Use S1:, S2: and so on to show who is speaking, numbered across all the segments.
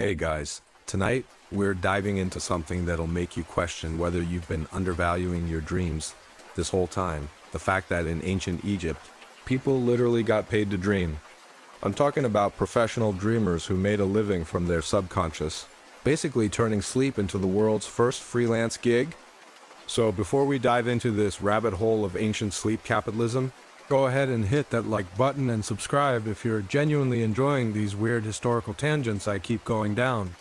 S1: Hey guys, tonight we're diving into something that'll make you question whether you've been undervaluing your dreams this whole time. The fact that in ancient Egypt, people literally got paid to dream. I'm talking about professional dreamers who made a living from their subconscious, basically turning sleep into the world's first freelance gig. So before we dive into this rabbit hole of ancient sleep capitalism, go ahead and hit that like button and subscribe if you're genuinely enjoying these weird historical tangents I keep going down.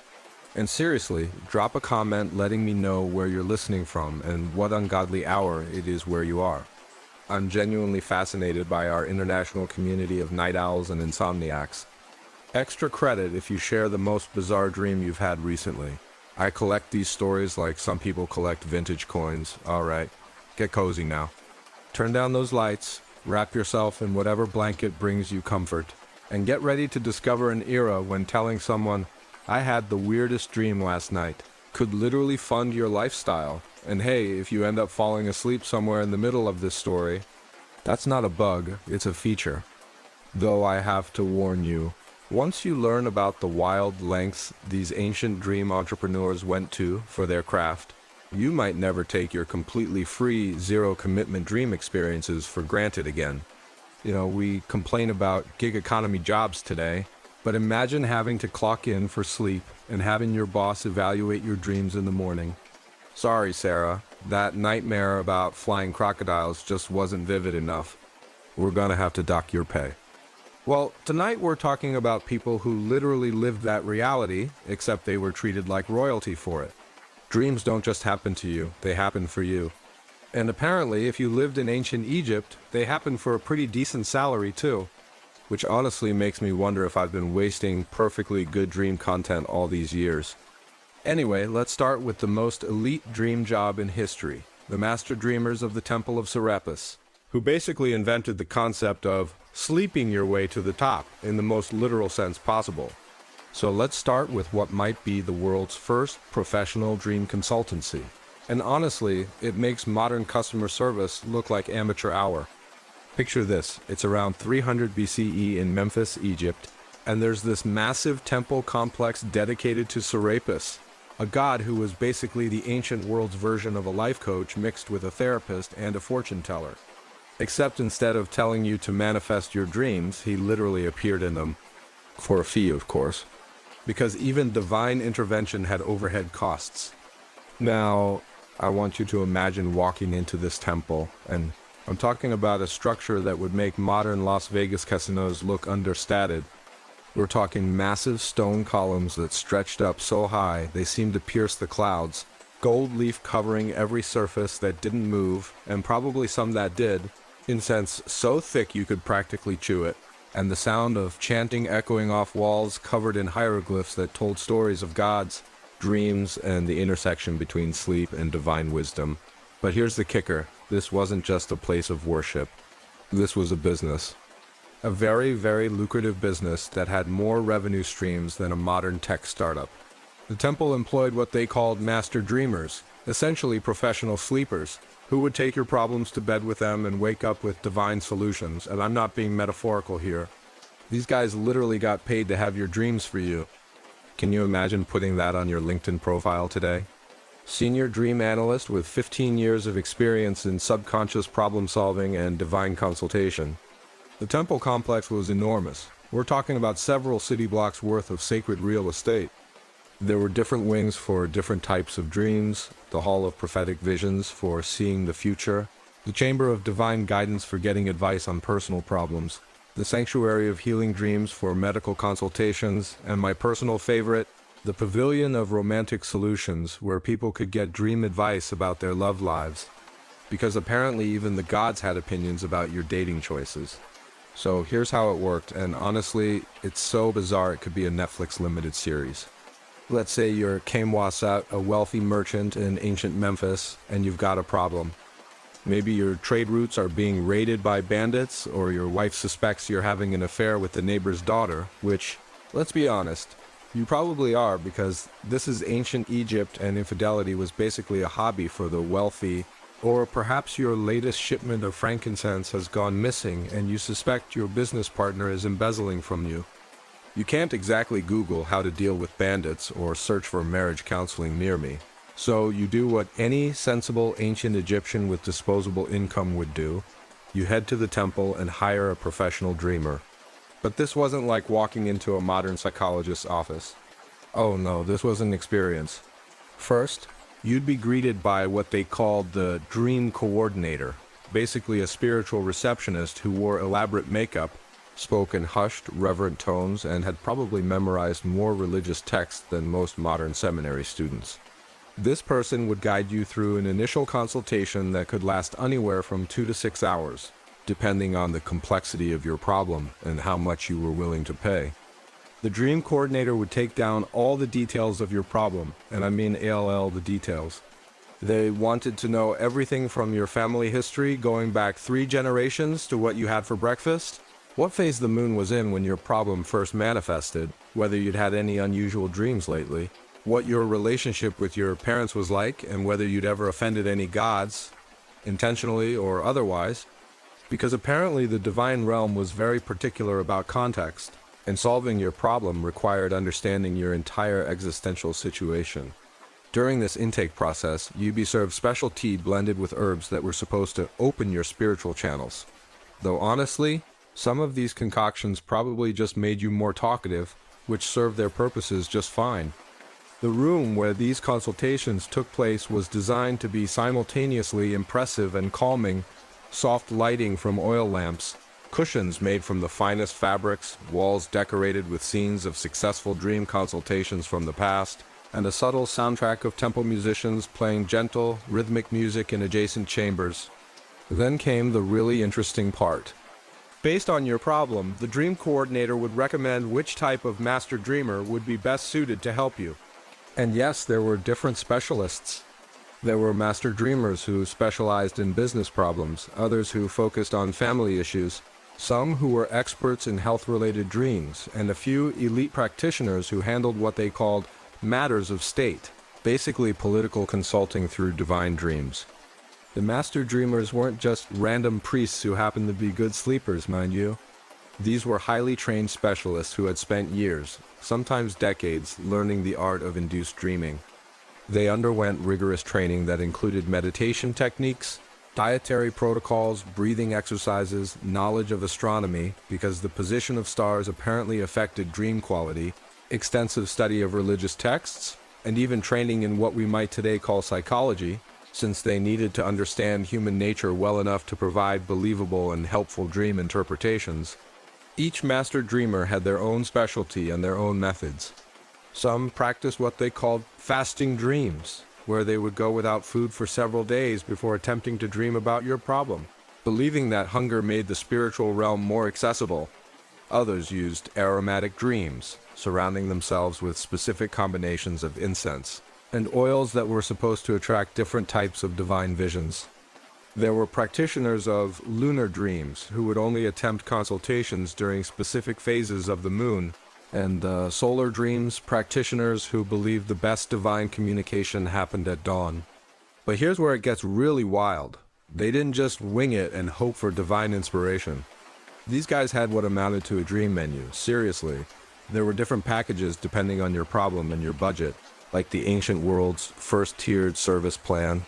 S1: And seriously, drop a comment letting me know where you're listening from and what ungodly hour it is where you are. I'm genuinely fascinated by our international community of night owls and insomniacs. Extra credit if you share the most bizarre dream you've had recently. I collect these stories like some people collect vintage coins. Alright, get cozy now. Turn down those lights, wrap yourself in whatever blanket brings you comfort, and get ready to discover an era when telling someone, "I had the weirdest dream last night," could literally fund your lifestyle. And hey, if you end up falling asleep somewhere in the middle of this story, that's not a bug, it's a feature. Though I have to warn you, once you learn about the wild lengths these ancient dream entrepreneurs went to for their craft, you might never take your completely free, zero-commitment dream experiences for granted again. We complain about gig economy jobs today, but imagine having to clock in for sleep and having your boss evaluate your dreams in the morning. Sorry, Sarah, that nightmare about flying crocodiles just wasn't vivid enough. We're gonna have to dock your pay. Well, tonight we're talking about people who literally lived that reality, except they were treated like royalty for it. Dreams don't just happen to you, they happen for you. And apparently, if you lived in ancient Egypt, they happen for a pretty decent salary too. Which honestly makes me wonder if I've been wasting perfectly good dream content all these years. Anyway, let's start with the most elite dream job in history, the master dreamers of the Temple of Serapis, who basically invented the concept of sleeping your way to the top in the most literal sense possible. So let's start with what might be the world's first professional dream consultancy. And honestly, it makes modern customer service look like amateur hour. Picture this, it's around 300 BCE in Memphis, Egypt, and there's this massive temple complex dedicated to Serapis, a god who was basically the ancient world's version of a life coach mixed with a therapist and a fortune teller. Except instead of telling you to manifest your dreams, he literally appeared in them. For a fee, of course. Because even divine intervention had overhead costs. Now, I want you to imagine walking into this temple, and I'm talking about a structure that would make modern Las Vegas casinos look understated. We're talking massive stone columns that stretched up so high they seemed to pierce the clouds, gold leaf covering every surface that didn't move, and probably some that did, incense so thick you could practically chew it, and the sound of chanting echoing off walls covered in hieroglyphs that told stories of gods, dreams, and the intersection between sleep and divine wisdom. But here's the kicker, this wasn't just a place of worship. This was a business. A very, very lucrative business that had more revenue streams than a modern tech startup. The temple employed what they called master dreamers, essentially professional sleepers, who would take your problems to bed with them and wake up with divine solutions, and I'm not being metaphorical here. These guys literally got paid to have your dreams for you. Can you imagine putting that on your LinkedIn profile today? Senior dream analyst with 15 years of experience in subconscious problem solving and divine consultation. The temple complex was enormous. We're talking about several city blocks worth of sacred real estate. There were different wings for different types of dreams, the Hall of Prophetic Visions for seeing the future, the Chamber of Divine Guidance for getting advice on personal problems, the Sanctuary of Healing Dreams for medical consultations, and my personal favorite, the Pavilion of Romantic Solutions, where people could get dream advice about their love lives. Because apparently even the gods had opinions about your dating choices. So here's how it worked, and honestly, it's so bizarre it could be a Netflix limited series. Let's say you're Kamwasat, a wealthy merchant in ancient Memphis, and you've got a problem. Maybe your trade routes are being raided by bandits, or your wife suspects you're having an affair with the neighbor's daughter, which, let's be honest, you probably are, because this is ancient Egypt and infidelity was basically a hobby for the wealthy. Or perhaps your latest shipment of frankincense has gone missing and you suspect your business partner is embezzling from you. You can't exactly Google how to deal with bandits or search for marriage counseling near me. So you do what any sensible ancient Egyptian with disposable income would do. You head to the temple and hire a professional dreamer. But this wasn't like walking into a modern psychologist's office. Oh no, this was an experience. First, you'd be greeted by what they called the dream coordinator, basically a spiritual receptionist who wore elaborate makeup, spoke in hushed, reverent tones, and had probably memorized more religious texts than most modern seminary students. This person would guide you through an initial consultation that could last anywhere from 2 to 6 hours, depending on the complexity of your problem and how much you were willing to pay. The dream coordinator would take down all the details of your problem, and I mean ALL the details. They wanted to know everything from your family history going back 3 generations to what you had for breakfast, what phase the moon was in when your problem first manifested, whether you'd had any unusual dreams lately, what your relationship with your parents was like, and whether you'd ever offended any gods, intentionally or otherwise, because apparently the divine realm was very particular about context, and solving your problem required understanding your entire existential situation. During this intake process, you'd be served special tea blended with herbs that were supposed to open your spiritual channels. Though honestly, some of these concoctions probably just made you more talkative, which served their purposes just fine. The room where these consultations took place was designed to be simultaneously impressive and calming. Soft lighting from oil lamps, cushions made from the finest fabrics, walls decorated with scenes of successful dream consultations from the past, and a subtle soundtrack of temple musicians playing gentle, rhythmic music in adjacent chambers. Then came the really interesting part. Based on your problem, the dream coordinator would recommend which type of master dreamer would be best suited to help you. And yes, there were different specialists. There were master dreamers who specialized in business problems, others who focused on family issues, some who were experts in health-related dreams, and a few elite practitioners who handled what they called matters of state, basically political consulting through divine dreams. The master dreamers weren't just random priests who happened to be good sleepers, mind you. These were highly trained specialists who had spent years, sometimes decades, learning the art of induced dreaming. They underwent rigorous training that included meditation techniques, dietary protocols, breathing exercises, knowledge of astronomy, because the position of stars apparently affected dream quality, extensive study of religious texts, and even training in what we might today call psychology, since they needed to understand human nature well enough to provide believable and helpful dream interpretations. Each master dreamer had their own specialty and their own methods. Some practiced what they called fasting dreams, where they would go without food for several days before attempting to dream about your problem, believing that hunger made the spiritual realm more accessible. Others used aromatic dreams, surrounding themselves with specific combinations of incense and oils that were supposed to attract different types of divine visions. There were practitioners of lunar dreams who would only attempt consultations during specific phases of the moon, and solar dreams practitioners who believed the best divine communication happened at dawn. But here's where it gets really wild. They didn't just wing it and hope for divine inspiration. These guys had what amounted to a dream menu, seriously. There were different packages depending on your problem and your budget, like the ancient world's first-tiered service plan.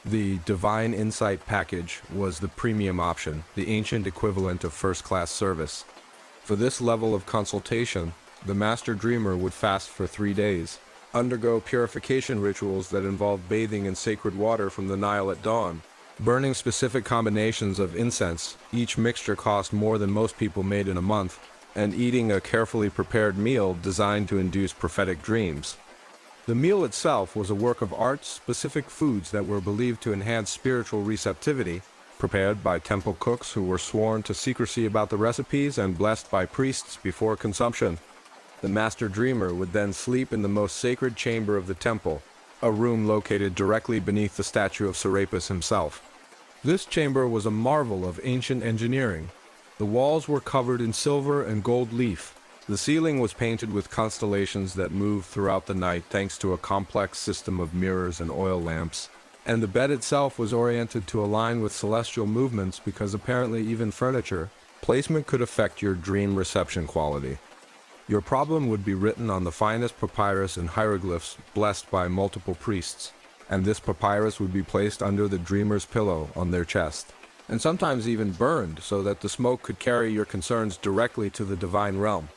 S1: The Divine Insight package was the premium option, the ancient equivalent of first-class service. For this level of consultation, the master dreamer would fast for 3 days, undergo purification rituals that involved bathing in sacred water from the Nile at dawn, burning specific combinations of incense, each mixture cost more than most people made in a month, and eating a carefully prepared meal designed to induce prophetic dreams. The meal itself was a work of art, specific foods that were believed to enhance spiritual receptivity, prepared by temple cooks who were sworn to secrecy about the recipes and blessed by priests before consumption. The master dreamer would then sleep in the most sacred chamber of the temple, a room located directly beneath the statue of Serapis himself. This chamber was a marvel of ancient engineering. The walls were covered in silver and gold leaf. The ceiling was painted with constellations that moved throughout the night thanks to a complex system of mirrors and oil lamps. And the bed itself was oriented to align with celestial movements because apparently even furniture placement could affect your dream reception quality. Your problem would be written on the finest papyrus and hieroglyphs blessed by multiple priests, and this papyrus would be placed under the dreamer's pillow on their chest, and sometimes even burned so that the smoke could carry your concerns directly to the divine realm.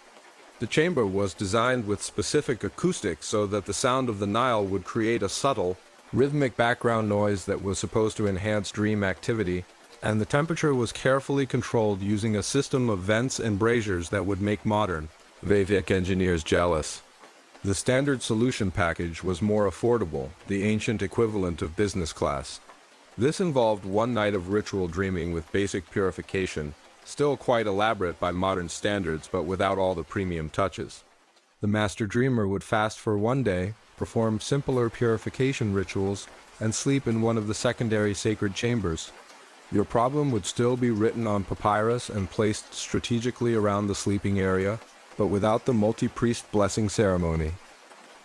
S1: The chamber was designed with specific acoustics so that the sound of the Nile would create a subtle, rhythmic background noise that was supposed to enhance dream activity, and the temperature was carefully controlled using a system of vents and braziers that would make modern, Vedic engineers jealous. The standard solution package was more affordable, the ancient equivalent of business class. This involved one night of ritual dreaming with basic purification, still quite elaborate by modern standards but without all the premium touches. The master dreamer would fast for one day, perform simpler purification rituals, and sleep in one of the secondary sacred chambers. Your problem would still be written on papyrus and placed strategically around the sleeping area, but without the multi-priest blessing ceremony.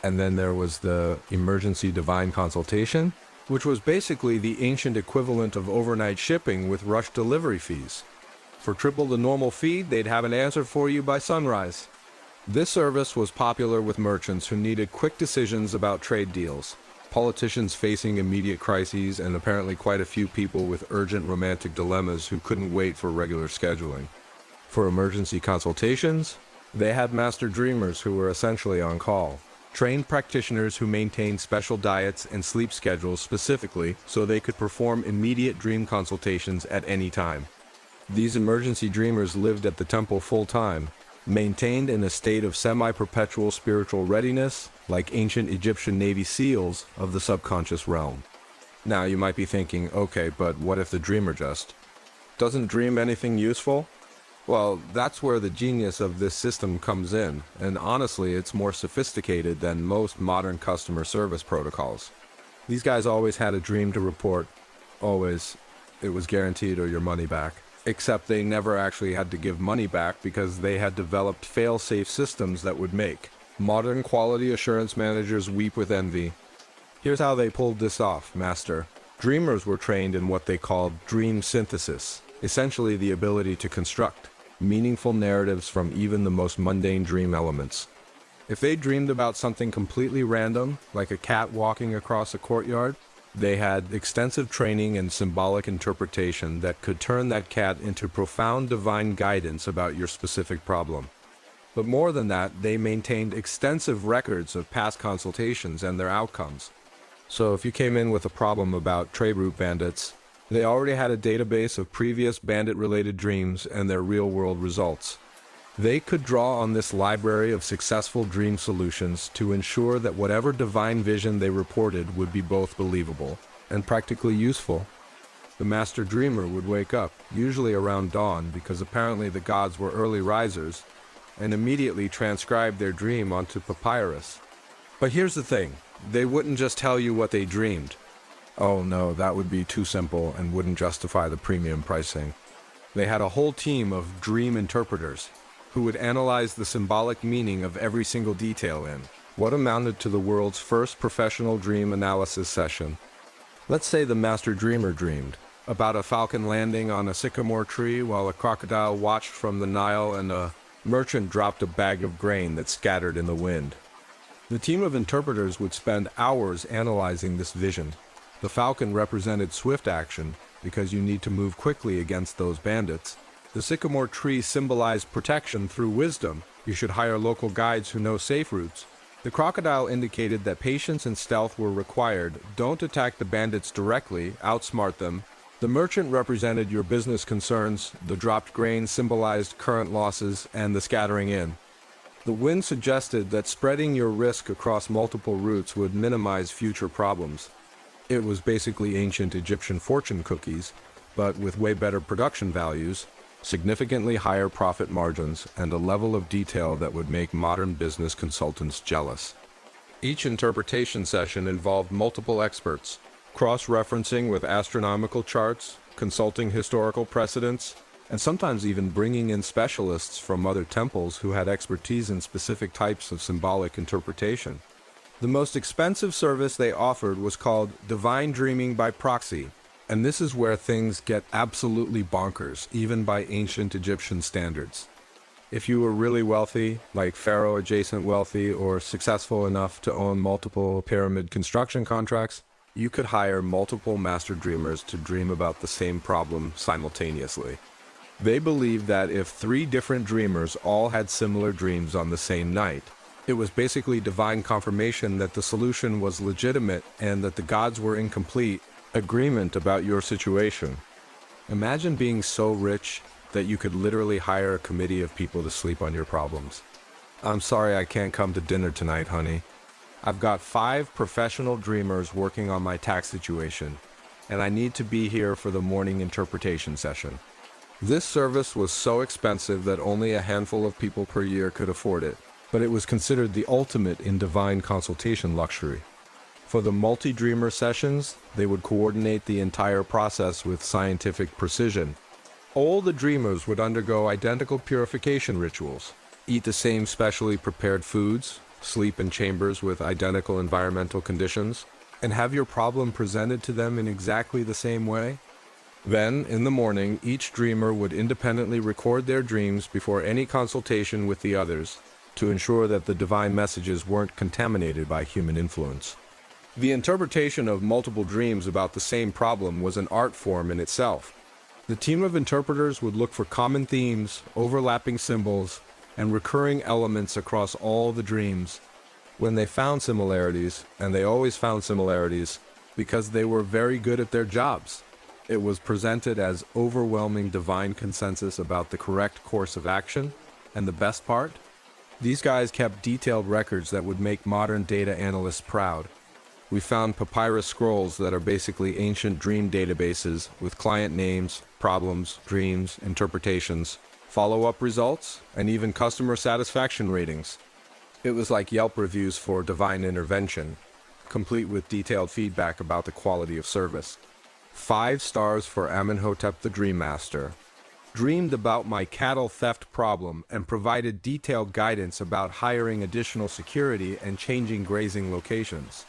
S1: And then there was the emergency divine consultation, which was basically the ancient equivalent of overnight shipping with rush delivery fees. For triple the normal fee, they'd have an answer for you by sunrise. This service was popular with merchants who needed quick decisions about trade deals, politicians facing immediate crises, and apparently quite a few people with urgent romantic dilemmas who couldn't wait for regular scheduling. For emergency consultations, they had master dreamers who were essentially on call, trained practitioners who maintained special diets and sleep schedules specifically so they could perform immediate dream consultations at any time. These emergency dreamers lived at the temple full-time, maintained in a state of semi-perpetual spiritual readiness, like ancient Egyptian Navy SEALs of the subconscious realm. Now you might be thinking, okay, but what if the dreamer just doesn't dream anything useful? Well, that's where the genius of this system comes in, and honestly, it's more sophisticated than most modern customer service protocols. These guys always had a dream to report. Always. It was guaranteed or your money back. Except they never actually had to give money back because they had developed fail-safe systems that would make modern quality assurance managers weep with envy. Here's how they pulled this off, master. Dreamers were trained in what they called dream synthesis, essentially the ability to construct meaningful narratives from even the most mundane dream elements. If they dreamed about something completely random, like a cat walking across a courtyard, they had extensive training in symbolic interpretation that could turn that cat into profound divine guidance about your specific problem. But more than that, they maintained extensive records of past consultations and their outcomes. So if you came in with a problem about trade route bandits, they already had a database of previous bandit-related dreams and their real-world results. They could draw on this library of successful dream solutions to ensure that whatever divine vision they reported would be both believable and practically useful. The master dreamer would wake up, usually around dawn because apparently the gods were early risers, and immediately transcribe their dream onto papyrus. But here's the thing, they wouldn't just tell you what they dreamed. Oh no, that would be too simple and wouldn't justify the premium pricing. They had a whole team of dream interpreters who would analyze the symbolic meaning of every single detail in what amounted to the world's first professional dream analysis session. Let's say the master dreamer dreamed about a falcon landing on a sycamore tree while a crocodile watched from the Nile and a merchant dropped a bag of grain that scattered in the wind. The team of interpreters would spend hours analyzing this vision. The falcon represented swift action because you need to move quickly against those bandits. The sycamore tree symbolized protection through wisdom. You should hire local guides who know safe routes. The crocodile indicated that patience and stealth were required. Don't attack the bandits directly, outsmart them. The merchant represented your business concerns. The dropped grain symbolized current losses and the scattering in. The wind suggested that spreading your risk across multiple routes would minimize future problems. It was basically ancient Egyptian fortune cookies, but with way better production values, significantly higher profit margins, and a level of detail that would make modern business consultants jealous. Each interpretation session involved multiple experts, cross-referencing with astronomical charts, consulting historical precedents, and sometimes even bringing in specialists from other temples who had expertise in specific types of symbolic interpretation. The most expensive service they offered was called Divine Dreaming by Proxy, and this is where things get absolutely bonkers, even by ancient Egyptian standards. If you were really wealthy, like pharaoh-adjacent wealthy, or successful enough to own multiple pyramid construction contracts, you could hire multiple master dreamers to dream about the same problem simultaneously. They believed that if three different dreamers all had similar dreams on the same night, it was basically divine confirmation that the solution was legitimate and that the gods were in complete agreement about your situation. Imagine being so rich that you could literally hire a committee of people to sleep on your problems. I'm sorry I can't come to dinner tonight, honey. I've got 5 professional dreamers working on my tax situation, and I need to be here for the morning interpretation session. This service was so expensive that only a handful of people per year could afford it, but it was considered the ultimate in divine consultation luxury. For the multi-dreamer sessions, they would coordinate the entire process with scientific precision. All the dreamers would undergo identical purification rituals, eat the same specially prepared foods, sleep in chambers with identical environmental conditions, and have your problem presented to them in exactly the same way. Then, in the morning, each dreamer would independently record their dreams before any consultation with the others to ensure that the divine messages weren't contaminated by human influence. The interpretation of multiple dreams about the same problem was an art form in itself. The team of interpreters would look for common themes, overlapping symbols, and recurring elements across all the dreams. When they found similarities, and they always found similarities because they were very good at their jobs, it was presented as overwhelming divine consensus about the correct course of action. And the best part? These guys kept detailed records that would make modern data analysts proud. We found papyrus scrolls that are basically ancient dream databases with client names, problems, dreams, interpretations, follow-up results, and even customer satisfaction ratings. It was like Yelp reviews for divine intervention, complete with detailed feedback about the quality of service. 5 stars for Amenhotep the Dream Master. Dreamed about my cattle theft problem and provided detailed guidance about hiring additional security and changing grazing locations.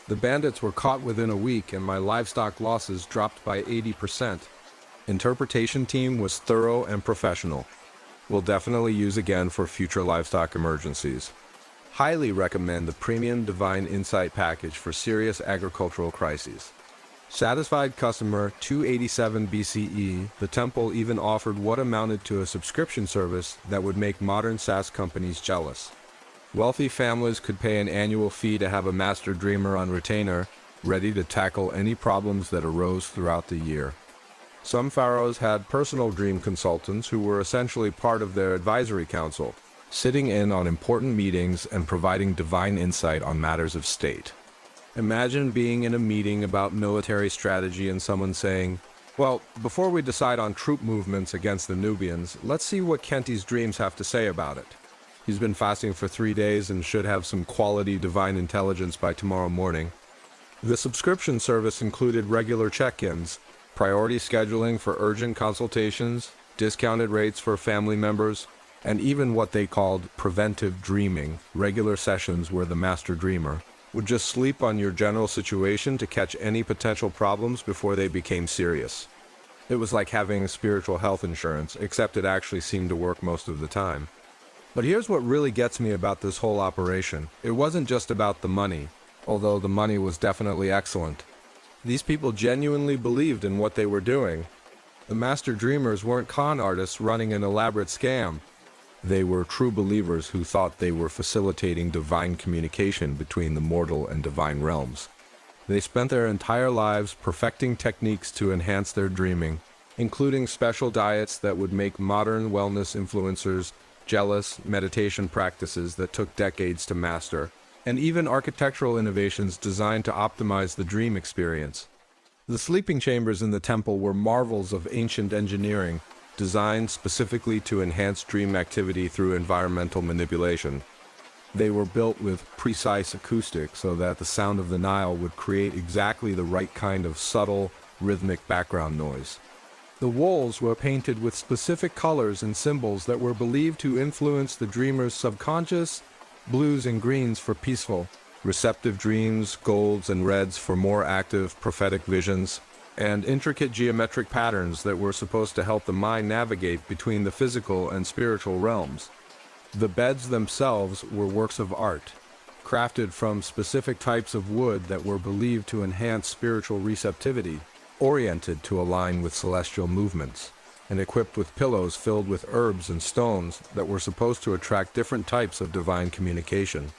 S1: The bandits were caught within a week and my livestock losses dropped by 80%. Interpretation team was thorough and professional. Will definitely use again for future livestock emergencies. Highly recommend the premium Divine Insight package for serious agricultural crises. Satisfied customer 287 BCE, the temple even offered what amounted to a subscription service that would make modern SaaS companies jealous. Wealthy families could pay an annual fee to have a master dreamer on retainer, ready to tackle any problems that arose throughout the year. Some pharaohs had personal dream consultants who were essentially part of their advisory council, sitting in on important meetings and providing divine insight on matters of state. Imagine being in a meeting about military strategy and someone saying, "Well, before we decide on troop movements against the Nubians, let's see what Kenti's dreams have to say about it. He's been fasting for 3 days and should have some quality divine intelligence by tomorrow morning." The subscription service included regular check-ins, priority scheduling for urgent consultations, discounted rates for family members, and even what they called preventive dreaming, regular sessions where the master dreamer would just sleep on your general situation to catch any potential problems before they became serious. It was like having spiritual health insurance, except it actually seemed to work most of the time. But here's what really gets me about this whole operation. It wasn't just about the money, although the money was definitely excellent. These people genuinely believed in what they were doing. The master dreamers weren't con artists running an elaborate scam. They were true believers who thought they were facilitating divine communication between the mortal and divine realms. They spent their entire lives perfecting techniques to enhance their dreaming, including special diets that would make modern wellness influencers jealous, meditation practices that took decades to master, and even architectural innovations designed to optimize the dream experience. The sleeping chambers in the temple were marvels of ancient engineering, designed specifically to enhance dream activity through environmental manipulation. They were built with precise acoustics so that the sound of the Nile would create exactly the right kind of subtle, rhythmic background noise. The walls were painted with specific colors and symbols that were believed to influence the dreamer's subconscious, blues and greens for peaceful, receptive dreams, golds and reds for more active, prophetic visions. and intricate geometric patterns that were supposed to help the mind navigate between the physical and spiritual realms. The beds themselves were works of art, crafted from specific types of wood that were believed to enhance spiritual receptivity, oriented to align with celestial movements, and equipped with pillows filled with herbs and stones that were supposed to attract different types of divine communication.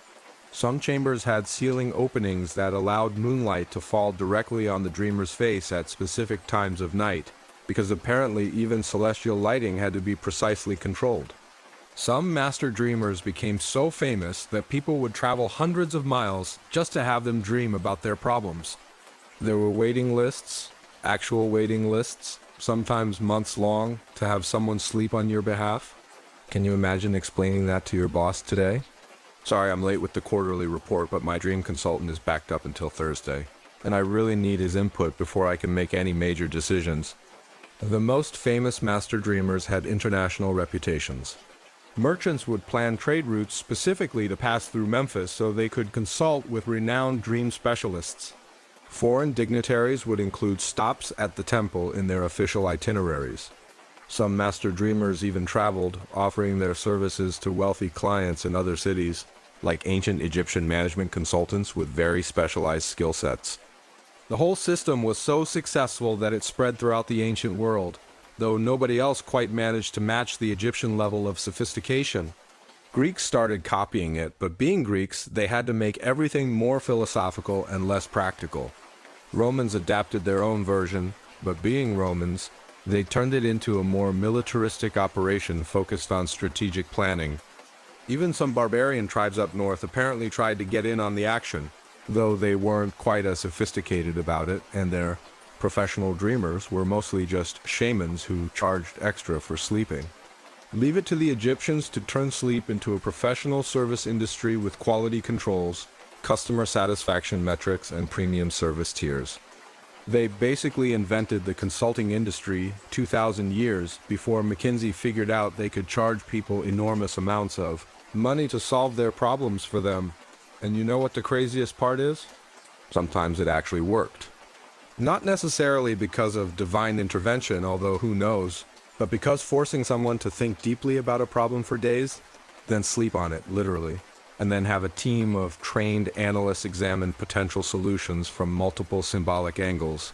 S1: Some chambers had ceiling openings that allowed moonlight to fall directly on the dreamer's face at specific times of night, because apparently even celestial lighting had to be precisely controlled. Some master dreamers became so famous that people would travel hundreds of miles just to have them dream about their problems. There were waiting lists, actual waiting lists, sometimes months long, to have someone sleep on your behalf. Can you imagine explaining that to your boss today? Sorry I'm late with the quarterly report, but my dream consultant is backed up until Thursday, and I really need his input before I can make any major decisions. The most famous master dreamers had international reputations. Merchants would plan trade routes specifically to pass through Memphis so they could consult with renowned dream specialists. Foreign dignitaries would include stops at the temple in their official itineraries. Some master dreamers even traveled, offering their services to wealthy clients in other cities, like ancient Egyptian management consultants with very specialized skill sets. The whole system was so successful that it spread throughout the ancient world, though nobody else quite managed to match the Egyptian level of sophistication. Greeks started copying it, but being Greeks, they had to make everything more philosophical and less practical. Romans adapted their own version, but being Romans, they turned it into a more militaristic operation focused on strategic planning. Even some barbarian tribes up north apparently tried to get in on the action, though they weren't quite as sophisticated about it, and their professional dreamers were mostly just shamans who charged extra for sleeping. Leave it to the Egyptians to turn sleep into a professional service industry with quality controls, customer satisfaction metrics, and premium service tiers. They basically invented the consulting industry 2,000 years before McKinsey figured out they could charge people enormous amounts of money to solve their problems for them. And you know what the craziest part is? Sometimes it actually worked. Not necessarily because of divine intervention, although who knows, but because forcing someone to think deeply about a problem for days, then sleep on it, literally, and then have a team of trained analysts examine potential solutions from multiple symbolic angles.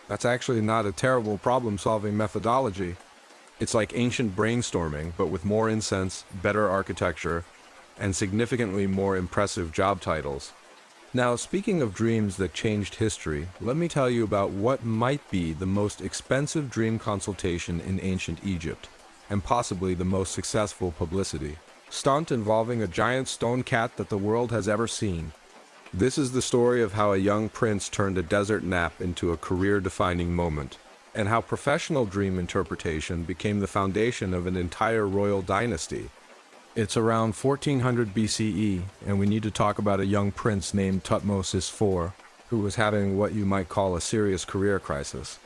S1: That's actually not a terrible problem-solving methodology. It's like ancient brainstorming, but with more incense, better architecture, and significantly more impressive job titles. Now, speaking of dreams that changed history, let me tell you about what might be the most expensive dream consultation in ancient Egypt, and possibly the most successful publicity. Stunt involving a giant stone cat that the world has ever seen. This is the story of how a young prince turned a desert nap into a career-defining moment, and how professional dream interpretation became the foundation of an entire royal dynasty. It's around 1400 BCE, and we need to talk about a young prince named Tutmosis IV, who was having what you might call a serious career crisis.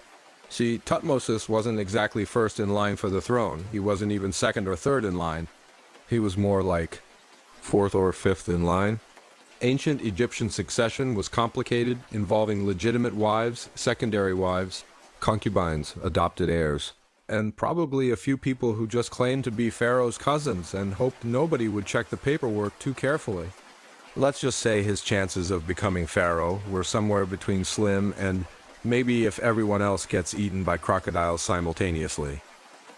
S1: See, Tutmosis wasn't exactly first in line for the throne. He wasn't even second or third in line. He was more like fourth or fifth in line. Ancient Egyptian succession was complicated, involving legitimate wives, secondary wives, concubines, adopted heirs, and probably a few people who just claimed to be Pharaoh's cousins and hoped nobody would check the paperwork too carefully. Let's just say his chances of becoming Pharaoh were somewhere between slim and maybe if everyone else gets eaten by crocodiles simultaneously.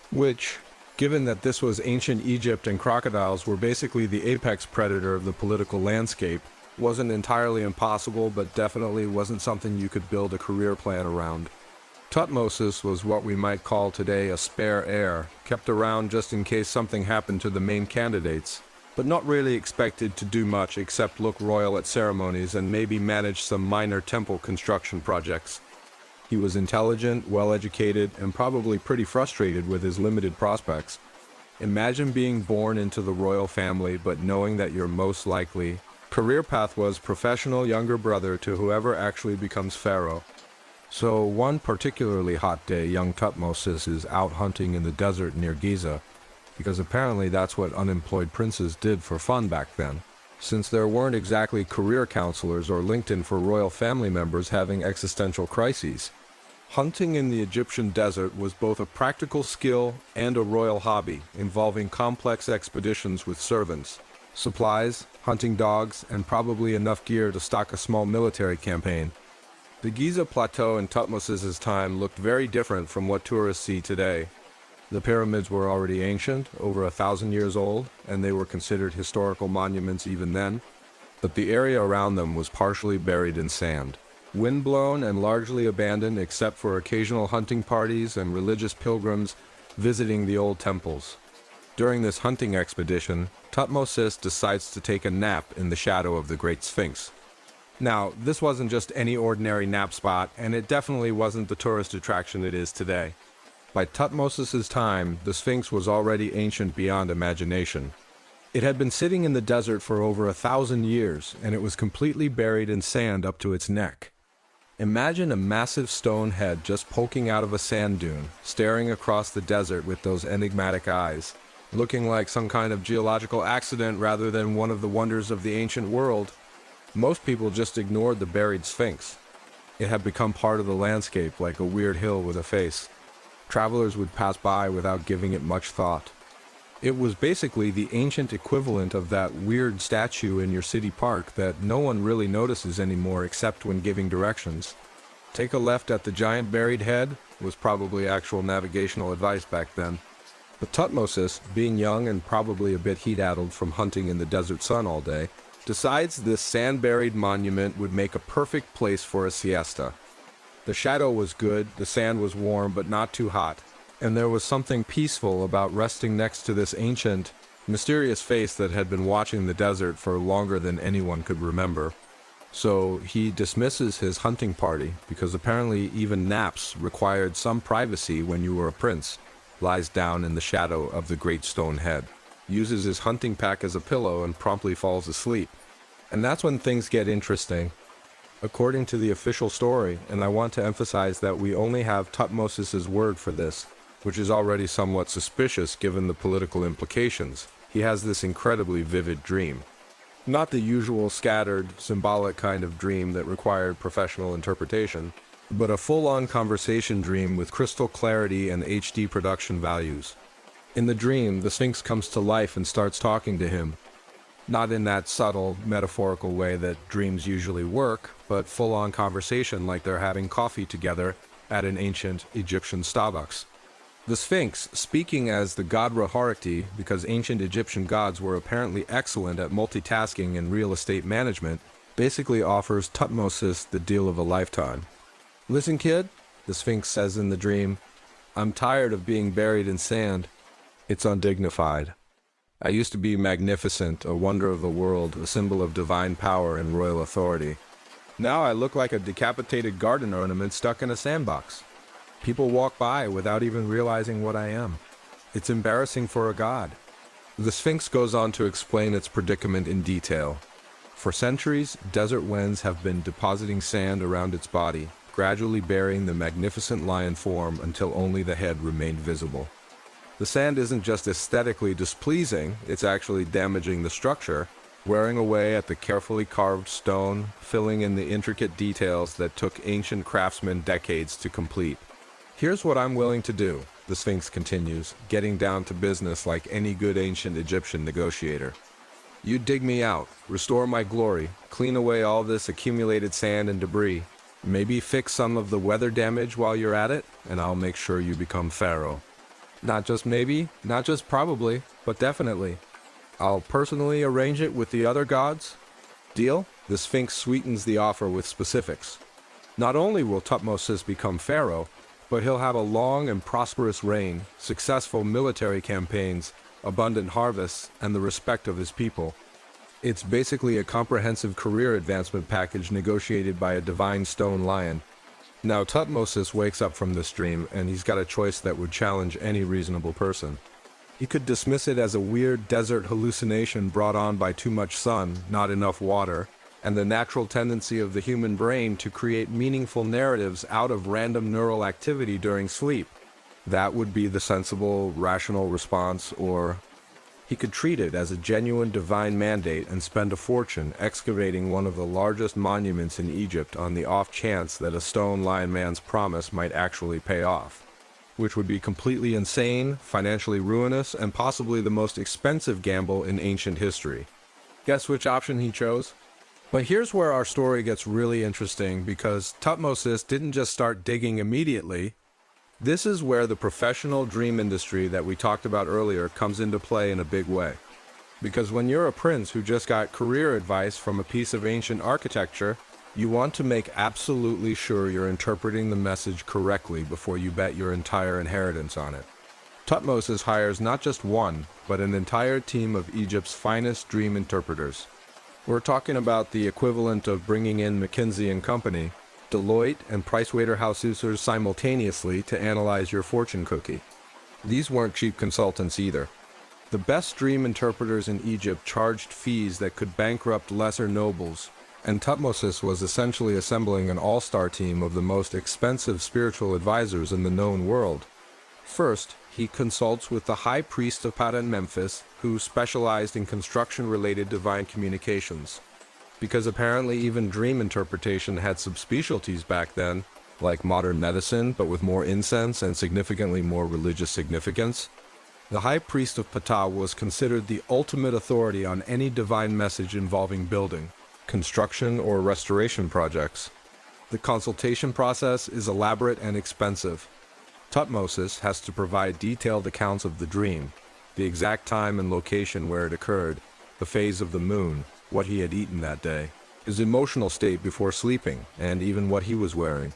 S1: Which, given that this was ancient Egypt and crocodiles were basically the apex predator of the political landscape, wasn't entirely impossible, but definitely wasn't something you could build a career plan around. Tutmosis was what we might call today a spare heir, kept around just in case something happened to the main candidates, but not really expected to do much except look royal at ceremonies and maybe manage some minor temple construction projects. He was intelligent, well-educated, and probably pretty frustrated with his limited prospects. Imagine being born into the royal family, but knowing that your most likely career path was professional younger brother to whoever actually becomes pharaoh. So one particularly hot day, young Tutmosis is out hunting in the desert near Giza, because apparently that's what unemployed princes did for fun back then, since there weren't exactly career counselors or LinkedIn for royal family members having existential crises. Hunting in the Egyptian desert was both a practical skill and a royal hobby, involving complex expeditions with servants, supplies, hunting dogs, and probably enough gear to stock a small military campaign. The Giza Plateau in Tutmosis' time looked very different from what tourists see today. The pyramids were already ancient, over 1,000 years old, and they were considered historical monuments even then, but the area around them was partially buried in sand. Windblown and largely abandoned except for occasional hunting parties and religious pilgrims visiting the old temples. During this hunting expedition, Tutmosis decides to take a nap in the shadow of the Great Sphinx. Now, this wasn't just any ordinary nap spot, and it definitely wasn't the tourist attraction it is today. By Tutmosis' time, the Sphinx was already ancient beyond imagination. It had been sitting in the desert for over 1,000 years, and it was completely buried in sand up to its neck. Imagine a massive stone head just poking out of a sand dune, staring across the desert with those enigmatic eyes, looking like some kind of geological accident rather than one of the wonders of the ancient world. Most people just ignored the buried Sphinx. It had become part of the landscape like a weird hill with a face. Travelers would pass by without giving it much thought. It was basically the ancient equivalent of that weird statue in your city park that no one really notices anymore except when giving directions. Take a left at the giant buried head was probably actual navigational advice back then. But Tutmosis, being young and probably a bit heat-addled from hunting in the desert sun all day, decides this sand-buried monument would make a perfect place for a siesta. The shadow was good, the sand was warm but not too hot, and there was something peaceful about resting next to this ancient, mysterious face that had been watching the desert for longer than anyone could remember. So he dismisses his hunting party, because apparently even naps required some privacy when you were a prince, lies down in the shadow of the great stone head, uses his hunting pack as a pillow, and promptly falls asleep. And that's when things get interesting. According to the official story, and I want to emphasize that we only have Tutmosis' word for this, which is already somewhat suspicious given the political implications, he has this incredibly vivid dream. Not the usual scattered, symbolic kind of dream that required professional interpretation, but a full-on conversation dream with crystal clarity and HD production values. In the dream, the Sphinx comes to life and starts talking to him. Not in that subtle, metaphorical way that dreams usually work, but full-on conversation like they're having coffee together at an ancient Egyptian Starbucks. The Sphinx, speaking as the god Revered, because ancient Egyptian gods were apparently excellent at multitasking and real estate management, basically offers Tutmosis the deal of a lifetime. "Listen, kid," the Sphinx says in the dream, "I'm tired of being buried in sand. It's undignified. I used to be magnificent, a wonder of the world, a symbol of divine power and royal authority. Now I look like a decapitated garden ornament stuck in a sandbox. People walk by without even realizing what I am. It's embarrassing for a god." The Sphinx goes on to explain its predicament in detail. For centuries, desert winds have been depositing sand around its body, gradually burying the magnificent lion form until only the head remained visible. The sand isn't just aesthetically displeasing, it's actually damaging the structure, wearing away at the carefully carved stone, filling in the intricate details that took ancient craftsmen decades to complete. "Here's what I'm willing to do," the Sphinx continues, getting down to business like any good ancient Egyptian negotiator. "You dig me out, restore my glory, clean away all this accumulated sand and debris, maybe fix some of the weather damage while you're at it, and I'll make sure you become pharaoh. Not just maybe, not just probably, but definitely. I'll personally arrange it with the other gods. Deal?" The Sphinx sweetens the offer with specifics. Not only will Tutmosis become pharaoh, but he'll have a long and prosperous reign, successful military campaigns, abundant harvests, and the respect of his people. It's basically a comprehensive career advancement package negotiated by a divine stone lion. Now Tutmosis wakes up from this dream, and he's got a choice that would challenge any reasonable person. He could dismiss it as a weird desert hallucination brought on by too much sun, not enough water, and the natural tendency of the human brain to create meaningful narratives out of random neural activity during sleep. That would be the sensible, rational response, or He could treat it as a genuine divine mandate and spend a fortune excavating one of the largest monuments in Egypt on the off chance that a stone lion man's promise might actually pay off, which would be completely insane, financially ruinous, and possibly the most expensive gamble in ancient history. Guess which option he chose? But here's where our story gets really interesting, because Tutmosis didn't just start digging immediately. This is where the professional dream industry that we talked about earlier comes into play in a big way. Because when you're a prince who just got career advice from a piece of ancient architecture, you want to make absolutely sure you're interpreting the message correctly before you bet your entire inheritance on it. Tutmosis hires not just one, but an entire team of Egypt's finest dream interpreters. We're talking about the equivalent of bringing in McKinsey & Company, Deloitte, and PricewaterhouseCoopers simultaneously to analyze your fortune cookie. These weren't cheap consultants either. The best dream interpreters in Egypt charged fees that could bankrupt lesser nobles, and Tutmosis was essentially assembling an all-star team of the most expensive spiritual advisors in the known world. First, he consults with the high priest of Ptah in Memphis, who specialized in construction-related divine communications. Because apparently even dream interpretation had subspecialties back then, like modern medicine but with more incense and significantly more religious significance. The high priest of Ptah was considered the ultimate authority on any divine message involving building, construction, or restoration projects. The consultation process is elaborate and expensive. Tutmosis has to provide detailed accounts of the dream, the exact time and location where it occurred, the phase of the moon, what he had eaten that day, his emotional state before sleeping, and even what he was wearing.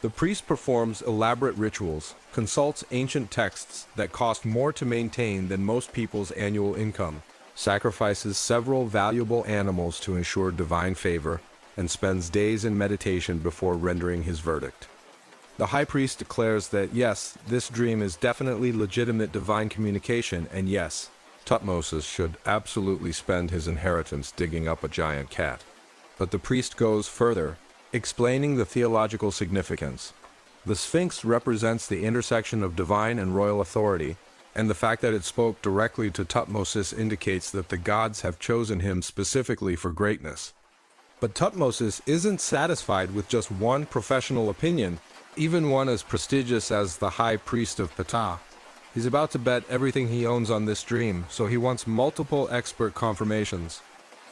S1: The priest performs elaborate rituals, consults ancient texts that cost more to maintain than most people's annual income, sacrifices several valuable animals to ensure divine favor, and spends days in meditation before rendering his verdict. The high priest declares that yes, this dream is definitely legitimate divine communication, and yes, Tutmosis should absolutely spend his inheritance digging up a giant cat. But the priest goes further, explaining the theological significance. The Sphinx represents the intersection of divine and royal authority, and the fact that it spoke directly to Tutmosis indicates that the gods have chosen him specifically for greatness. But Tutmosis isn't satisfied with just one professional opinion, even one as prestigious as the high priest of Ptah. He's about to bet everything he owns on this dream, so he wants multiple expert confirmations.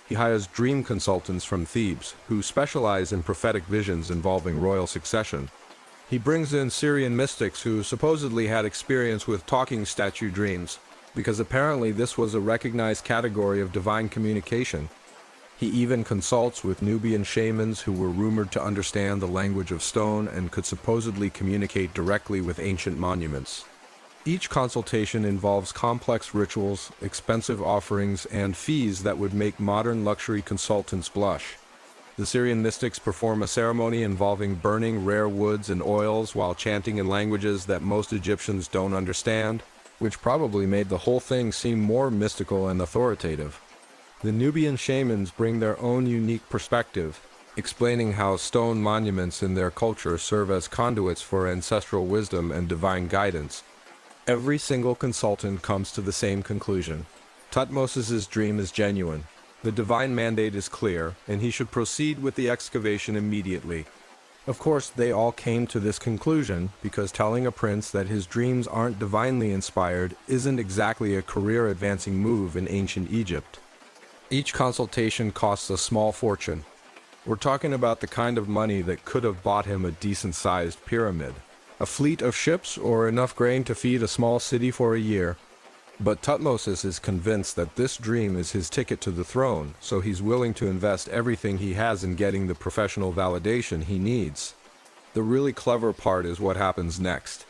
S1: He hires dream consultants from Thebes, who specialize in prophetic visions involving royal succession. He brings in Syrian mystics who supposedly had experience with talking statue dreams, because apparently this was a recognized category of divine communication. He even consults with Nubian shamans who were rumored to understand the language of stone and could supposedly communicate directly with ancient monuments. Each consultation involves complex rituals, expensive offerings, and fees that would make modern luxury consultants blush. The Syrian mystics perform a ceremony involving burning rare woods and oils while chanting in languages that most Egyptians don't understand, which probably made the whole thing seem more mystical and authoritative. The Nubian shamans bring their own unique perspective, explaining how stone monuments in their culture serve as conduits for ancestral wisdom and divine guidance. Every single consultant comes to the same conclusion. Tutmosis's dream is genuine. The divine mandate is clear, and he should proceed with the excavation immediately. Of course, they all came to this conclusion because telling a prince that his dreams aren't divinely inspired isn't exactly a career-advancing move in ancient Egypt. Each consultation costs a small fortune. We're talking about the kind of money that could have bought him a decent-sized pyramid, a fleet of ships, or enough grain to feed a small city for a year. But Tutmosis is convinced that this dream is his ticket to the throne, so he's willing to invest everything he has in getting the professional validation he needs. The really clever part is what happens next.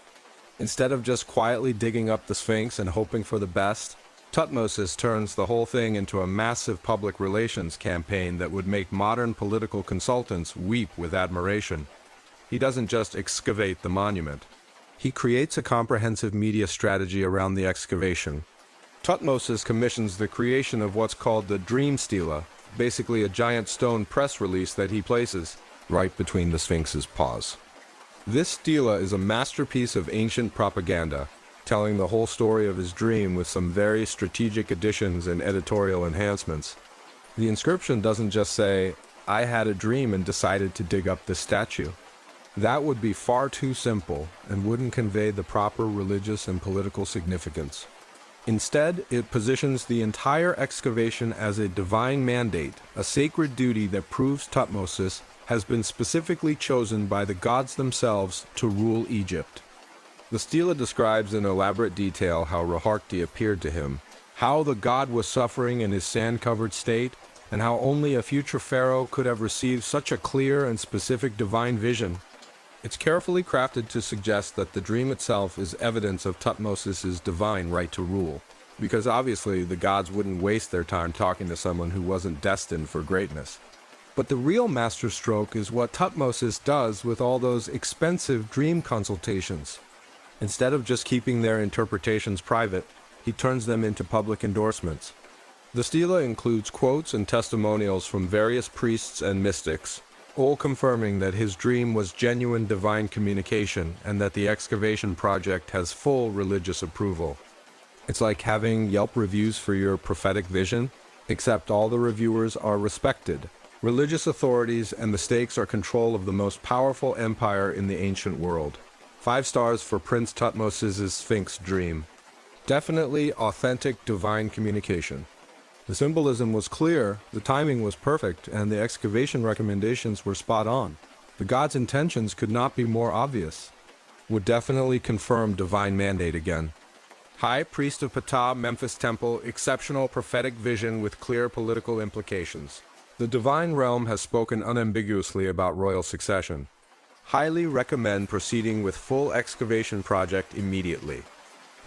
S1: Instead of just quietly digging up the Sphinx and hoping for the best, Tutmosis turns the whole thing into a massive public relations campaign that would make modern political consultants weep with admiration. He doesn't just excavate the monument. He creates a comprehensive media strategy around the excavation. Tutmosis commissions the creation of what's called the Dream Stela, basically a giant stone press release that he places right between the Sphinx's paws. This stela is a masterpiece of ancient propaganda. telling the whole story of his dream with some very strategic additions and editorial enhancements. The inscription doesn't just say, "I had a dream and decided to dig up this statue." That would be far too simple and wouldn't convey the proper religious and political significance. Instead, it positions the entire excavation as a divine mandate, a sacred duty that proves Tutmosis has been specifically chosen by the gods themselves to rule Egypt. The stela describes in elaborate detail how Roharkti appeared to him, how the god was suffering in his sand-covered state, and how only a future pharaoh could have received such a clear and specific divine vision. It's carefully crafted to suggest that the dream itself is evidence of Tutmosis's divine right to rule, because obviously the gods wouldn't waste their time talking to someone who wasn't destined for greatness. But the real masterstroke is what Tutmosis does with all those expensive dream consultations. Instead of just keeping their interpretations private, he turns them into public endorsements. The stela includes quotes and testimonials from various priests and mystics, all confirming that his dream was genuine divine communication and that the excavation project has full religious approval. It's like having Yelp reviews for your prophetic vision, except all the reviewers are respected, religious authorities, and the stakes are control of the most powerful empire in the ancient world. 5 stars for Prince Tutmosis' Sphinx dream. Definitely authentic divine communication. The symbolism was clear, the timing was perfect, and the excavation recommendations were spot on. The god's intentions could not be more obvious. Would definitely confirm divine mandate again. High Priest of Ptah, Memphis Temple, exceptional prophetic vision with clear political implications. The divine realm has spoken unambiguously about royal succession. Highly recommend proceeding with full excavation project immediately.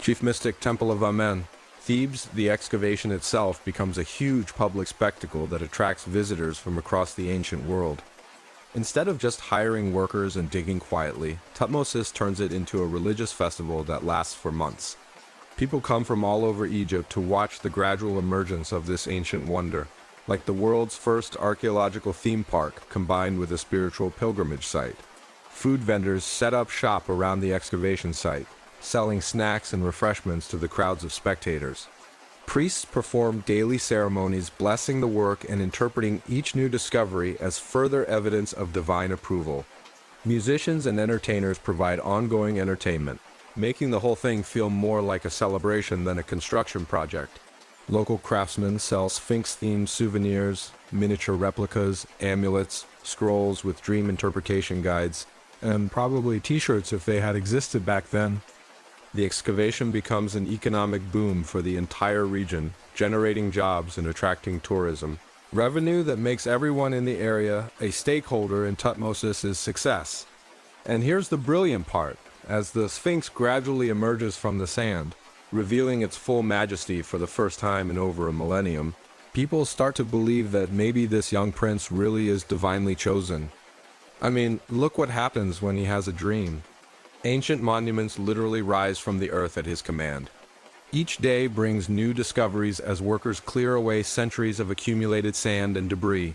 S1: Chief Mystic Temple of Amen. Thebes, the excavation itself, becomes a huge public spectacle that attracts visitors from across the ancient world. Instead of just hiring workers and digging quietly, Tutmosis turns it into a religious festival that lasts for months. People come from all over Egypt to watch the gradual emergence of this ancient wonder, like the world's first archaeological theme park combined with a spiritual pilgrimage site. Food vendors set up shop around the excavation site, selling snacks and refreshments to the crowds of spectators. Priests perform daily ceremonies blessing the work and interpreting each new discovery as further evidence of divine approval. Musicians and entertainers provide ongoing entertainment, making the whole thing feel more like a celebration than a construction project. Local craftsmen sell Sphinx-themed souvenirs, miniature replicas, amulets, scrolls with dream interpretation guides, and probably t-shirts if they had existed back then. The excavation becomes an economic boom for the entire region, generating jobs and attracting tourism. Revenue that makes everyone in the area a stakeholder in Tutmosis' success. And here's the brilliant part. As the Sphinx gradually emerges from the sand, revealing its full majesty for the first time in over a millennium, people start to believe that maybe this young prince really is divinely chosen. I mean, look what happens when he has a dream. Ancient monuments literally rise from the earth at his command. Each day brings new discoveries as workers clear away centuries of accumulated sand and debris.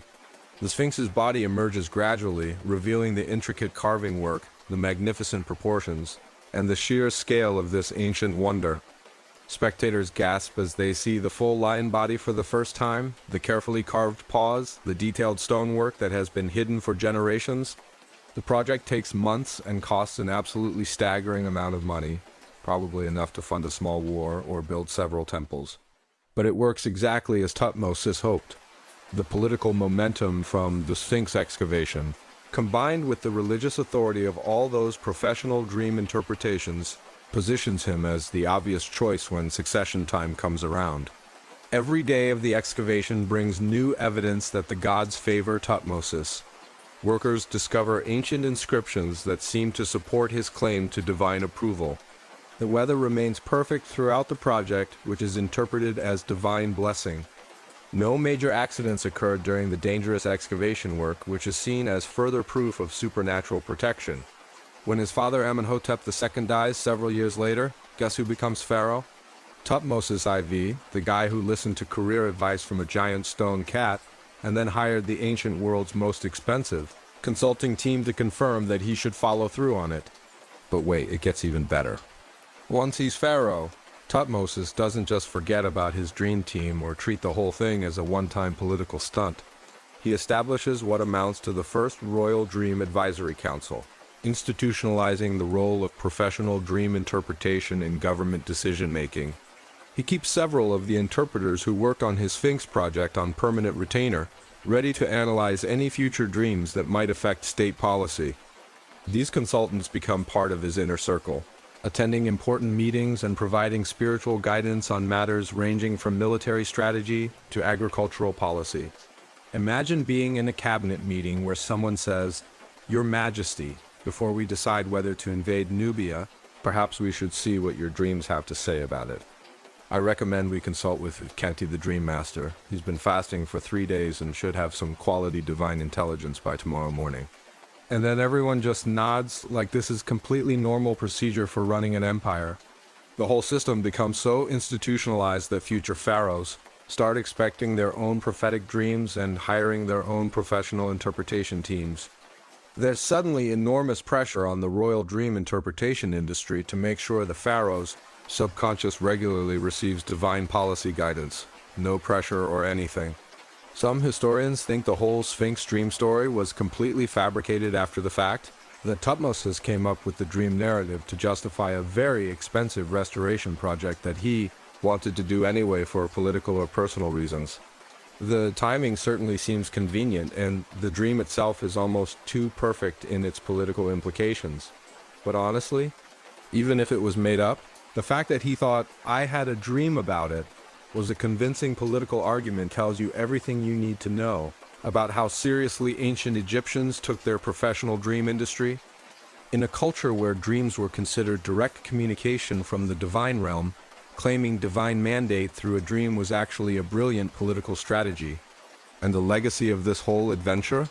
S1: The Sphinx's body emerges gradually, revealing the intricate carving work, the magnificent proportions, and the sheer scale of this ancient wonder. Spectators gasp as they see the full lion body for the first time, the carefully carved paws, the detailed stonework that has been hidden for generations. The project takes months and costs an absolutely staggering amount of money, probably enough to fund a small war or build several temples. But it works exactly as Tutmosis hoped. The political momentum from the Sphinx excavation, combined with the religious authority of all those professional dream interpretations, positions him as the obvious choice when succession time comes around. Every day of the excavation brings new evidence that the gods favor Tutmosis. Workers discover ancient inscriptions that seem to support his claim to divine approval. The weather remains perfect throughout the project, which is interpreted as divine blessing. No major accidents occurred during the dangerous excavation work, which is seen as further proof of supernatural protection. When his father Amenhotep II dies several years later, guess who becomes pharaoh? Tutmosis IV, the guy who listened to career advice from a giant stone cat, and then hired the ancient world's most expensive consulting team to confirm that he should follow through on it. But wait, it gets even better. Once he's pharaoh, Tutmosis doesn't just forget about his dream team or treat the whole thing as a one-time political stunt. He establishes what amounts to the first Royal Dream Advisory Council, institutionalizing the role of professional dream interpretation in government decision-making. He keeps several of the interpreters who worked on his Sphinx project on permanent retainer, ready to analyze any future dreams that might affect state policy. These consultants become part of his inner circle, attending important meetings and providing spiritual guidance on matters ranging from military strategy to agricultural policy. Imagine being in a cabinet meeting where someone says, "Your Majesty, before we decide whether to invade Nubia, perhaps we should see what your dreams have to say about it." I recommend we consult with Kenti the Dream Master. He's been fasting for 3 days and should have some quality divine intelligence by tomorrow morning. And then everyone just nods like this is completely normal procedure for running an empire. The whole system becomes so institutionalized that future pharaohs start expecting their own prophetic dreams and hiring their own professional interpretation teams. There's suddenly enormous pressure on the royal dream interpretation industry to make sure the pharaoh's subconscious regularly receives divine policy guidance. No pressure or anything. Some historians think the whole Sphinx dream story was completely fabricated after the fact, that Tutmosis came up with the dream narrative to justify a very expensive restoration project that he wanted to do anyway for political or personal reasons. The timing certainly seems convenient, and the dream itself is almost too perfect in its political implications. But honestly, even if it was made up, the fact that he thought, "I had a dream about it," was a convincing political argument tells you everything you need to know about how seriously ancient Egyptians took their professional dream industry. In a culture where dreams were considered direct communication from the divine realm, claiming divine mandate through a dream was actually a brilliant political strategy. And the legacy of this whole adventure?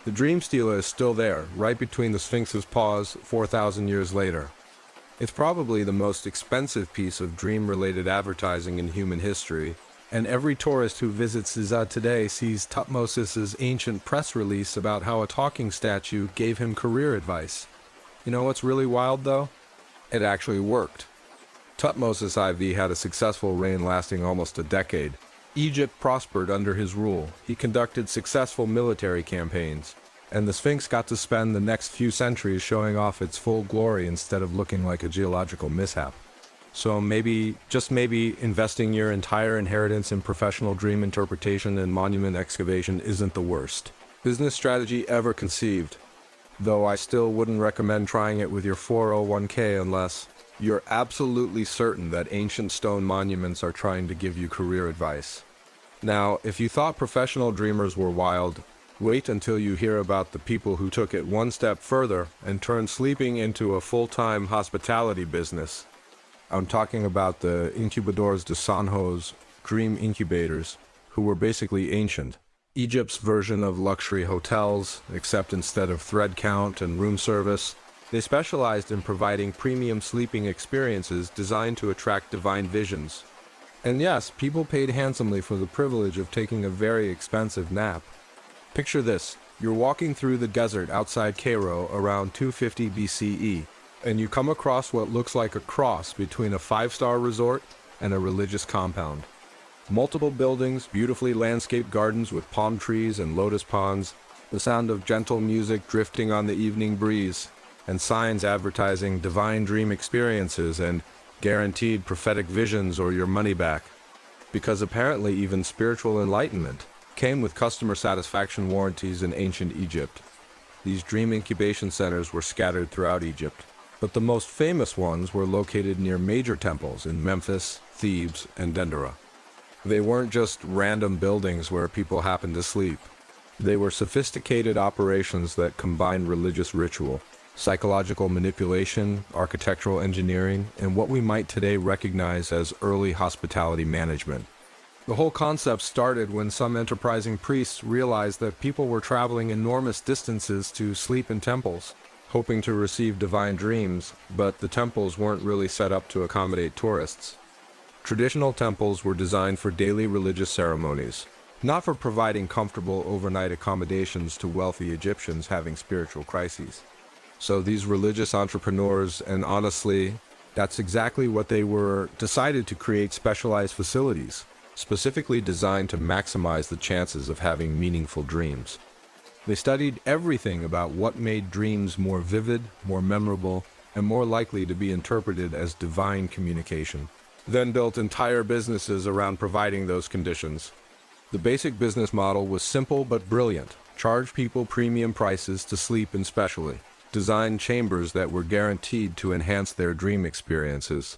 S1: The dream stealer is still there, right between the Sphinx's paws 4,000 years later. It's probably the most expensive piece of dream-related advertising in human history, and every tourist who visits Zizad today sees Tutmosis's ancient press release about how a talking statue gave him career advice. You know what's really wild, though? It actually worked. Tutmosis IV had a successful reign lasting almost a decade. Egypt prospered under his rule. He conducted successful military campaigns, and the Sphinx got to spend the next few centuries showing off its full glory instead of looking like a geological mishap. So maybe, just maybe, investing your entire inheritance in professional dream interpretation and monument excavation isn't the worst business strategy ever conceived. Though I still wouldn't recommend trying it with your 401k unless you're absolutely certain that ancient stone monuments are trying to give you career advice. Now, if you thought professional dreamers were wild, wait until you hear about the people who took it one step further and turned sleeping into a full-time hospitality business. I'm talking about the Incubadores de Sanjos, dream incubators, who were basically ancient. Egypt's version of luxury hotels, except instead of thread count and room service, they specialized in providing premium sleeping experiences designed to attract divine visions. And yes, people paid handsomely for the privilege of taking a very expensive nap. Picture this, you're walking through the desert outside Cairo around 250 BCE, and you come across what looks like a cross between a 5-star resort and a religious compound. Multiple buildings, beautifully landscaped gardens with palm trees and lotus ponds, the sound of gentle music drifting on the evening breeze, and signs advertising divine dream experiences and guaranteed prophetic visions or your money back. Because apparently even spiritual enlightenment came with customer satisfaction warranties in ancient Egypt. These dream incubation centers were scattered throughout Egypt, but the most famous ones were located near major temples in Memphis, Thebes, and Dendera. They weren't just random buildings where people happened to sleep. They were sophisticated operations that combined religious ritual, psychological manipulation, architectural engineering, and what we might today recognize as early hospitality management. The whole concept started when some enterprising priests realized that people were traveling enormous distances to sleep in temples, hoping to receive divine dreams, but the temples weren't really set up to accommodate tourists. Traditional temples were designed for daily religious ceremonies, not for providing comfortable overnight accommodations to wealthy Egyptians having spiritual crises. So these religious entrepreneurs, and honestly, That's exactly what they were decided to create specialized facilities, specifically designed to maximize the chances of having meaningful dreams. They studied everything about what made dreams more vivid, more memorable, and more likely to be interpreted as divine communication, then built entire businesses around providing those conditions. The basic business model was simple but brilliant. Charge people premium prices to sleep in specially designed chambers that were guaranteed to enhance their dream experiences.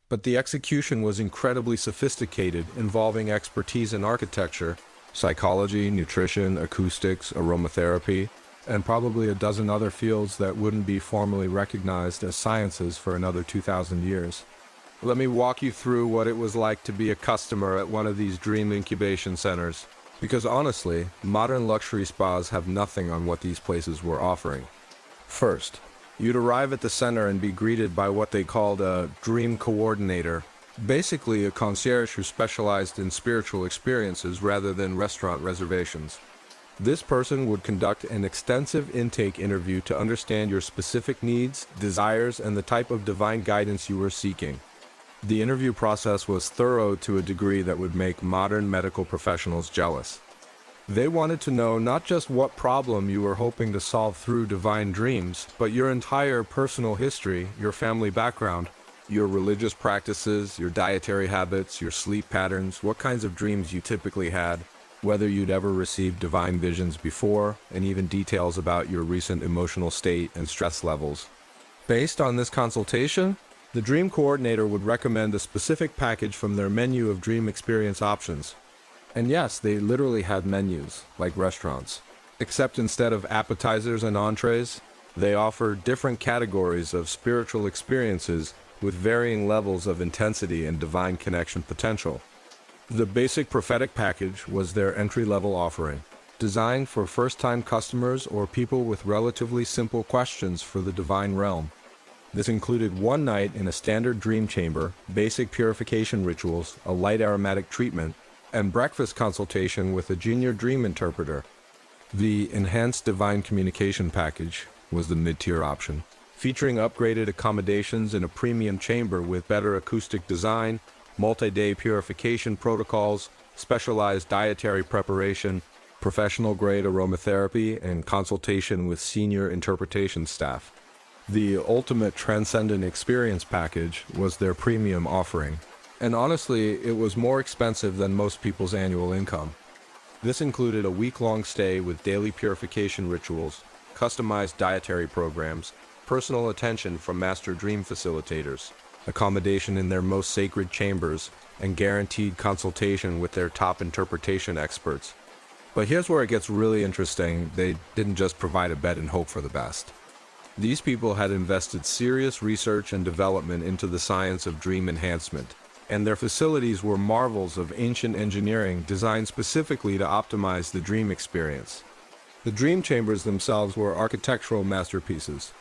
S1: But the execution was incredibly sophisticated, involving expertise in architecture, psychology, nutrition, acoustics, aromatherapy, and probably a dozen other fields that wouldn't be formally recognized as sciences for another 2,000 years. Let me walk you through what it was like to be a customer at one of these dream incubation centers. Because honestly, modern luxury spas have nothing on what these places were offering. First, you'd arrive at the center and be greeted by what they called a dream coordinator, basically a concierge who specialized in spiritual experiences rather than restaurant reservations. This person would conduct an extensive intake interview to understand your specific needs, desires, and the type of divine guidance you were seeking. The interview process was thorough to a degree that would make modern medical professionals jealous. They wanted to know not just what problem you were hoping to solve through divine dreams, but your entire personal history, your family background, your religious practices, your dietary habits, your sleep patterns, what kinds of dreams you typically had, whether you'd ever received divine visions before, and even details about your recent emotional state and stress levels. Based on this consultation, the dream coordinator would recommend a specific package from their menu of dream experience options. And yes, they literally had menus, like restaurants. Except instead of appetizers and entrees, they offered different categories of spiritual experiences with varying levels of intensity and divine connection potential. The basic prophetic package was their entry-level offering, designed for first-time customers or people with relatively simple questions for the divine realm. This included one night in a standard dream chamber, basic purification rituals, a light aromatic treatment, and breakfast consultation with a junior dream interpreter. The enhanced divine communication package was the mid-tier option, featuring upgraded accommodations in a premium chamber with better acoustic design, multi-day purification protocols, specialized dietary preparation, professional-grade aromatherapy, and consultation with senior interpretation staff. The ultimate transcendent experience package was their premium offering, and honestly, it was more expensive than most people's annual income. This included a week-long stay with daily purification rituals, customized dietary programs, personal attention from master dream facilitators, accommodation in their most sacred chambers, and guaranteed consultation with their top interpretation experts. But here's where it gets really interesting. They didn't just provide a bed and hope for the best. These people had invested serious research and development into the science of dream enhancement, and their facilities were marvels of ancient engineering designed specifically to optimize the dream experience. The dream chambers themselves were architectural masterpieces.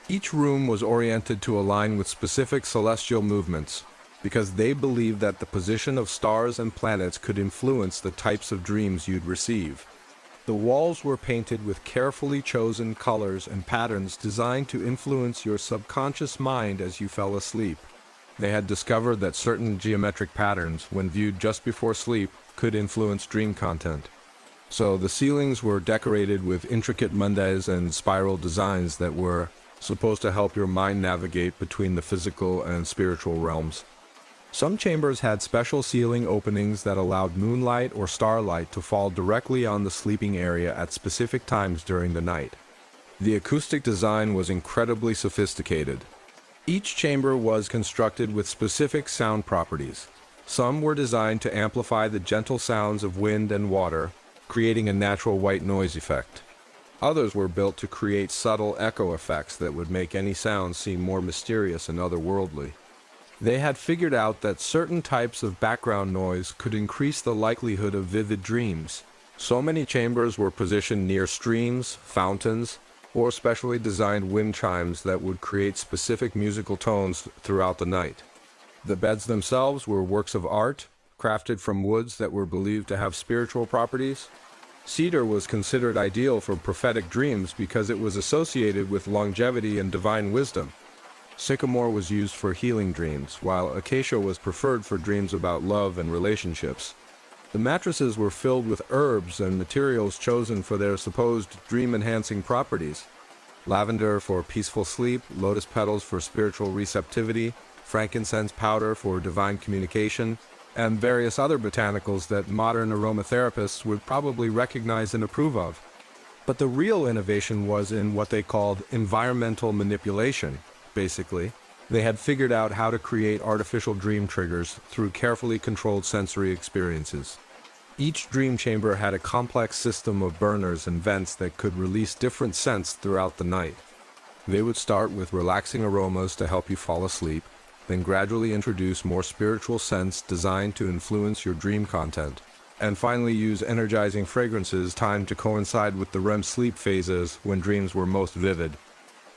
S1: Each room was oriented to align with specific celestial movements, because they believed that the position of stars and planets could influence the types of dreams you'd receive. The walls were painted with carefully chosen colors and patterns designed to influence your subconscious mind as you fell asleep. They had discovered that certain geometric patterns, when viewed just before sleep, could influence dream content. So the ceilings were decorated with intricate mandals and spiral designs that were supposed to help your mind navigate between the physical and spiritual realms. Some chambers had special ceiling openings that allowed moonlight or starlight to fall directly on the sleeping area at specific times during the night. The acoustic design was incredibly sophisticated. Each chamber was constructed with specific sound properties. Some were designed to amplify the gentle sounds of wind and water, creating a natural white noise effect. Others were built to create subtle echo effects that would make any sound seem more mysterious and otherworldly. They had figured out that certain types of background noise could increase the likelihood of vivid dreams. So many chambers were positioned near streams, fountains, or specially designed wind chimes that would create specific musical tones throughout the night. The beds themselves were works of art, crafted from woods that were believed to have spiritual properties. Cedar was considered ideal for prophetic dreams because it was associated with longevity and divine wisdom. Sycamore was used for healing dreams, while acacia was preferred for dreams about love and relationships. The mattresses were filled with herbs and materials chosen for their supposed dream-enhancing properties. Lavender for peaceful sleep, lotus petals for spiritual receptivity, frankincense powder for divine communication, and various other botanicals that modern aromatherapists would probably recognize and approve of. But the real innovation was in what they called environmental manipulation. Basically, they had figured out how to create artificial dream triggers through carefully controlled sensory experiences. Each dream chamber had a complex system of burners and vents that could release different scents throughout the night. They would start with relaxing aromas to help you fall asleep, then gradually introduce more spiritual scents designed to influence your dream content, and finally use energizing fragrances timed to coincide with the REM sleep phases when dreams were most vivid.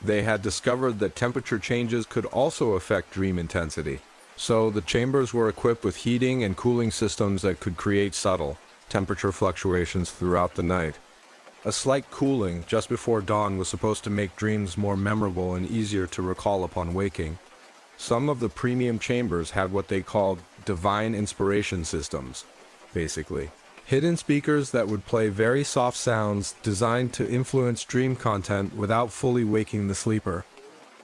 S1: They had discovered that temperature changes could also affect dream intensity, so the chambers were equipped with heating and cooling systems that could create subtle temperature fluctuations throughout the night. A slight cooling just before dawn was supposed to make dreams more memorable and easier to recall upon waking. Some of the premium chambers had what they called divine inspiration systems, basically. Hidden speakers that would play very soft sounds designed to influence dream content without fully waking the sleeper.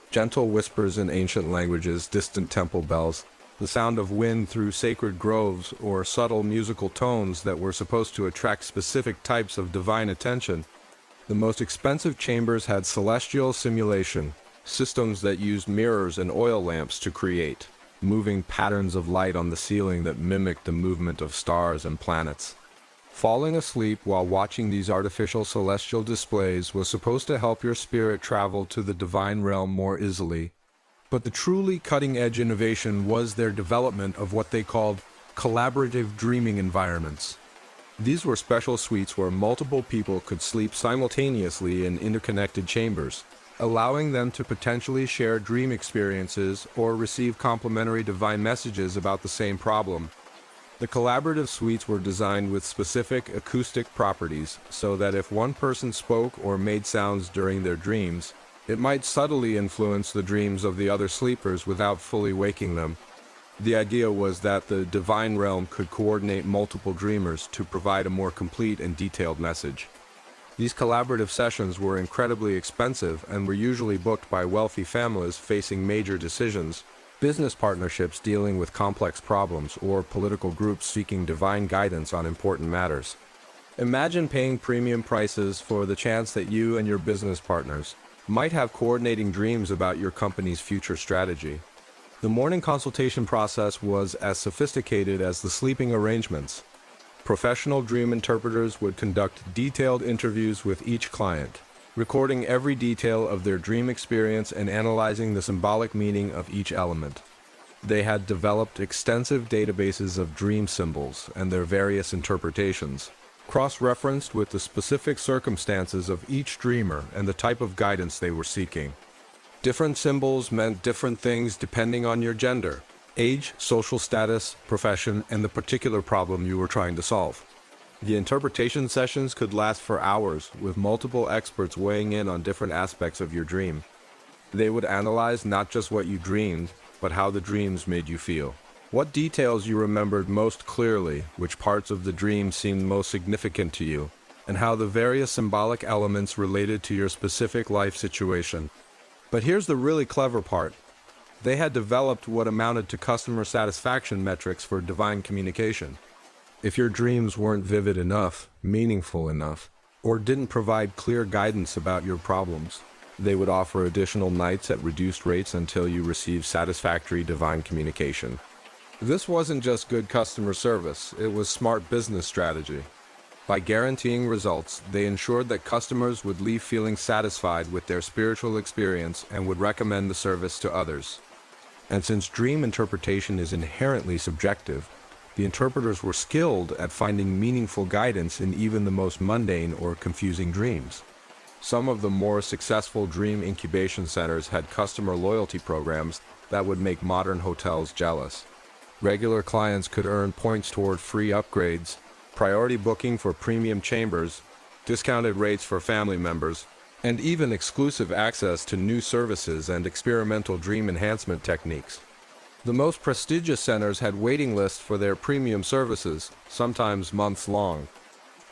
S1: Gentle whispers in ancient languages, distant temple bells, the sound of wind through sacred groves, or subtle musical tones that were supposed to attract specific types of divine attention. The most expensive chambers had celestial simulation, systems that used mirrors and oil lamps to create moving patterns of light on the ceiling that mimicked the movement of stars and planets. Falling asleep while watching these artificial celestial displays was supposed to help your spirit travel to the divine realm more easily. But the truly cutting-edge innovation was their development of what they called collaborative dreaming environments. These were special suites where multiple people could sleep simultaneously in interconnected chambers, allowing them to potentially share dream experiences or receive complementary divine messages about the same problem. The collaborative suites were designed with specific acoustic properties so that if one person spoke or made sounds during their dreams, it might subtly influence the dreams of the other sleepers without fully waking them. The idea was that the divine realm could coordinate multiple dreamers to provide a more complete and detailed message. These collaborative sessions were incredibly expensive and were usually booked by wealthy families facing major decisions, business partnerships dealing with complex problems, or political groups seeking divine guidance on important matters. Imagine paying premium prices for the chance that you and your business partners might have coordinating dreams about your company's future strategy. The morning consultation process was as sophisticated as the sleeping arrangements. Professional dream interpreters would conduct detailed interviews with each client, recording every detail of their dream experience and analyzing the symbolic meaning of each element. They had developed extensive databases of dream symbols and their various interpretations, cross-referenced with the specific circumstances of each dreamer and the type of guidance they were seeking. Different symbols meant different things depending on your gender, age, social status, profession, and the particular problem you were trying to solve. The interpretation sessions could last for hours, with multiple experts weighing in on different aspects of your dream. They would analyze not just what you dreamed, but how the dreams made you feel. What details you remembered most clearly, which parts of the dream seemed most significant to you, and how the various symbolic elements related to your specific life situation. But here's the really clever part. They had developed what amounted to customer satisfaction metrics for divine communication. If your dreams weren't vivid enough, meaningful enough, or didn't provide clear guidance about your problems, they would offer additional nights at reduced rates until you received satisfactory divine communication. This wasn't just good customer service, it was smart business strategy. By guaranteeing results, they ensured that customers would leave feeling satisfied with their spiritual experience and would recommend the service to others. And since dream interpretation is inherently subjective, the interpreters were skilled at finding meaningful guidance in even the most mundane or confusing dreams. Some of the more successful dream incubation centers had customer loyalty programs that would make modern hotels jealous. Regular clients could earn points toward free upgrades, priority booking for premium chambers, discounted rates for family members, and even exclusive access to new services and experimental dream enhancement techniques. The most prestigious centers had waiting lists for their premium services, sometimes months long.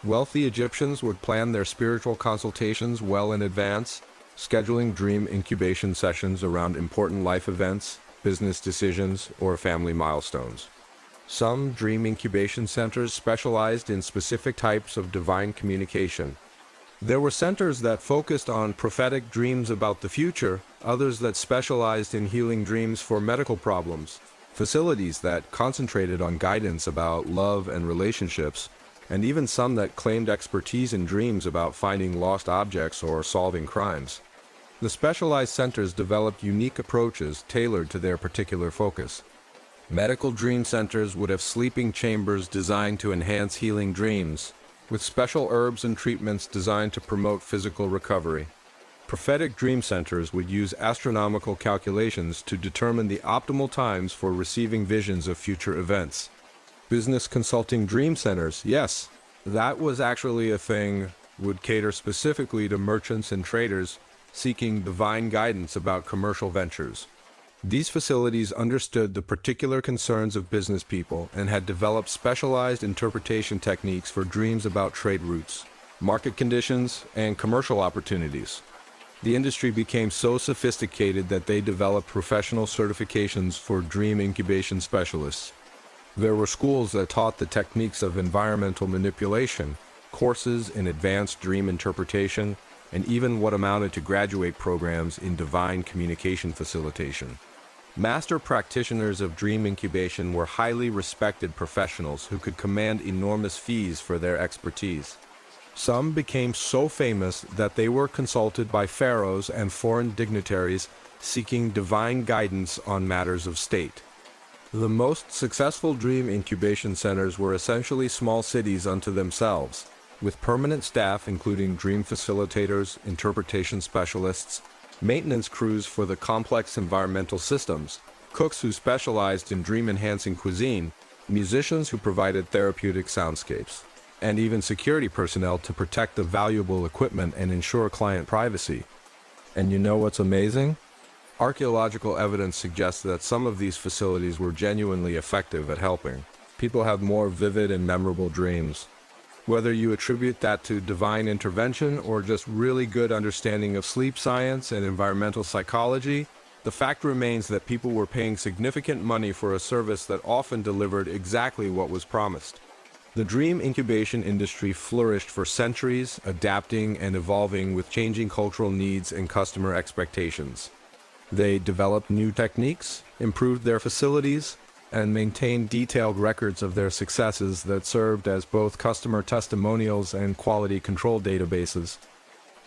S1: Wealthy Egyptians would plan their spiritual consultations well in advance, scheduling dream incubation sessions around important life events, business decisions, or family milestones. Some dream incubation centers specialized in specific types of divine communication. There were centers that focused on prophetic dreams about the future, others that specialized in healing dreams for medical problems, facilities that concentrated on guidance about love and relationships, and even some that claimed expertise in dreams about finding lost objects or solving crimes. The specialized centers developed unique approaches tailored to their particular focus. Medical dream centers would have sleeping chambers designed to enhance healing dreams, with special herbs and treatments designed to promote physical recovery. Prophetic dream centers would use astronomical calculations to determine the optimal times for receiving visions of future events. Business consulting dream centers, yes, that was actually a thing, would cater specifically to merchants and traders seeking divine guidance about commercial ventures. These facilities understood the particular concerns of business people and had developed specialized interpretation techniques for dreams about trade routes, market conditions, and commercial opportunities. The industry became so sophisticated that they developed professional certifications for dream incubation specialists. There were schools that taught the techniques of environmental manipulation, courses in advanced dream interpretation, and even what amounted to graduate programs in divine communication facilitation. Master practitioners of dream incubation were highly respected professionals who could command enormous fees for their expertise. Some became so famous that they were consulted by pharaohs and foreign dignitaries seeking divine guidance on matters of state. The most successful dream incubation centers were essentially small cities unto themselves, with permanent staff including dream facilitators, interpretation specialists, maintenance crews for the complex environmental systems, cooks who specialized in dream-enhancing cuisine, musicians who provided therapeutic soundscapes, and even security personnel to protect the valuable equipment and ensure client privacy. And you know what's amazing? Archaeological evidence suggests that some of these facilities were genuinely effective at helping people have more vivid and memorable dreams. Whether you attribute that to divine intervention or just really good understanding of sleep science and environmental psychology, the fact remains that people were paying significant money for a service that often delivered exactly what was promised. The dream incubation industry flourished for centuries, adapting and evolving with changing cultural needs and customer expectations. They developed new techniques, improved their facilities, and maintained detailed records of their successes that served as both customer testimonials and quality control databases.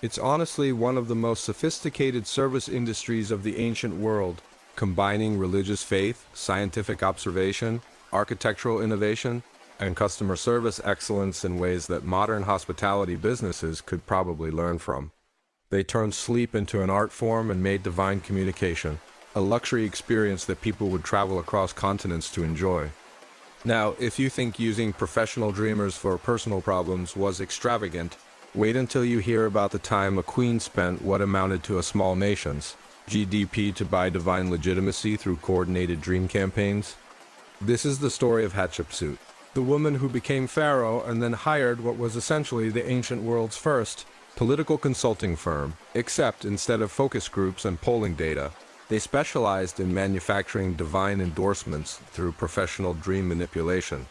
S1: It's honestly one of the most sophisticated service industries of the ancient world, combining religious faith, scientific observation, architectural innovation, and customer service excellence in ways that modern hospitality businesses could probably learn from. They turned sleep into an art form and made divine communication a luxury experience that people would travel across continents to enjoy. Now, if you think using professional dreamers for personal problems was extravagant, wait until you hear about the time a queen spent what amounted to a small nation's GDP to buy divine legitimacy through coordinated dream campaigns. This is the story of Hatshepsut, the woman who became pharaoh and then hired what was essentially the ancient world's first political consulting firm, except instead of focus groups and polling data, they specialized in manufacturing divine endorsements through professional dream manipulation.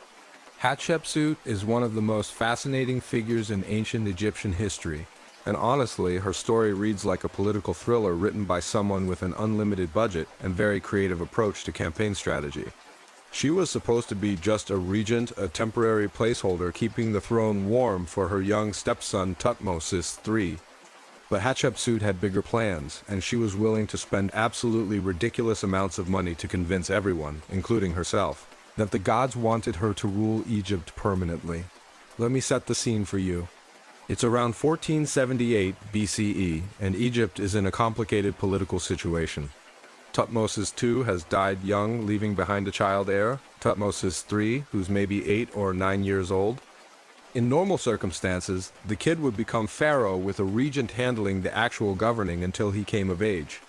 S1: Hatshepsut is one of the most fascinating figures in ancient Egyptian history, and honestly, her story reads like a political thriller written by someone with an unlimited budget and very creative approach to campaign strategy. She was supposed to be just a regent, a temporary placeholder keeping the throne warm for her young stepson Tutmosis III. But Hatshepsut had bigger plans, and she was willing to spend absolutely ridiculous amounts of money to convince everyone, including herself, that the gods wanted her to rule Egypt permanently. Let me set the scene for you. It's around 1478 BCE, and Egypt is in a complicated political situation. Tutmosis II has died young, leaving behind a child heir, Tutmosis III, who's maybe 8 or 9 years old. In normal circumstances, the kid would become pharaoh with a regent handling the actual governing until he came of age.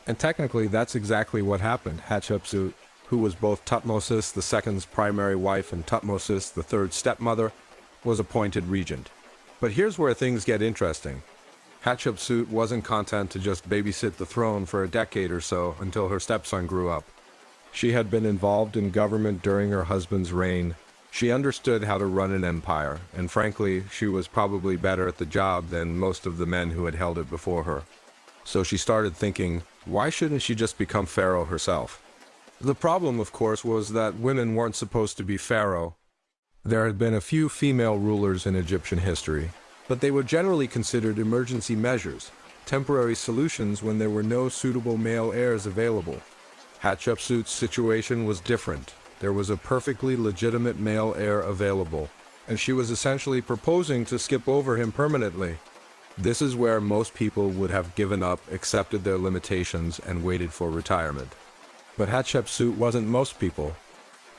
S1: And technically, that's exactly what happened. Hatshepsut, who was both Tutmosis II's primary wife and Tutmosis III's stepmother, was appointed regent. But here's where things get interesting. Hatshepsut wasn't content to just babysit the throne for a decade or so until her stepson grew up. She had been involved in government during her husband's reign. She understood how to run an empire, and frankly, she was probably better at the job than most of the men who had held it before her. So she started thinking, why shouldn't she just become pharaoh herself? The problem, of course, was that women weren't supposed to be pharaoh. There had been a few female rulers in Egyptian history, but they were generally considered emergency measures, temporary solutions when there were no suitable male heirs available. Hatshepsut's situation was different. There was a perfectly legitimate male heir available, and she was essentially proposing to skip over him permanently. This is where most people would have given up, accepted their limitations, and waited for retirement. But Hatshepsut wasn't most people.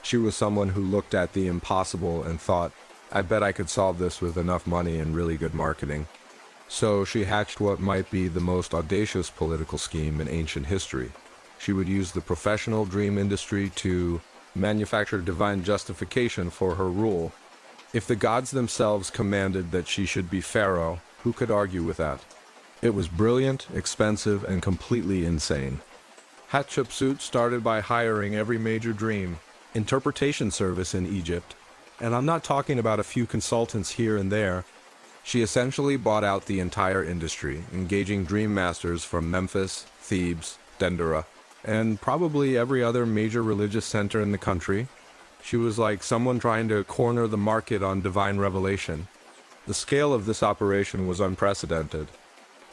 S1: She was someone who looked at the impossible and thought, I bet I could solve this with enough money and really good marketing. So she hatched what might be the most audacious political scheme in ancient history. She would use the professional dream industry to manufacture divine justification for her rule. If the gods themselves commanded that she should be pharaoh, who could argue with that? It was brilliant, expensive, and completely insane. Hatshepsut started by hiring every major dream interpretation service in Egypt, and I'm not talking about a few consultants here and there. She essentially bought out the entire industry, engaging dream masters from Memphis, Thebes, Dendera, and probably every other major religious center in the country. She was like someone trying to corner the market on divine revelation. The scale of this operation was unprecedented.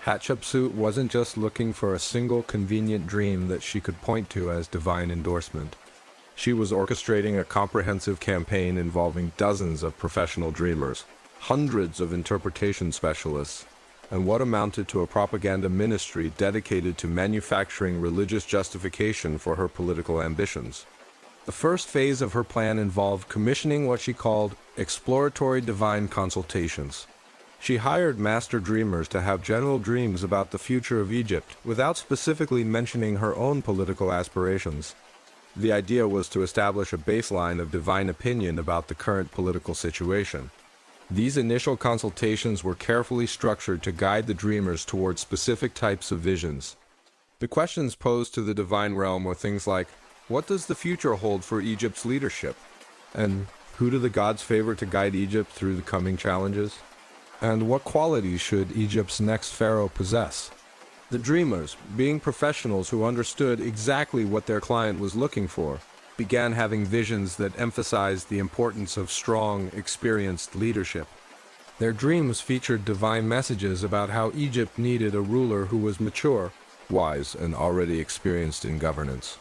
S1: Hatshepsut wasn't just looking for a single convenient dream that she could point to as divine endorsement. She was orchestrating a comprehensive campaign involving dozens of professional dreamers, hundreds of interpretation specialists, and what amounted to a propaganda ministry dedicated to manufacturing religious justification for her political ambitions. The first phase of her plan involved commissioning what she called exploratory divine consultations. She hired master dreamers to have general dreams about the future of Egypt without specifically mentioning her own political aspirations. The idea was to establish a baseline of divine opinion about the current political situation. These initial consultations were carefully structured to guide the dreamers towards specific types of visions. The questions posed to the divine realm were things like, what does the future hold for Egypt's leadership? And who do the gods favor to guide Egypt through the coming challenges? And what qualities should Egypt's next pharaoh possess? The dreamers, being professionals who understood exactly what their client was looking for, began having visions that emphasized the importance of strong, experienced leadership. Their dreams featured divine messages about how Egypt needed a ruler who was mature, wise, and already experienced in governance.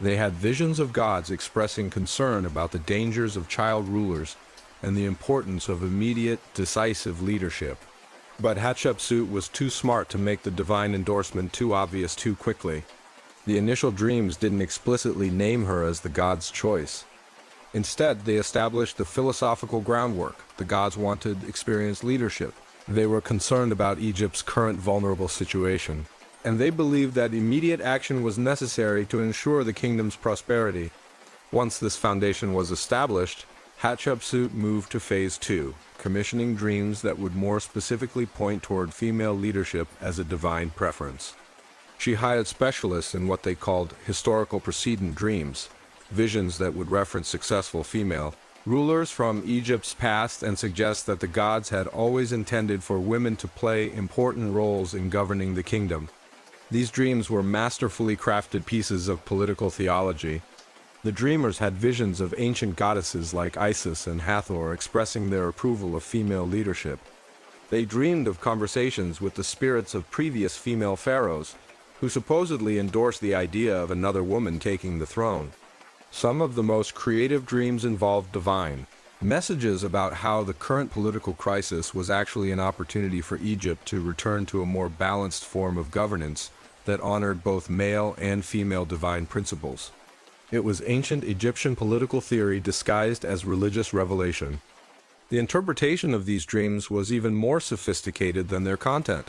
S1: They had visions of gods expressing concern about the dangers of child rulers and the importance of immediate, decisive leadership. But Hatshepsut was too smart to make the divine endorsement too obvious too quickly. The initial dreams didn't explicitly name her as the god's choice. Instead, they established the philosophical groundwork. The gods wanted experienced leadership. They were concerned about Egypt's current vulnerable situation, and they believed that immediate action was necessary to ensure the kingdom's prosperity. Once this foundation was established, Hatshepsut moved to phase 2, commissioning dreams that would more specifically point toward female leadership as a divine preference. She hired specialists in what they called historical precedent dreams, visions that would reference successful female rulers from Egypt's past and suggest that the gods had always intended for women to play important roles in governing the kingdom. These dreams were masterfully crafted pieces of political theology. The dreamers had visions of ancient goddesses like Isis and Hathor expressing their approval of female leadership. They dreamed of conversations with the spirits of previous female pharaohs, who supposedly endorsed the idea of another woman taking the throne. Some of the most creative dreams involved divine messages about how the current political crisis was actually an opportunity for Egypt to return to a more balanced form of governance that honored both male and female divine principles. It was ancient Egyptian political theory disguised as religious revelation. The interpretation of these dreams was even more sophisticated than their content.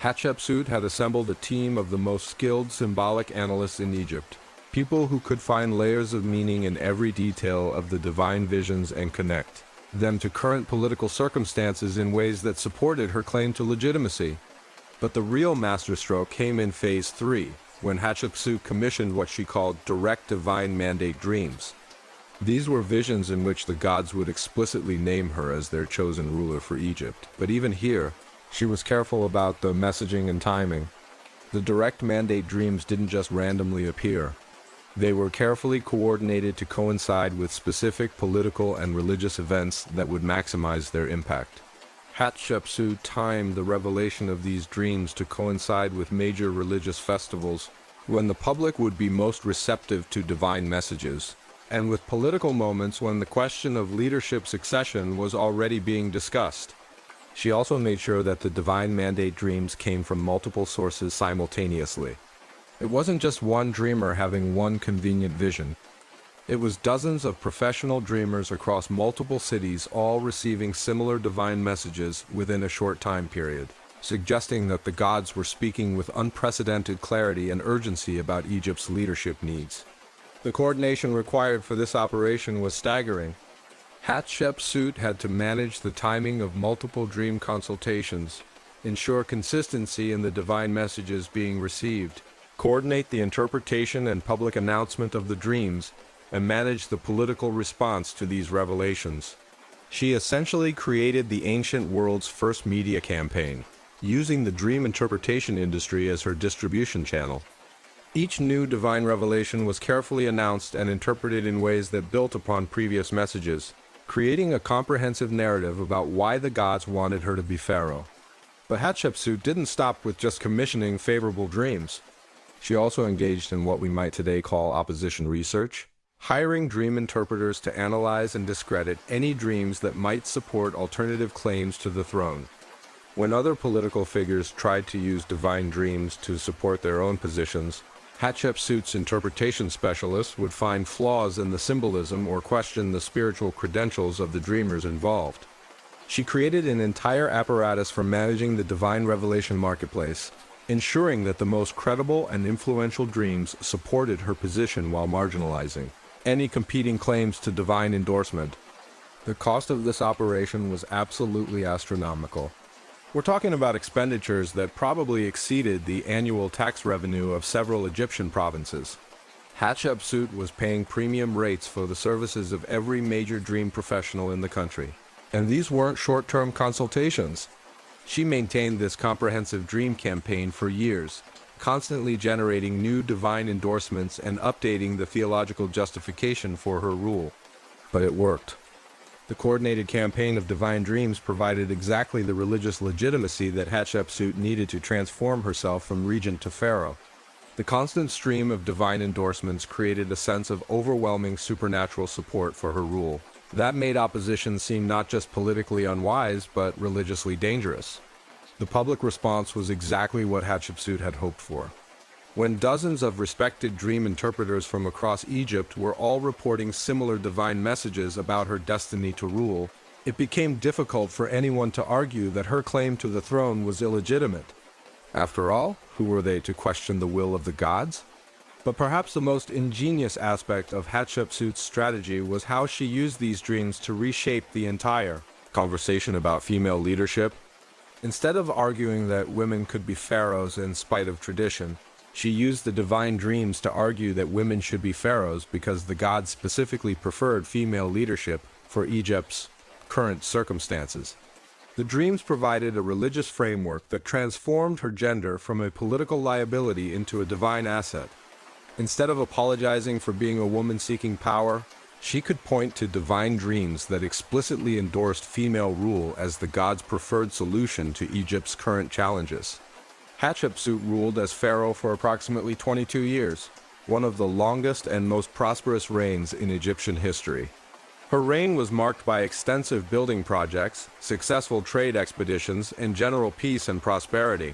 S1: Hatshepsut had assembled a team of the most skilled symbolic analysts in Egypt, people who could find layers of meaning in every detail of the divine visions and connect them to current political circumstances in ways that supported her claim to legitimacy. But the real masterstroke came in Phase 3, when Hatshepsut commissioned what she called direct divine mandate dreams. These were visions in which the gods would explicitly name her as their chosen ruler for Egypt. But even here, she was careful about the messaging and timing. The direct mandate dreams didn't just randomly appear. They were carefully coordinated to coincide with specific political and religious events that would maximize their impact. Hatshepsut timed the revelation of these dreams to coincide with major religious festivals, when the public would be most receptive to divine messages, and with political moments when the question of leadership succession was already being discussed. She also made sure that the divine mandate dreams came from multiple sources simultaneously. It wasn't just one dreamer having one convenient vision. It was dozens of professional dreamers across multiple cities all receiving similar divine messages within a short time period, suggesting that the gods were speaking with unprecedented clarity and urgency about Egypt's leadership needs. The coordination required for this operation was staggering. Hatshepsut had to manage the timing of multiple dream consultations, ensure consistency in the divine messages being received, coordinate the interpretation and public announcement of the dreams, and manage the political response to these revelations. She essentially created the ancient world's first media campaign, using the dream interpretation industry as her distribution channel. Each new divine revelation was carefully announced and interpreted in ways that built upon previous messages, creating a comprehensive narrative about why the gods wanted her to be pharaoh. But Hatshepsut didn't stop with just commissioning favorable dreams. She also engaged in what we might today call opposition research, hiring dream interpreters to analyze and discredit any dreams that might support alternative claims to the throne. When other political figures tried to use divine dreams to support their own positions, Hatshepsut's interpretation specialists would find flaws in the symbolism or question the spiritual credentials of the dreamers involved. She created an entire apparatus for managing the divine revelation marketplace, ensuring that the most credible and influential dreams supported her position while marginalizing any competing claims to divine endorsement. The cost of this operation was absolutely astronomical. We're talking about expenditures that probably exceeded the annual tax revenue of several Egyptian provinces. Hatshepsut was paying premium rates for the services of every major dream professional in the country. And these weren't short-term consultations. She maintained this comprehensive dream campaign for years, constantly generating new divine endorsements and updating the theological justification for her rule. But it worked. The coordinated campaign of divine dreams provided exactly the religious legitimacy that Hatshepsut needed to transform herself from regent to pharaoh. The constant stream of divine endorsements created a sense of overwhelming supernatural support for her rule. That made opposition seem not just politically unwise, but religiously dangerous. The public response was exactly what Hatshepsut had hoped for. When dozens of respected dream interpreters from across Egypt were all reporting similar divine messages about her destiny to rule, it became difficult for anyone to argue that her claim to the throne was illegitimate. After all, who were they to question the will of the gods? But perhaps the most ingenious aspect of Hatshepsut's strategy was how she used these dreams to reshape the entire conversation about female leadership. Instead of arguing that women could be pharaohs in spite of tradition, she used the divine dreams to argue that women should be pharaohs because the gods specifically preferred female leadership for Egypt's current circumstances. The dreams provided a religious framework that transformed her gender from a political liability into a divine asset. Instead of apologizing for being a woman seeking power, she could point to divine dreams that explicitly endorsed female rule as the gods' preferred solution to Egypt's current challenges. Hatshepsut ruled as pharaoh for approximately 22 years, one of the longest and most prosperous reigns in Egyptian history. Her reign was marked by extensive building projects, successful trade expeditions, and general peace and prosperity.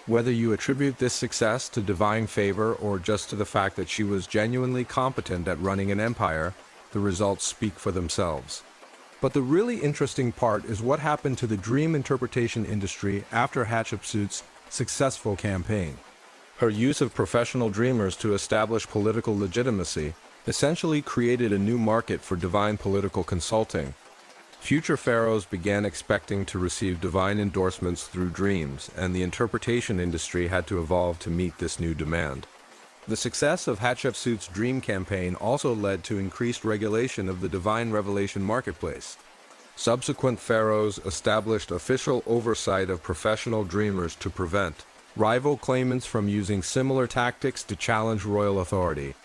S1: Whether you attribute this success to divine favor or just to the fact that she was genuinely competent at running an empire, the results speak for themselves. But the really interesting part is what happened to the dream interpretation industry after Hatshepsut's successful campaign. Her use of professional dreamers to establish political legitimacy essentially created a new market for divine political consulting. Future pharaohs began expecting to receive divine endorsements through dreams, and the interpretation industry had to evolve to meet this new demand. The success of Hatshepsut's dream campaign also led to increased regulation of the divine revelation marketplace. Subsequent pharaohs established official oversight of professional dreamers to prevent rival claimants from using similar tactics to challenge royal authority.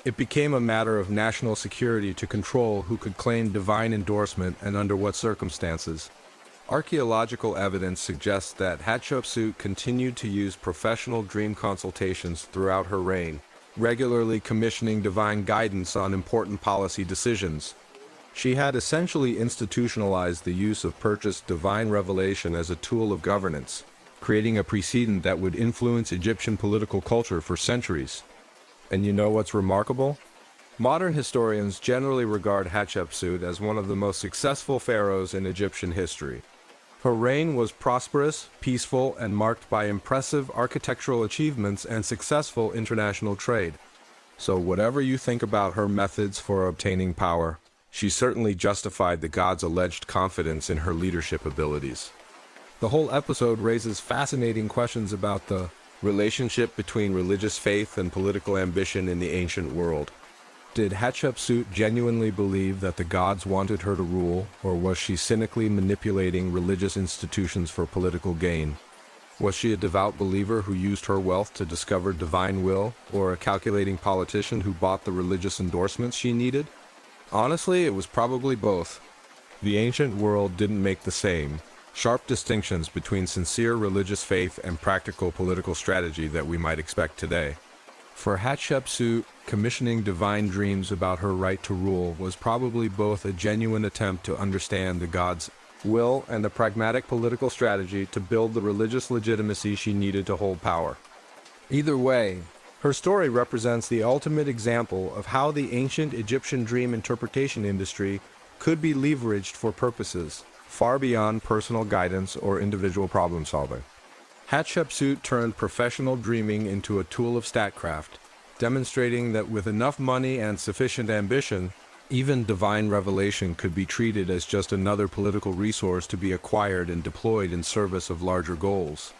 S1: It became a matter of national security to control who could claim divine endorsement and under what circumstances. Archaeological evidence suggests that Hatshepsut continued to use professional dream consultations throughout her reign, regularly commissioning divine guidance on important policy decisions. She had essentially institutionalized the use of purchased divine revelation as a tool of governance, creating a precedent that would influence Egyptian political culture for centuries. And you know what's remarkable? Modern historians generally regard Hatshepsut as one of the most successful pharaohs in Egyptian history. Her reign was prosperous, peaceful, and marked by impressive architectural achievements and successful international trade. So whatever you think about her methods for obtaining power, she certainly justified the gods' alleged confidence in her leadership abilities. The whole episode raises fascinating questions about the relationship between religious faith and political ambition in the ancient world. Did Hatshepsut genuinely believe that the gods wanted her to rule, or was she cynically manipulating religious institutions for political gain? Was she a devout believer who used her wealth to discover divine will, or a calculating politician who bought the religious endorsements she needed? Honestly, it was probably both. The ancient world didn't make the same sharp distinctions between sincere religious faith and practical political strategy that we might expect today. For Hatshepsut, commissioning divine dreams about her right to rule was probably both a genuine attempt to understand the gods' will and a pragmatic political strategy to build the religious legitimacy she needed to hold power. Either way, her story represents the ultimate example of how the ancient Egyptian dream interpretation industry could be leveraged for purposes far beyond personal guidance or individual problem solving. Hatshepsut turned professional dreaming into a tool of statecraft, demonstrating that with enough money and sufficient ambition, even divine revelation could be treated as just another political resource to be acquired and deployed in service of larger goals.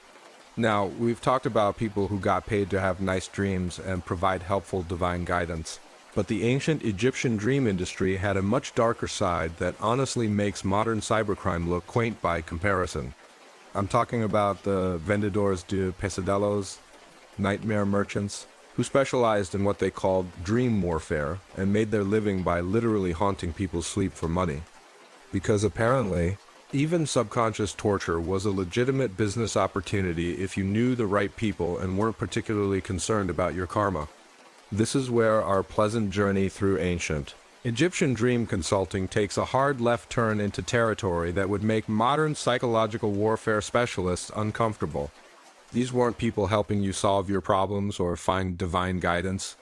S1: Now, we've talked about people who got paid to have nice dreams and provide helpful divine guidance. But the ancient Egyptian dream industry had a much darker side that honestly makes modern cybercrime look quaint by comparison. I'm talking about the vendedores de pesadelos, nightmare merchants, who specialized in what they called dream warfare and made their living by literally haunting people's sleep for money. Because apparently, even subconscious torture was a legitimate business opportunity if you knew the right people and weren't particularly concerned about your karma. This is where our pleasant journey through ancient Egyptian dream consulting takes a hard left turn into territory that would make modern psychological warfare specialists uncomfortable. These weren't people helping you solve your problems or find divine guidance.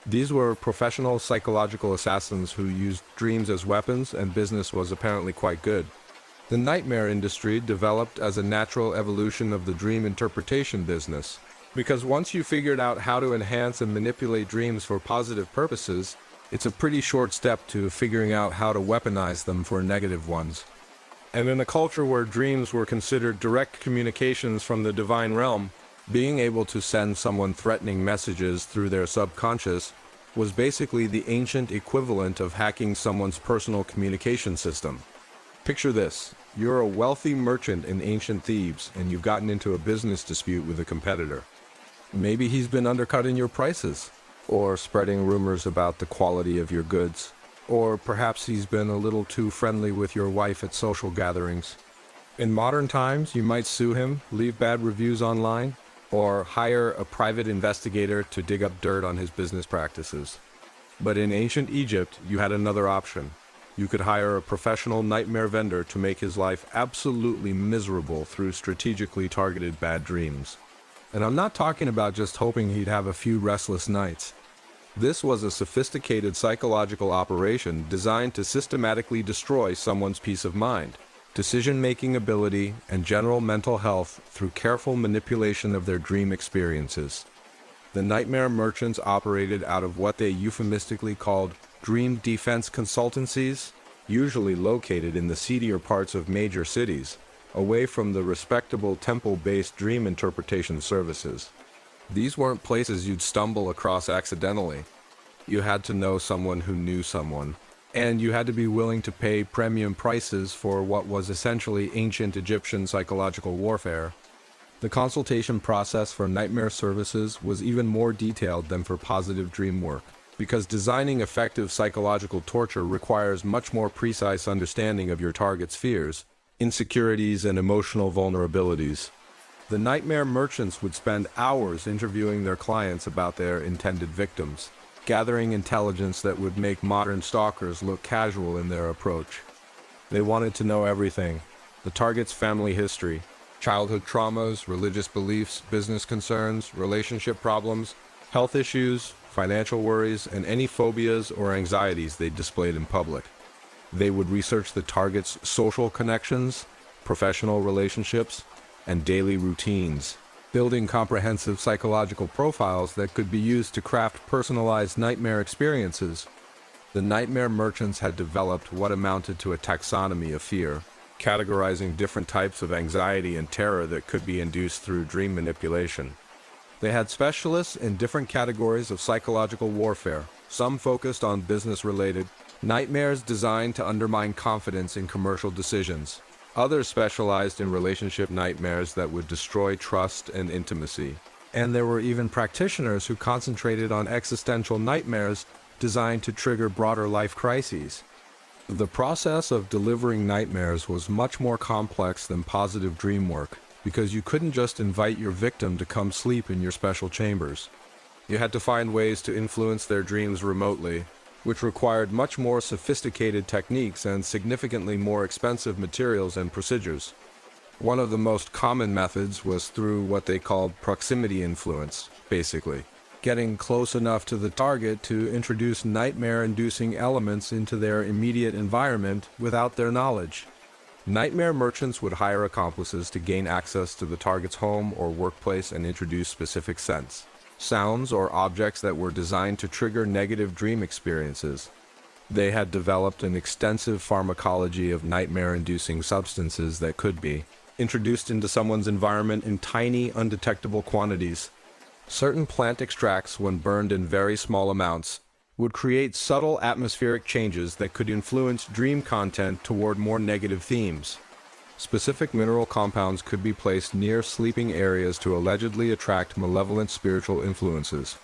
S1: These were professional psychological assassins who used dreams as weapons, and business was apparently quite good. The nightmare industry developed as a natural evolution of the dream interpretation business. Because once you figured out how to enhance and manipulate dreams for positive purposes, it's a pretty short step to figuring out how to weaponize them for negative ones. And in a culture where dreams were considered direct communications from the divine realm, being able to send someone threatening messages through their subconscious was basically the ancient equivalent of hacking someone's personal communication system. Picture this. You're a wealthy merchant in ancient Thebes, and you've gotten into a business dispute with a competitor. Maybe he's been undercutting your prices, or spreading rumors about the quality of your goods, or perhaps he's been a little too friendly with your wife at social gatherings. In modern times, you might sue him, leave bad reviews online, or hire a private investigator to dig up dirt on his business practices. But in ancient Egypt, you had another option. You could hire a professional nightmare vendor to make his life absolutely miserable through strategically targeted bad dreams. And I'm not talking about just hoping he'd have a few restless nights. This was a sophisticated psychological operation designed to systematically destroy someone's peace of mind, decision-making ability, and general mental health through careful manipulation of their dream experiences. The nightmare merchants operated out of what they euphemistically called dream defense consultancies, usually located in the seedier parts of major cities, away from the respectable temple-based dream interpretation services. These weren't places you'd stumble across accidentally. You had to know someone who knew someone, and you had to be willing to pay premium prices for what was essentially ancient Egyptian psychological warfare. The consultation process for nightmare services was even more detailed than for positive dream work, because designing effective psychological torture requires much more precise understanding of your target's fears, insecurities, and emotional vulnerabilities. The nightmare merchants would spend hours interviewing their clients about their intended victims, gathering intelligence that would make modern stalkers look casual in their approach. They wanted to know everything: the target's family history, childhood traumas, religious beliefs, business concerns, relationship problems, health issues, financial worries, and any phobias or anxieties they displayed in public. They would research the target's social connections, professional relationships, and daily routines, building comprehensive psychological profiles that could be used to craft personalized nightmare experiences. The nightmare merchants had developed what amounted to a taxonomy of fear, categorizing different types of anxiety and terror that could be induced through dream manipulation. They had specialists in different categories of psychological warfare, some focused on business-related nightmares designed to undermine confidence in commercial decisions. Others specialized in relationship nightmares that would destroy trust and intimacy. And there were even practitioners who concentrated on existential nightmares designed to trigger broader life crises. The process of delivering nightmares was much more complex than positive dream work, because you couldn't just invite your victim to come sleep in your special chambers. You had to find ways to influence their dreams remotely, which required much more sophisticated techniques and significantly more expensive materials and procedures. One of the most common methods was through what they called proximity influence, basically, getting close enough to the target to introduce nightmare-inducing elements into their immediate environment without their knowledge. Nightmare merchants would hire accomplices to gain access to the target's home or workplace and introduce specific scents, sounds, or objects that were designed to trigger negative dream experiences. They had developed an extensive pharmacology of nightmare-inducing substances that could be introduced into someone's environment in tiny, undetectable quantities. Certain plant extracts, when burned in very small amounts, would create subtle atmospheric changes that could influence dream content toward more negative themes. Specific mineral compounds could be placed near sleeping areas to allegedly attract malevolent spiritual influences.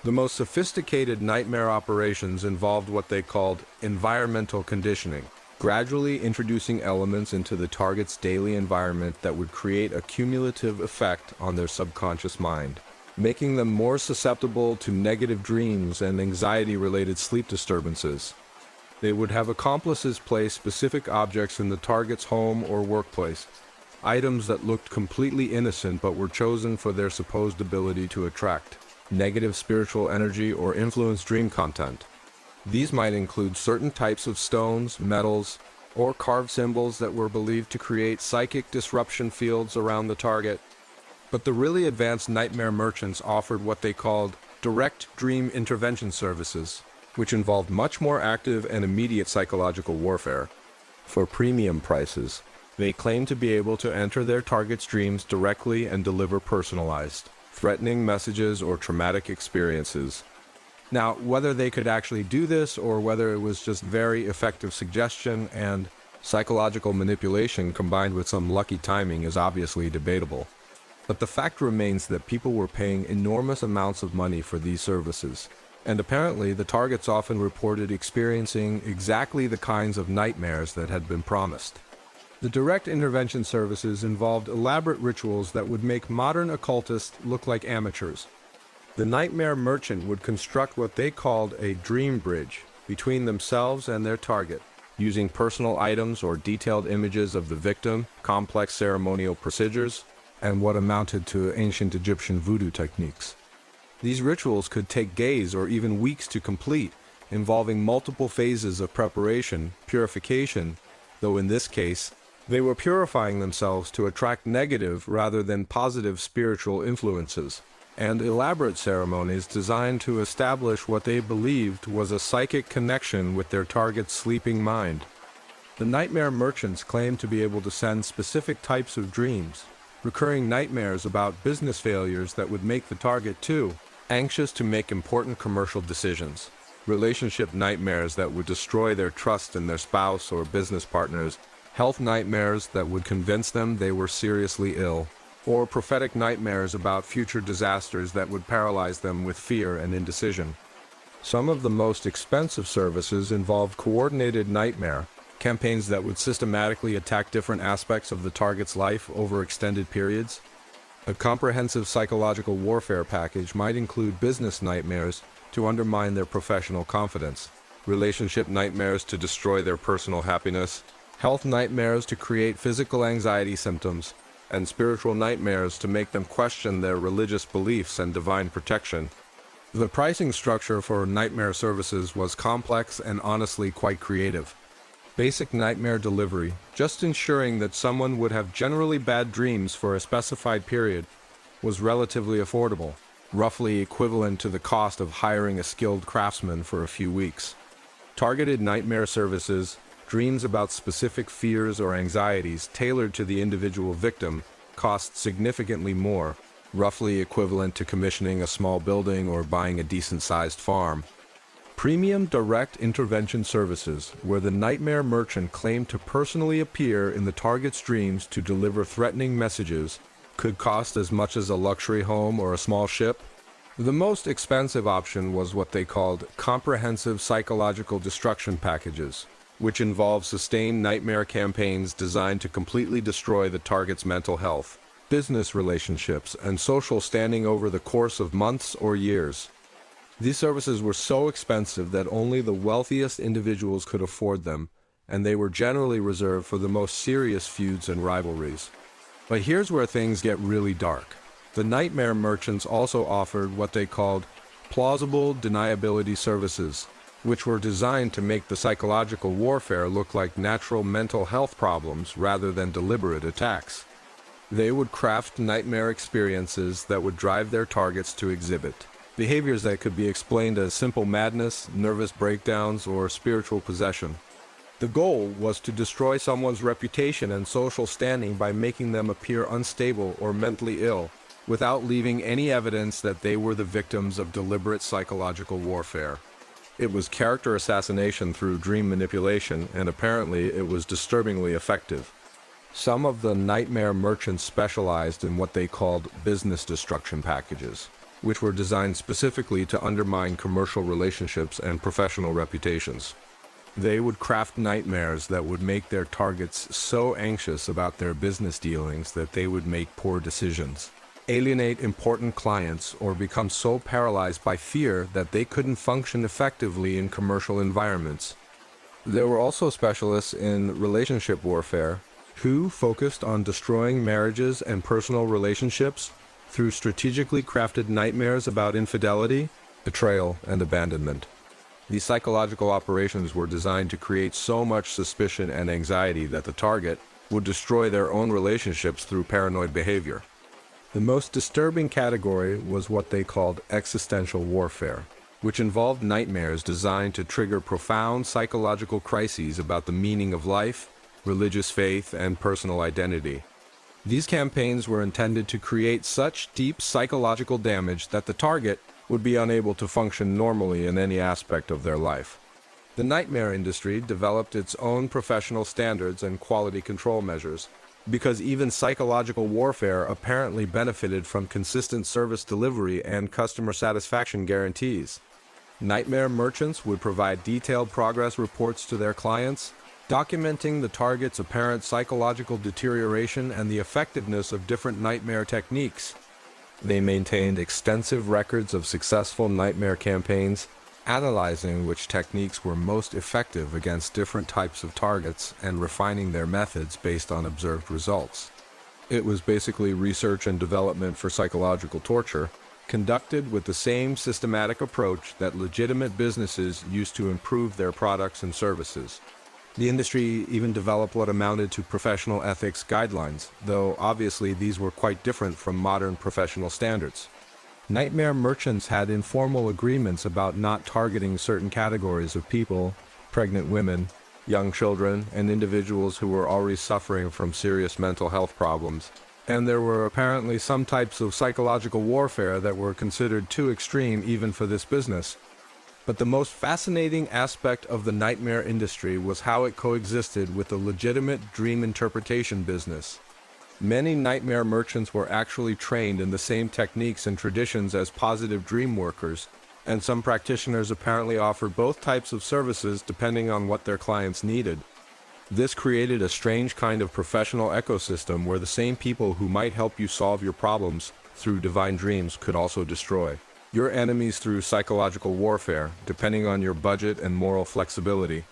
S1: The most sophisticated nightmare operations involved what they called environmental conditioning, gradually introducing elements into the target's daily environment that would create a cumulative effect on their subconscious mind, making them more susceptible to negative dreams and anxiety-related sleep disturbances. They would have accomplices place specific objects in the target's home or workplace, items that looked completely innocent but were chosen for their supposed ability to attract negative spiritual energy or influence dream content. These might include certain types of stones, metals, or carved symbols that were believed to create psychic disruption fields around the target. But the really advanced nightmare merchants offered what they called direct dream intervention services, which involved much more active and immediate psychological warfare. For premium prices, they claimed to be able to enter their target's dreams directly and deliver personalized, threatening messages or traumatic experiences. Now, whether they could actually do this or whether it was just very effective suggestion and psychological manipulation combined with some lucky timing is obviously debatable. But the fact remains that people were paying enormous amounts of money for these services, and apparently the targets often reported experiencing exactly the kinds of nightmares that had been promised. The direct intervention services involved elaborate rituals that would make modern occultists look like amateurs. The nightmare merchant would construct what they called a dream bridge between themselves and their target, using personal items or detailed images of the victim, complex ceremonial procedures, and what amounted to ancient Egyptian voodoo techniques. These rituals could take days or even weeks to complete, involving multiple phases of preparation, purification, though in this case, they were purifying themselves to attract negative rather than positive spiritual influences, and elaborate ceremonies designed to establish what they believed was a psychic connection with their target's sleeping mind. The nightmare merchants claimed to be able to send specific types of dreams, recurring nightmares about business failures that would make the target too anxious to make important commercial decisions, relationship nightmares that would destroy their trust in their spouse or business partners, health nightmares that would convince them they were seriously ill, or prophetic nightmares about future disasters that would paralyze them with fear and indecision. Some of the most expensive services involved coordinated nightmare campaigns that would systematically attack different aspects of the target's life over extended periods. A comprehensive psychological warfare package might include business nightmares to undermine their professional confidence, relationship nightmares to destroy their personal happiness, health nightmares to create physical anxiety symptoms, and spiritual nightmares to make them question their religious beliefs and divine protection. The pricing structure for nightmare services was complex and honestly quite creative. Basic nightmare delivery, just ensuring that someone would have generally bad dreams for a specified period, was relatively affordable, roughly equivalent to the cost of hiring a skilled craftsman for a few weeks. Targeted nightmare services, dreams about specific fears or anxieties tailored to the individual victim, cost significantly more, roughly equivalent to commissioning a small building or buying a decent-sized farm. Premium direct intervention services, where the nightmare merchant claimed to personally appear in the target's dreams to deliver threatening messages, could cost as much as a luxury home or a small ship. The most expensive option was what they called comprehensive psychological destruction packages, which involved sustained nightmare campaigns designed to completely destroy the target's mental health, business relationships, and social standing over the course of months or years. These services were so expensive that only the wealthiest individuals could afford them, and they were generally reserved for the most serious feuds and rivalries. But here's where things get really dark. The nightmare merchants also offered what they called plausible deniability services, which were designed to make the psychological warfare look like natural mental health problems rather than deliberate attacks. They would craft nightmare experiences that would drive their targets to exhibit behaviors that could be explained as simple madness, nervous breakdowns, or spiritual possession. The goal was to destroy someone's reputation and social standing by making them appear unstable or mentally ill, without leaving any evidence that they were the victims of deliberate psychological warfare. It was character assassination through dream manipulation, and apparently it was disturbingly effective. Some of the nightmare merchants specialized in what they called business destruction packages, which were designed specifically to undermine commercial relationships and professional reputations. They would craft nightmares that would make their targets so anxious about their business dealings that they would make poor decisions, alienate important clients, or become so paralyzed by fear that they couldn't function effectively in commercial environments. There were also specialists in relationship warfare who focused on destroying marriages and personal relationships through strategically crafted nightmares about infidelity, betrayal, and abandonment. These psychological operations were designed to create so much suspicion and anxiety that the target would destroy their own relationships through paranoid behavior. The most disturbing category was what they called existential warfare, which involved nightmares designed to trigger profound psychological crises about the meaning of life, religious faith, and personal identity. These campaigns were intended to create such deep psychological damage that the target would be unable to function normally in any aspect of their life. The nightmare industry developed its own professional standards and quality control measures, because even psychological warfare apparently benefited from consistent service delivery and customer satisfaction guarantees. Nightmare merchants would provide detailed progress reports to their clients, documenting the target's apparent psychological deterioration and the effectiveness of different nightmare techniques. They maintained extensive records of successful nightmare campaigns, analyzing which techniques were most effective against different types of targets and refining their methods based on observed results. It was basically research and development for psychological torture, conducted with the same systematic approach that legitimate businesses used to improve their products and services. The industry even developed what amounted to professional ethics guidelines, though obviously these were quite different from modern professional standards. Nightmare merchants had informal agreements about not targeting certain categories of people: pregnant women, young children, and individuals who were already suffering from serious mental health problems. And there were apparently some types of psychological warfare that were considered too extreme even for this business. But the most fascinating aspect of the nightmare industry was how it coexisted with the legitimate dream interpretation business. Many nightmare merchants were actually trained in the same techniques and traditions as positive dream workers, and some practitioners apparently offered both types of services depending on what their clients needed. This created a strange kind of professional ecosystem where the same people who might help you solve your problems through divine dreams could also destroy your enemies through psychological warfare, depending on your budget and moral flexibility.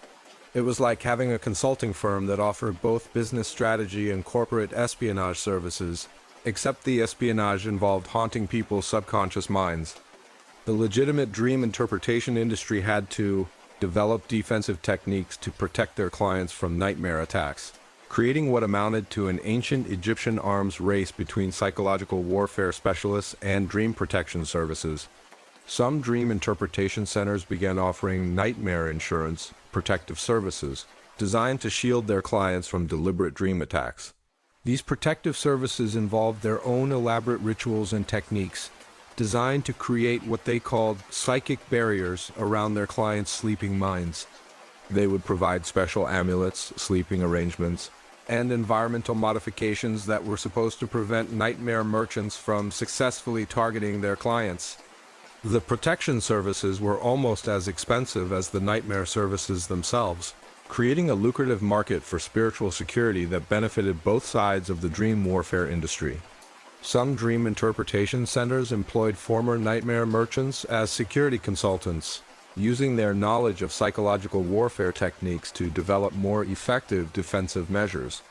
S1: It was like having a consulting firm that offered both business strategy and corporate espionage services, except the espionage involved haunting people's subconscious minds. The legitimate dream interpretation industry had to develop defensive techniques to protect their clients from nightmare attacks, creating what amounted to an ancient Egyptian arms race between psychological warfare specialists and dream protection services. Some dream interpretation centers began offering nightmare insurance protective services designed to shield their clients from deliberate dream attacks. These protective services involved their own elaborate rituals and techniques designed to create what they called psychic barriers around their clients' sleeping minds. They would provide special amulets, sleeping arrangements, and environmental modifications that were supposed to prevent nightmare merchants from successfully targeting their clients. The protection services were almost as expensive as the nightmare services themselves, creating a lucrative market for spiritual security that benefited both sides of the dream warfare industry. Some dream interpretation centers employed former nightmare merchants as security consultants, using their knowledge of psychological warfare techniques to develop more effective defensive measures.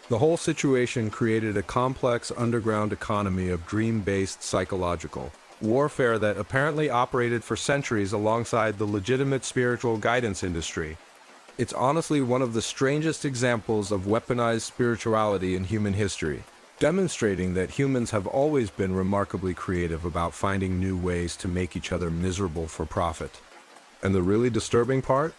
S1: The whole situation created a complex underground economy of dream-based psychological warfare that apparently operated for centuries alongside the legitimate spiritual guidance industry. It's honestly one of the strangest examples of weaponized spirituality in human history, demonstrating that humans have always been remarkably creative about finding new ways to make each other miserable for profit. And the really disturbing part?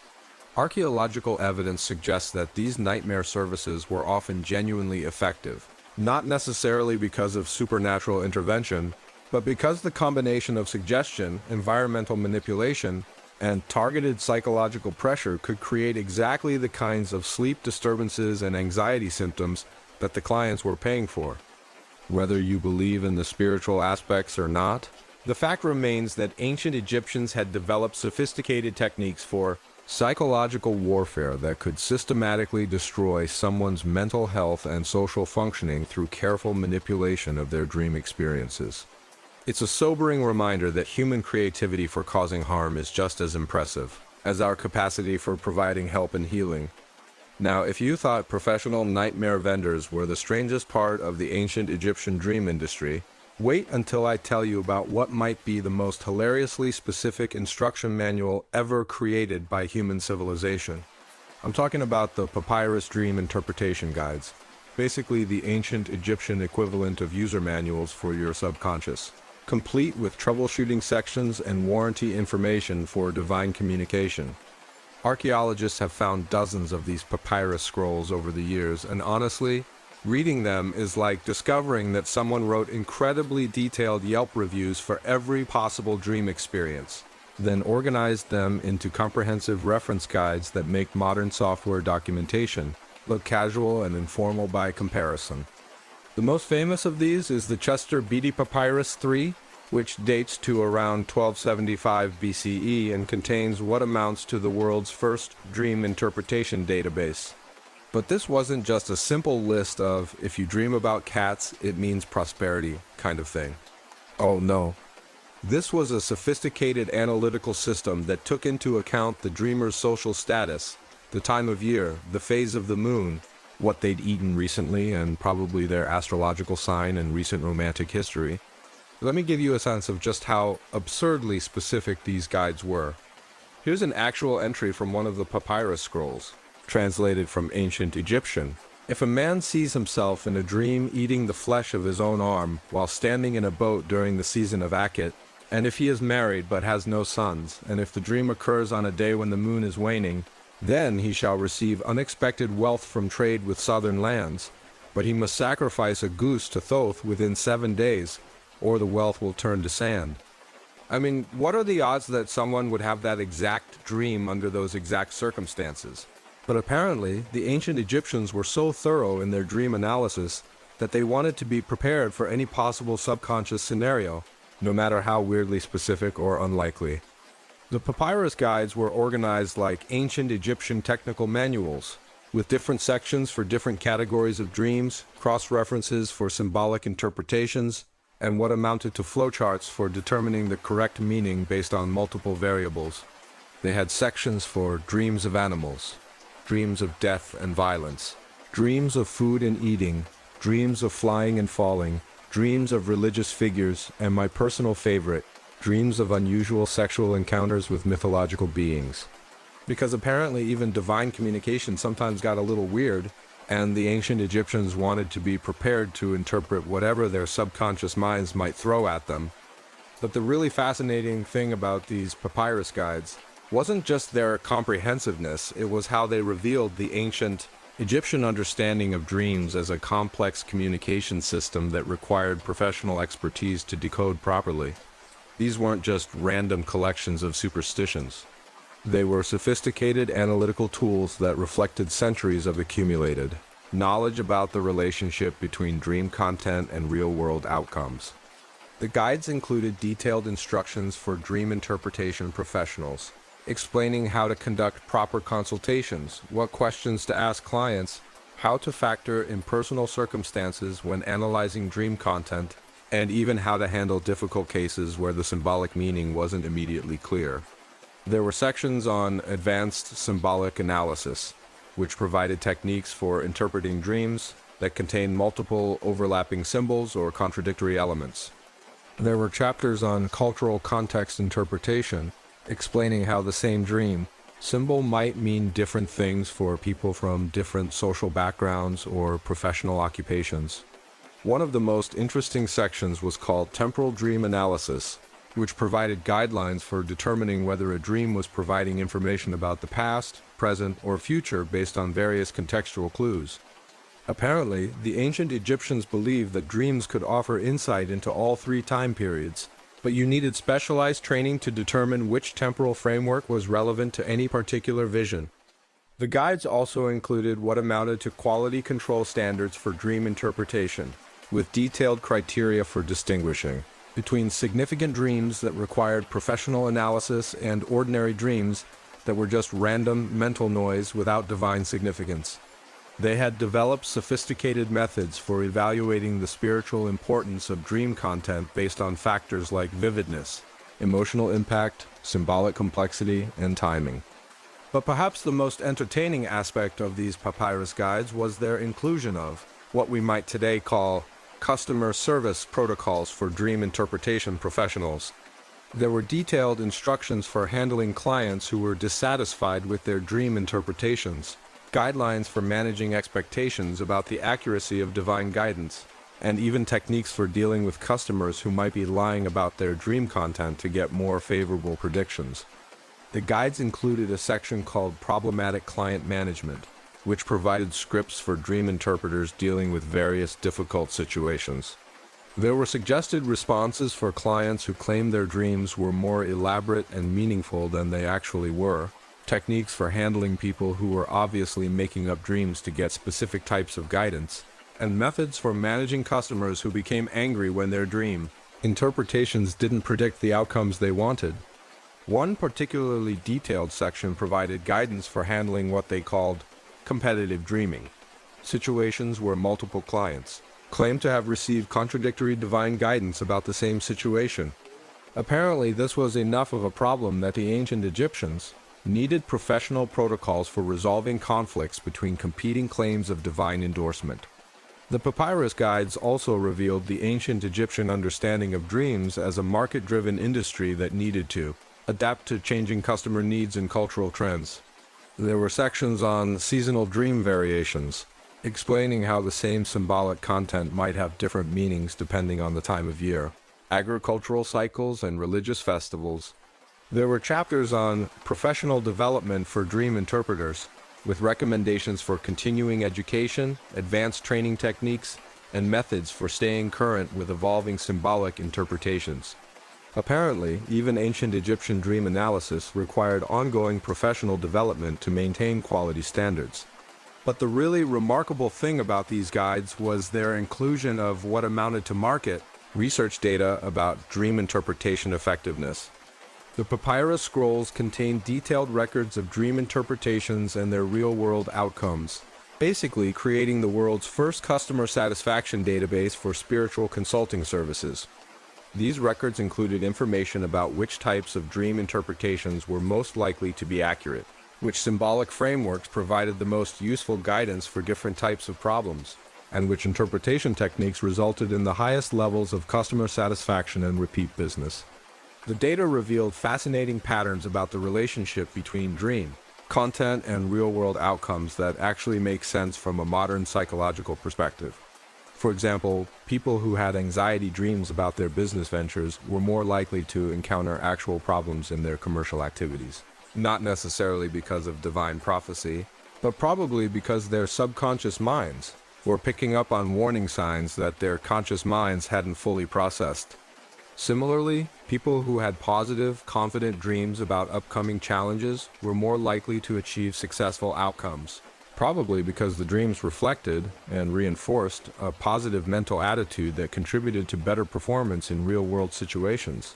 S1: Archaeological evidence suggests that these nightmare services were often genuinely effective, not necessarily because of supernatural intervention, but because the combination of suggestion, environmental manipulation, and targeted psychological pressure could create exactly the kinds of sleep disturbances and anxiety symptoms that the clients were paying for. Whether you believe in the spiritual aspects or not, the fact remains that ancient Egyptians had developed sophisticated techniques for psychological warfare that could systematically destroy someone's mental health and social functioning through careful manipulation of their dream experiences. It's a sobering reminder that human creativity for causing harm is just as impressive as our capacity for providing help and healing. Now, if you thought professional nightmare vendors were the strangest part of the ancient Egyptian dream industry, wait until I tell you about what might be the most hilariously specific instruction manual ever created by human civilization. I'm talking about the papyrus dream interpretation guides, basically the ancient Egyptian equivalent of user manuals for your subconscious, complete with troubleshooting sections and warranty information for divine communication. Archaeologists have found dozens of these papyrus scrolls over the years, and honestly, reading them is like discovering that someone wrote incredibly detailed Yelp reviews for every possible dream experience, then organized them into comprehensive reference guides that make modern software documentation look casual and informal by comparison. The most famous of these is the Chester Beatty Papyrus III, which dates to around 1275 BCE and contains what amounts to the world's first dream interpretation database. But this wasn't just a simple list of, if you dream about cats, it means prosperity kind of thing. Oh no. This was a sophisticated analytical system that took into account the dreamer's social status, the time of year, the phase of the moon, what they'd eaten recently, and probably their astrological sign and recent romantic history. Let me give you a sense of just how absurdly specific these guides were. Here's an actual entry from one of the papyrus scrolls, translated from ancient Egyptian. If a man sees himself in a dream eating the flesh of his own arm while standing in a boat during the season of Akhet, and if he is married but has no sons, and if the dream occurs on a day when the moon is waning, then he shall receive unexpected wealth from trade with southern lands, but he must sacrifice a goose to Thoth within 7 days, or the wealth will turn to sand. I mean, what are the odds that someone would have that exact dream under those exact circumstances? But apparently, the ancient Egyptians were so thorough in their dream analysis that they wanted to be prepared for any possible subconscious scenario, no matter how weirdly specific or unlikely. The papyrus guides were organized like ancient Egyptian technical manuals, with different sections for different categories of dreams, cross-references for symbolic interpretations, and what amounted to flowcharts for determining the correct meaning based on multiple variables. They had sections for dreams of animals, dreams of death and violence, dreams of food and eating, dreams of flying and falling, dreams of religious figures, and my personal favorite, dreams of unusual sexual encounters with mythological beings. Because apparently even divine communication sometimes got a little weird, and the ancient Egyptians wanted to be prepared to interpret whatever their subconscious minds might throw at them. But the really fascinating thing about these papyrus guides wasn't just their comprehensiveness, it was how they revealed the ancient Egyptian understanding of dreams as a complex communication system that required professional expertise to decode properly. These weren't just random collections of superstitions. They were sophisticated analytical tools that reflected centuries of accumulated knowledge about the relationship between dream content and real-world outcomes. The guides included detailed instructions for dream interpretation professionals, explaining how to conduct proper consultations, what questions to ask clients, how to factor in personal circumstances when analyzing dream content, and even how to handle difficult cases where the symbolic meaning wasn't immediately clear. There were sections on advanced symbolic analysis, which provided techniques for interpreting dreams that contained multiple overlapping symbols or contradictory elements. There were chapters on cultural context interpretation, explaining how the same dream symbol might mean different things for people from different social backgrounds or professional occupations. One of the most interesting sections was called Temporal Dream Analysis, which provided guidelines for determining whether a dream was providing information about the past, present, or future based on various contextual clues. Apparently, the ancient Egyptians believed that dreams could offer insight into all 3 time periods, but you needed specialized training to determine which temporal framework was relevant to any particular vision. The guides also included what amounted to quality control standards for dream interpretation, with detailed criteria for distinguishing between significant dreams that required professional analysis and ordinary dreams that were just random mental noise without divine significance. They had developed sophisticated methods for evaluating the spiritual importance of dream content based on factors like vividness, emotional impact, symbolic complexity, and timing. But perhaps the most entertaining aspect of these papyrus guides was their inclusion of what we might today call customer service protocols for dream interpretation professionals. There were detailed instructions for handling clients who were dissatisfied with their dream interpretations, guidelines for managing expectations about the accuracy of divine guidance, and even techniques for dealing with customers who might be lying about their dream content to get more favorable predictions. The guides included a section called Problematic Client Management, which provided scripts for dream interpreters dealing with various difficult situations. There were suggested responses for clients who claimed their dreams were more elaborate and meaningful than they actually were, techniques for handling people who were obviously making up dreams to get specific types of guidance, and methods for managing customers who became angry when their dream interpretations didn't predict the outcomes they wanted. One particularly detailed section provided guidance for handling what they called competitive dreaming, situations where multiple clients claimed to have received contradictory divine guidance about the same situation. Apparently, this was enough of a problem that the ancient Egyptians needed professional protocols for resolving conflicts between competing claims of divine endorsement. The papyrus guides also revealed the ancient Egyptian understanding of dreams as a market-driven industry that needed to adapt to changing customer needs and cultural trends. There were sections on seasonal dream variations, explaining how the same symbolic content might have different meanings depending on the time of year, agricultural cycles, and religious festivals. There were chapters on professional development for dream interpreters, with recommendations for continuing education, advanced training techniques, and methods for staying current with evolving symbolic interpretations. Apparently, even ancient Egyptian dream analysis required ongoing professional development to maintain quality standards. But the really remarkable thing about these guides was their inclusion of what amounted to market research data about dream interpretation effectiveness. The papyrus scrolls contain detailed records of dream interpretations and their real-world outcomes, basically creating the world's first customer satisfaction database for spiritual consulting services. These records included information about which types of dream interpretations were most likely to be accurate, which symbolic frameworks provided the most useful guidance for different types of problems, and which interpretation techniques resulted in the highest levels of customer satisfaction and repeat business. The data revealed fascinating patterns about the relationship between dream, content, and real-world outcomes that actually make sense from a modern psychological perspective. For example, people who had anxiety dreams about their business ventures were more likely to encounter actual problems in their commercial activities. Not necessarily because of divine prophecy, but probably because their subconscious minds were picking up on warning signs that their conscious minds hadn't fully processed. Similarly, people who had positive, confident dreams about upcoming challenges were more likely to achieve successful outcomes, probably because the dreams reflected and reinforced a positive mental attitude that contributed to better performance in real-world situations.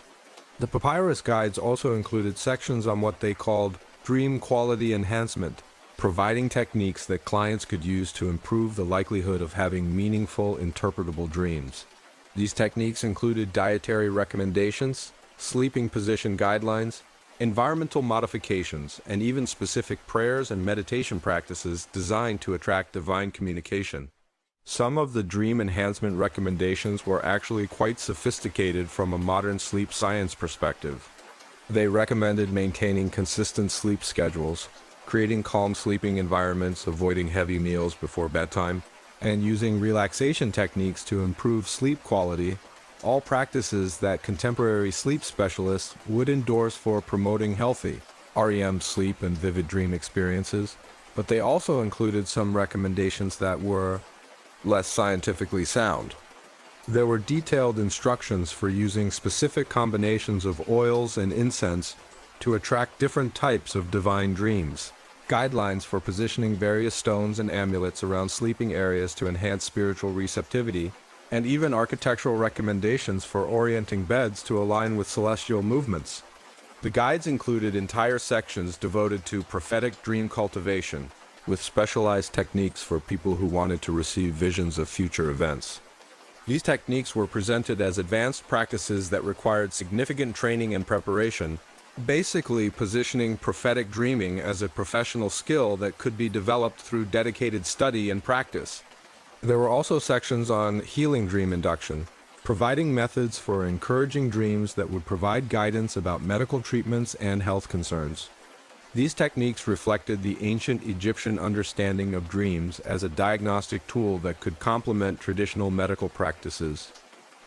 S1: The papyrus guides also included sections on what they called dream quality enhancement, providing techniques that clients could use to improve the likelihood of having meaningful, interpretable dreams. These techniques included dietary recommendations, sleeping position guidelines, environmental modifications, and even specific prayers and meditation practices designed to attract divine communication. Some of the dream enhancement recommendations were actually quite sophisticated from a modern sleep science perspective. They recommended maintaining consistent sleep schedules, creating calm sleeping environments, avoiding heavy meals before bedtime, and using relaxation techniques to improve sleep quality, all practices that contemporary sleep specialists would endorse for promoting healthy REM sleep and vivid dream experiences. But they also included some recommendations that were less scientifically sound. There were detailed instructions for using specific combinations of oils and incense to attract different types of divine dreams, guidelines for positioning various stones and amulets around sleeping areas to enhance spiritual receptivity, and even architectural recommendations for orienting beds to align with celestial movements. The guides included entire sections devoted to prophetic dream cultivation, with specialized techniques for people who wanted to receive visions of future events. These techniques were presented as advanced practices that required significant training and preparation, basically positioning prophetic dreaming as a professional skill that could be developed through dedicated study and practice. There were also sections on healing dream induction, providing methods for encouraging dreams that would provide guidance about medical treatments and health concerns. These techniques reflected the ancient Egyptian understanding of dreams as a diagnostic tool that could complement traditional medical practices.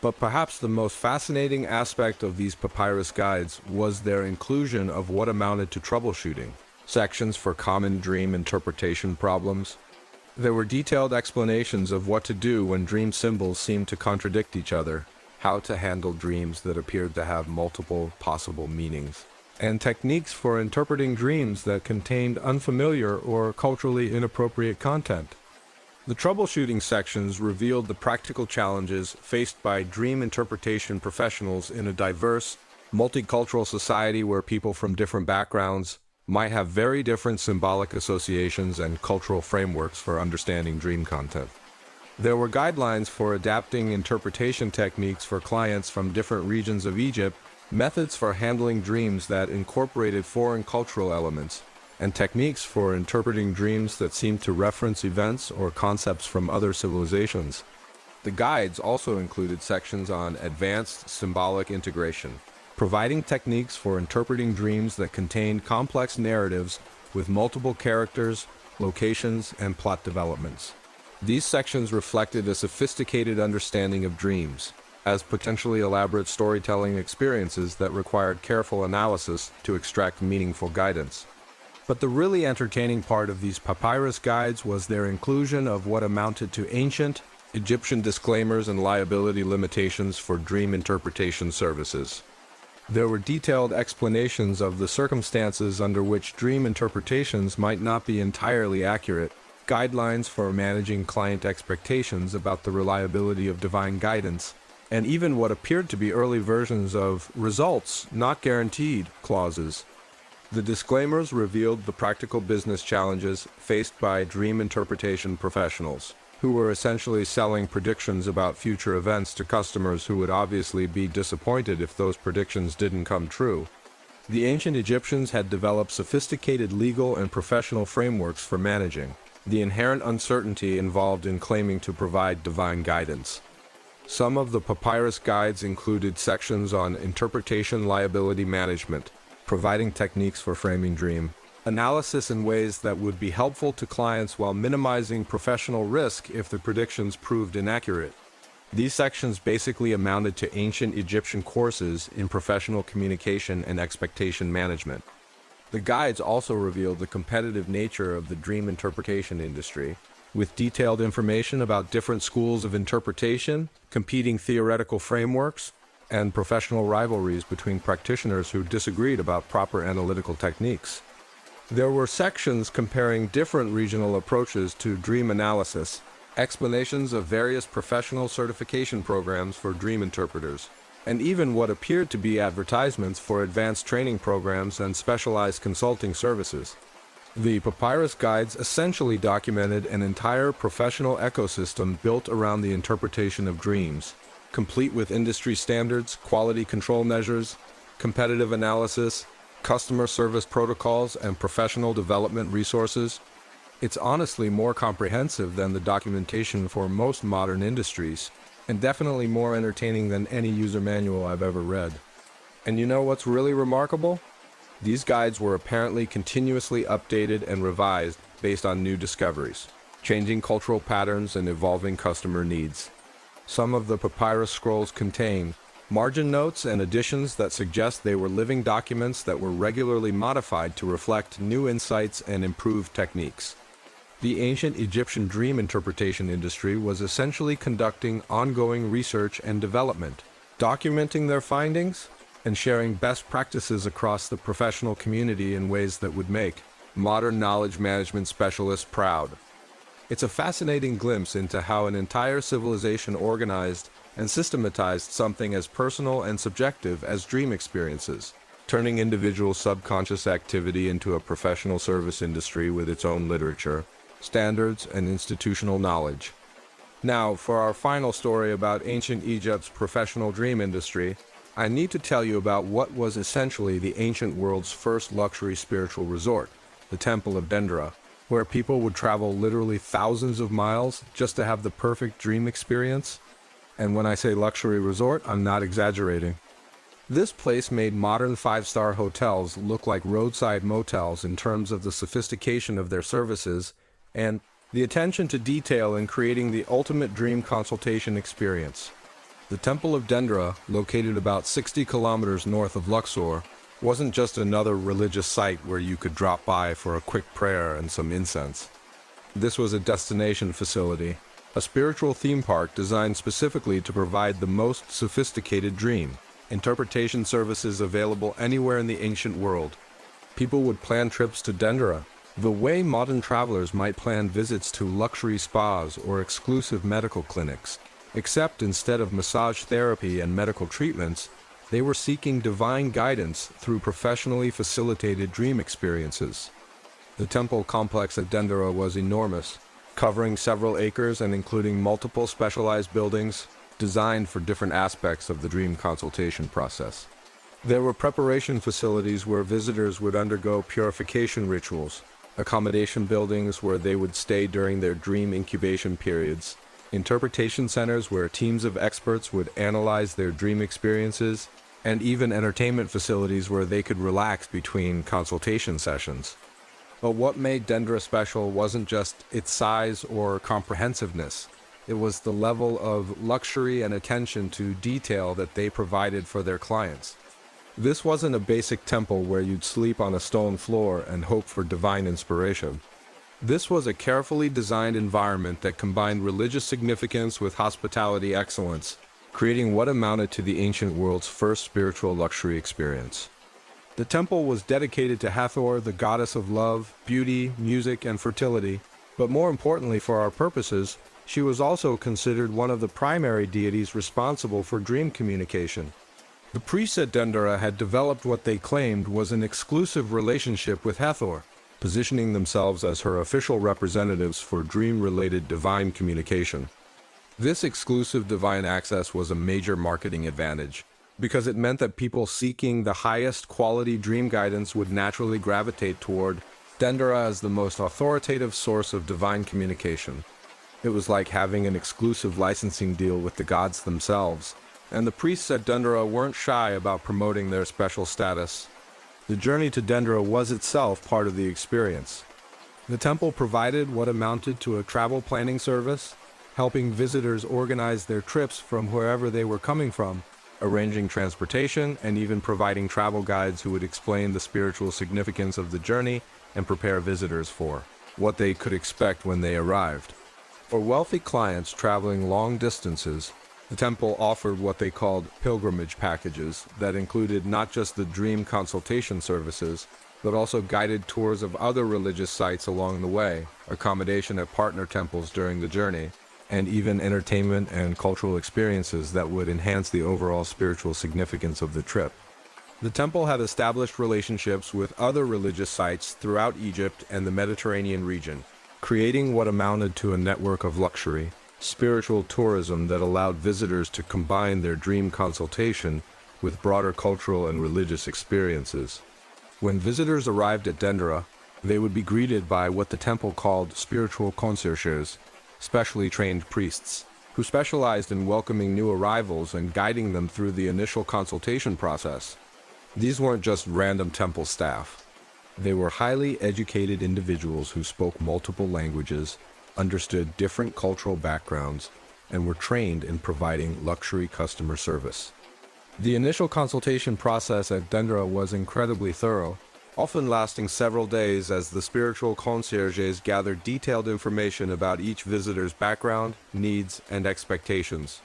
S1: But perhaps the most fascinating aspect of these papyrus guides was their inclusion of what amounted to troubleshooting, sections for common dream interpretation problems. There were detailed explanations of what to do when dream symbols seemed to contradict each other, how to handle dreams that appeared to have multiple possible meanings, and techniques for interpreting dreams that contained unfamiliar or culturally inappropriate content. The troubleshooting sections revealed the practical challenges faced by dream interpretation professionals in a diverse, multicultural society where people from different backgrounds might have very different symbolic associations and cultural frameworks for understanding dream content. There were guidelines for adapting interpretation techniques for clients from different regions of Egypt, methods for handling dreams that incorporated foreign cultural elements, and techniques for interpreting dreams that seem to reference events or concepts from other civilizations. The guides also included sections on advanced symbolic integration, providing techniques for interpreting dreams that contained complex narratives with multiple characters, locations, and plot developments. These sections reflected a sophisticated understanding of dreams, as potentially elaborate storytelling experiences that required careful analysis to extract meaningful guidance. But the really entertaining part of these papyrus guides was their inclusion of what amounted to ancient Egyptian disclaimers and liability limitations for dream interpretation services. There were detailed explanations of the circumstances under which dream interpretations might not be entirely accurate, guidelines for managing client expectations about the reliability of divine guidance, and even what appeared to be early versions of results not guaranteed clauses. The disclaimers revealed the practical business challenges faced by dream interpretation professionals, who were essentially selling predictions about future events to customers who would obviously be disappointed if those predictions didn't come true. The ancient Egyptians had developed sophisticated legal and professional frameworks for managing the inherent uncertainty involved in claiming to provide divine guidance. Some of the papyrus guides included sections on interpretation liability management, providing techniques for framing dream analysis in ways that would be helpful to clients while minimizing professional risk if the predictions proved inaccurate. These sections basically amounted to ancient Egyptian courses in professional communication and expectation management. The guides also revealed the competitive nature of the dream interpretation industry, with detailed information about different schools of interpretation, competing theoretical frameworks, and professional rivalries between practitioners who disagreed about proper analytical techniques. There were sections comparing different regional approaches to dream analysis, explanations of various professional certification programs for dream interpreters, and even what appeared to be advertisements for advanced training programs and specialized consulting services. The papyrus guides essentially documented an entire professional ecosystem built around the interpretation of dreams, complete with industry standards, quality control measures, competitive analysis, customer service protocols, and professional development resources. It's honestly more comprehensive than the documentation for most modern industries, and definitely more entertaining than any user manual I've ever read. And you know what's really remarkable? These guides were apparently continuously updated and revised based on new discoveries, changing cultural patterns and evolving customer needs. Some of the papyrus scrolls contain margin notes and additions that suggest they were living documents that were regularly modified to reflect new insights and improved techniques. The ancient Egyptian dream interpretation industry was essentially conducting ongoing research and development, documenting their findings, and sharing best practices across the professional community in ways that would make modern knowledge management specialists proud. It's a fascinating glimpse into how an entire civilization organized and systematized something as personal and subjective as dream experiences, turning individual subconscious activity into a professional service industry with its own literature, standards, and institutional knowledge. Now, for our final story about ancient Egypt's professional dream industry, I need to tell you about what was essentially the ancient world's first luxury spiritual resort, the Temple of Dendera, where people would travel literally thousands of miles just to have the perfect dream experience. And when I say luxury resort, I'm not exaggerating. This place made modern five-star hotels look like roadside motels in terms of the sophistication of their services and the attention to detail in creating the ultimate dream consultation experience. The Temple of Dendera, located about 60 kilometers north of Luxor, wasn't just another religious site where you could drop by for a quick prayer and some incense. This was a destination facility, a spiritual theme park designed specifically to provide the most sophisticated dream interpretation services available anywhere in the ancient world. People would plan trips to Dendera, the way modern travelers might plan visits to luxury spas or exclusive medical clinics, except instead of massage therapy and medical treatments, they were seeking divine guidance through professionally facilitated dream experiences. The temple complex at Dendera was enormous, covering several acres and including multiple specialized buildings designed for different aspects of the dream consultation process. There were preparation facilities where visitors would undergo purification rituals, accommodation buildings where they would stay during their dream incubation periods, interpretation centers where teams of experts would analyze their dream experiences, and even entertainment facilities where they could relax between consultation sessions. But what made Dendra special wasn't just its size or comprehensiveness. It was the level of luxury and attention to detail that they provided for their clients. This wasn't a basic temple where you'd sleep on a stone floor and hope for divine inspiration. This was a carefully designed environment that combined religious significance with hospitality excellence, creating what amounted to the ancient world's first spiritual luxury experience. The temple was dedicated to Hathor, the goddess of love, beauty, music, and fertility, but more importantly for our purposes, she was also considered one of the primary deities responsible for dream communication. The priests at Dendera had developed what they claimed was an exclusive relationship with Hathor, positioning themselves as her official representatives for dream-related divine communication. This exclusive divine access was a major marketing advantage, because it meant that people seeking the highest quality dream guidance would naturally gravitate toward Dendera as the most authoritative source of divine communication. It was like having an exclusive licensing deal with the gods themselves, and the priests at Dendera weren't shy about promoting their special status. The journey to Dendera was itself part of the experience. The temple provided what amounted to a travel planning service, helping visitors organize their trips from wherever they were coming from, arranging transportation, and even providing travel guides who would explain the spiritual significance of the journey and prepare visitors for what they could expect when they arrived. For wealthy clients traveling long distances, the temple offered what they called pilgrimage packages that included not just the dream consultation services, but also guided tours of other religious sites along the way, accommodation at partner temples during the journey, and even entertainment and cultural experiences that would enhance the overall spiritual significance of the trip. The temple had established relationships with other religious sites throughout Egypt and the Mediterranean region, creating what amounted to a network of luxury, spiritual tourism that allowed visitors to combine their dream consultation with broader cultural and religious experiences. When visitors arrived at Dendera, they would be greeted by what the temple called spiritual concierges, specially trained priests, who specialized in welcoming new arrivals and guiding them through the initial consultation process. These weren't just random temple staff. They were highly educated individuals who spoke multiple languages, understood different cultural backgrounds, and were trained in providing luxury customer service. The initial consultation process at Dendera was incredibly thorough, often lasting several days as the spiritual concierges gathered detailed information about each visitor's background, needs, and expectations.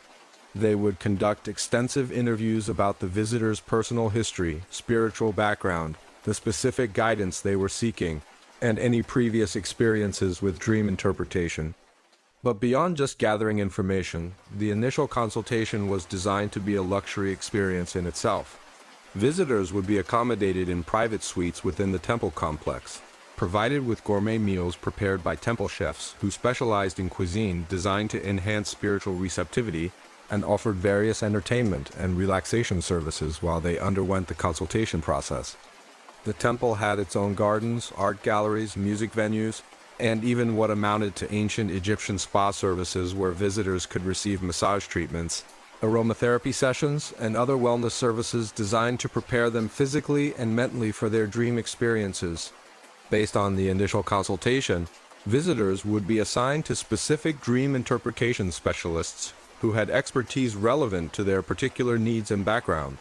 S1: They would conduct extensive interviews about the visitor's personal history, spiritual background, the specific guidance they were seeking, and any previous experiences with dream interpretation. But beyond just gathering information, the initial consultation was designed to be a luxury experience in itself. Visitors would be accommodated in private suites within the temple complex, provided with gourmet meals prepared by temple chefs who specialized in cuisine designed to enhance spiritual receptivity, and offered various entertainment and relaxation services while they underwent the consultation process. The temple had its own gardens, art galleries, music venues, and even what amounted to ancient Egyptian spa services where visitors could receive massage treatments, aromatherapy sessions, and other wellness services designed to prepare them physically and mentally for their dream experiences. Based on the initial consultation, visitors would be assigned to specific dream interpretation specialists who had expertise relevant to their particular needs and background.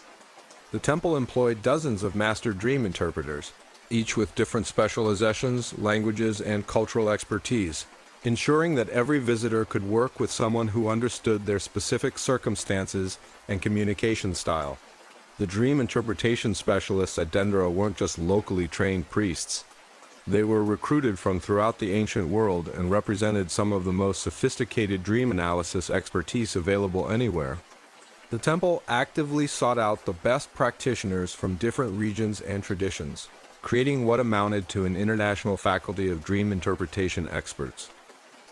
S1: The temple employed dozens of master dream interpreters, each with different specializations, languages, and cultural expertise, ensuring that every visitor could work with someone who understood their specific circumstances and communication style. The dream interpretation specialists at Dendera weren't just locally trained priests. They were recruited from throughout the ancient world and represented some of the most sophisticated dream analysis expertise available anywhere. The temple actively sought out the best practitioners from different regions and traditions, creating what amounted to an international faculty of dream interpretation experts.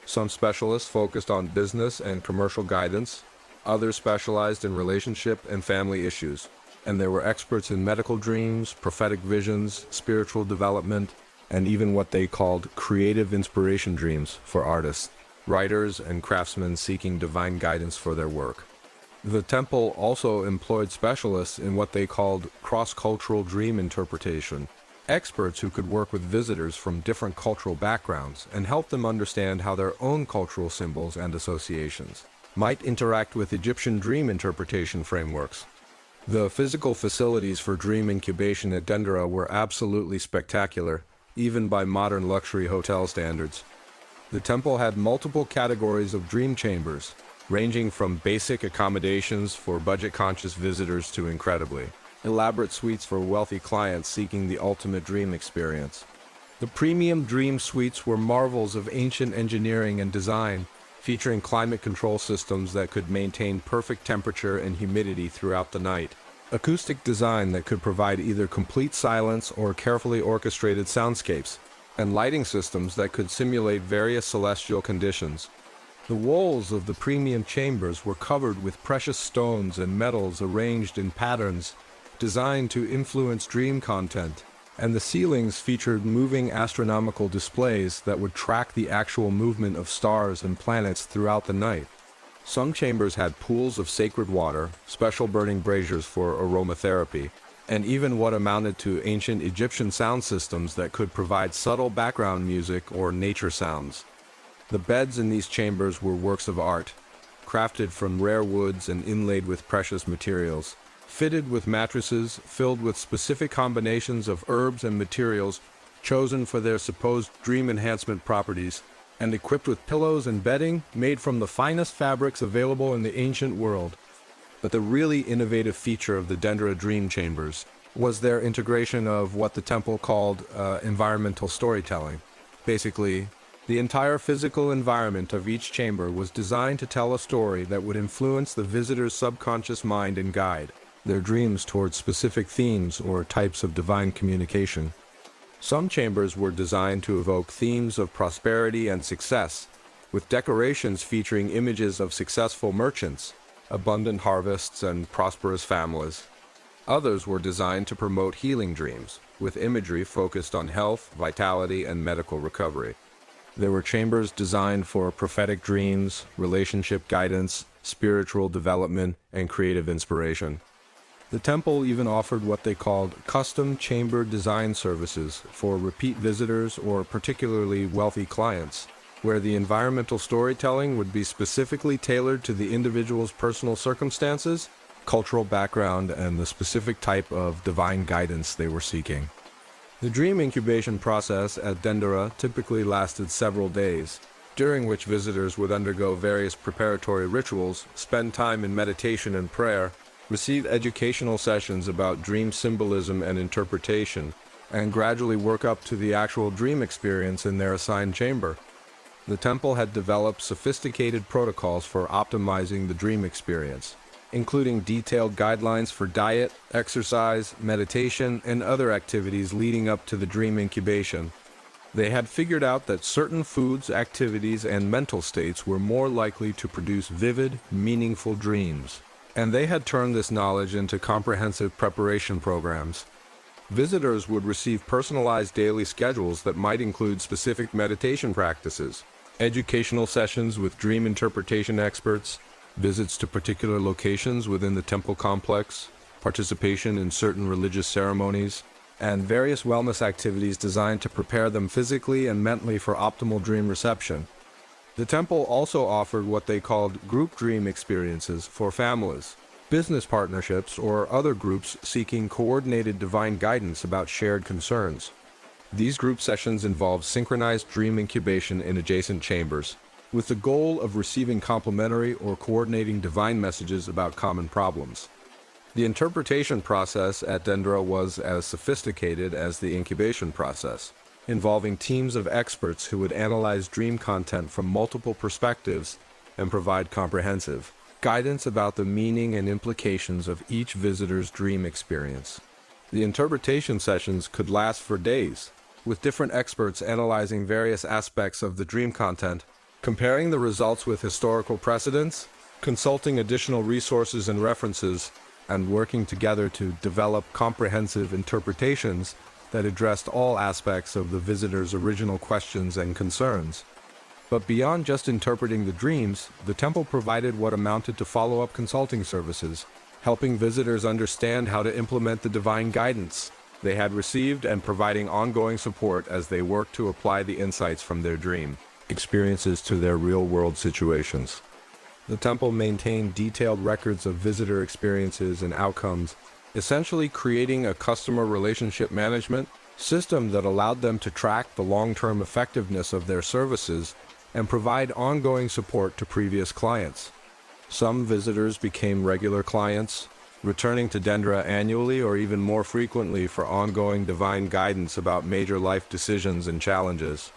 S1: Some specialists focused on business and commercial guidance, others specialized in relationship and family issues, and there were experts in medical dreams, prophetic visions, spiritual development, and even what they called creative inspiration dreams for artists, writers, and craftsmen seeking divine guidance for their work. The temple also employed specialists in what they called cross-cultural dream interpretation, experts who could work with visitors from different cultural backgrounds and help them understand how their own cultural symbols and associations might interact with Egyptian dream interpretation frameworks. The physical facilities for dream incubation at Dendera were absolutely spectacular, even by modern luxury hotel standards. The temple had multiple categories of dream chambers, ranging from basic accommodations for budget-conscious visitors to incredibly elaborate suites for wealthy clients seeking the ultimate dream experience. The premium dream suites were marvels of ancient engineering and design, featuring climate control systems that could maintain perfect temperature and humidity throughout the night, acoustic design that could provide either complete silence or carefully orchestrated soundscapes, and lighting systems that could simulate various celestial conditions. The walls of the premium chambers were covered with precious stones and metals arranged in patterns designed to influence dream content, and the ceilings featured moving astronomical displays that would track the actual movement of stars and planets throughout the night. Some chambers had pools of sacred water, special burning braziers for aromatherapy, and even what amounted to ancient Egyptian sound systems that could provide subtle background music or nature sounds. The beds in these chambers were works of art, crafted from rare woods and inlaid with precious materials, fitted with mattresses filled with specific combinations of herbs and materials chosen for their supposed dream enhancement properties, and equipped with pillows and bedding made from the finest fabrics available in the ancient world. But the really innovative feature of the Dendera dream chambers was their integration of what the temple called environmental storytelling. Basically, the entire physical environment of each chamber was designed to tell a story that would influence the visitor's subconscious mind and guide their dreams towards specific themes or types of divine communication. Some chambers were designed to evoke themes of prosperity and success, with decorations featuring images of successful merchants, abundant harvests, and prosperous families. Others were designed to promote healing dreams, with imagery focused on health, vitality, and medical recovery. There were chambers designed for prophetic dreams, relationship guidance, spiritual development, and creative inspiration. The temple even offered what they called custom chamber design services for repeat visitors or particularly wealthy clients, where the environmental storytelling would be specifically tailored to the individual's personal circumstances, cultural background, and the specific type of divine guidance they were seeking. The dream incubation process at Dendera typically lasted several days, during which visitors would undergo various preparatory rituals, spend time in meditation and prayer, receive educational sessions about dream symbolism and interpretation, and gradually work up to the actual dream experience in their assigned chamber. The temple had developed sophisticated protocols for optimizing the dream experience, including detailed guidelines for diet, exercise, meditation, and other activities leading up to the dream incubation. They had figured out that certain foods, activities, and mental states were more likely to produce vivid, meaningful dreams, and they had turned this knowledge into comprehensive preparation programs. Visitors would receive personalized daily schedules that might include specific meditation practices, educational sessions with dream interpretation experts, visits to particular locations within the temple complex, participation in certain religious ceremonies, and various wellness activities designed to prepare them physically and mentally for optimal dream reception. The temple also offered what they called group dream experiences for families, business partnerships, or other groups seeking coordinated divine guidance about shared concerns. These group sessions involved synchronized dream incubation in adjacent chambers, with the goal of receiving complementary or coordinating divine messages about common problems. The interpretation process at Dendera was as sophisticated as the incubation process, involving teams of experts who would analyze dream content from multiple perspectives and provide comprehensive guidance about the meaning and implications of each visitor's dream experience. The interpretation sessions could last for days, with different experts analyzing various aspects of the dream content, comparing the results with historical precedents, consulting additional resources and references, and working together to develop comprehensive interpretations that addressed all aspects of the visitor's original questions and concerns. But beyond just interpreting the dreams, the temple provided what amounted to follow-up consulting services, helping visitors understand how to implement the divine guidance they had received and providing ongoing support as they worked to apply the insights from their dream experiences to their real-world situations. The temple maintained detailed records of visitor experiences and outcomes, essentially creating a customer relationship management system that allowed them to track the long-term effectiveness of their services and provide ongoing support to previous clients. Some visitors became regular clients, returning to Dendra annually or even more frequently for ongoing divine guidance about major life decisions and challenges.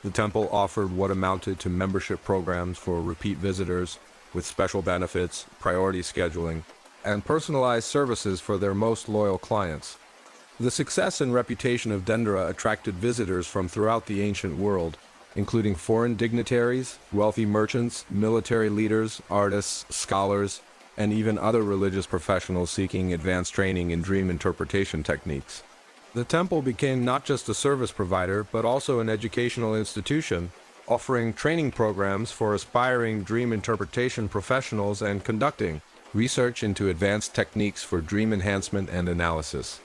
S1: The temple offered what amounted to membership programs for repeat visitors, with special benefits, priority scheduling, and personalized services for their most loyal clients. The success and reputation of Dendra attracted visitors from throughout the ancient world, including foreign dignitaries, wealthy merchants, military leaders, artists, scholars, and even other religious professionals seeking advanced training in dream interpretation techniques. The temple became not just a service provider, but also an educational institution, offering training programs for aspiring dream interpretation professionals and conducting research into advanced techniques for dream enhancement and analysis.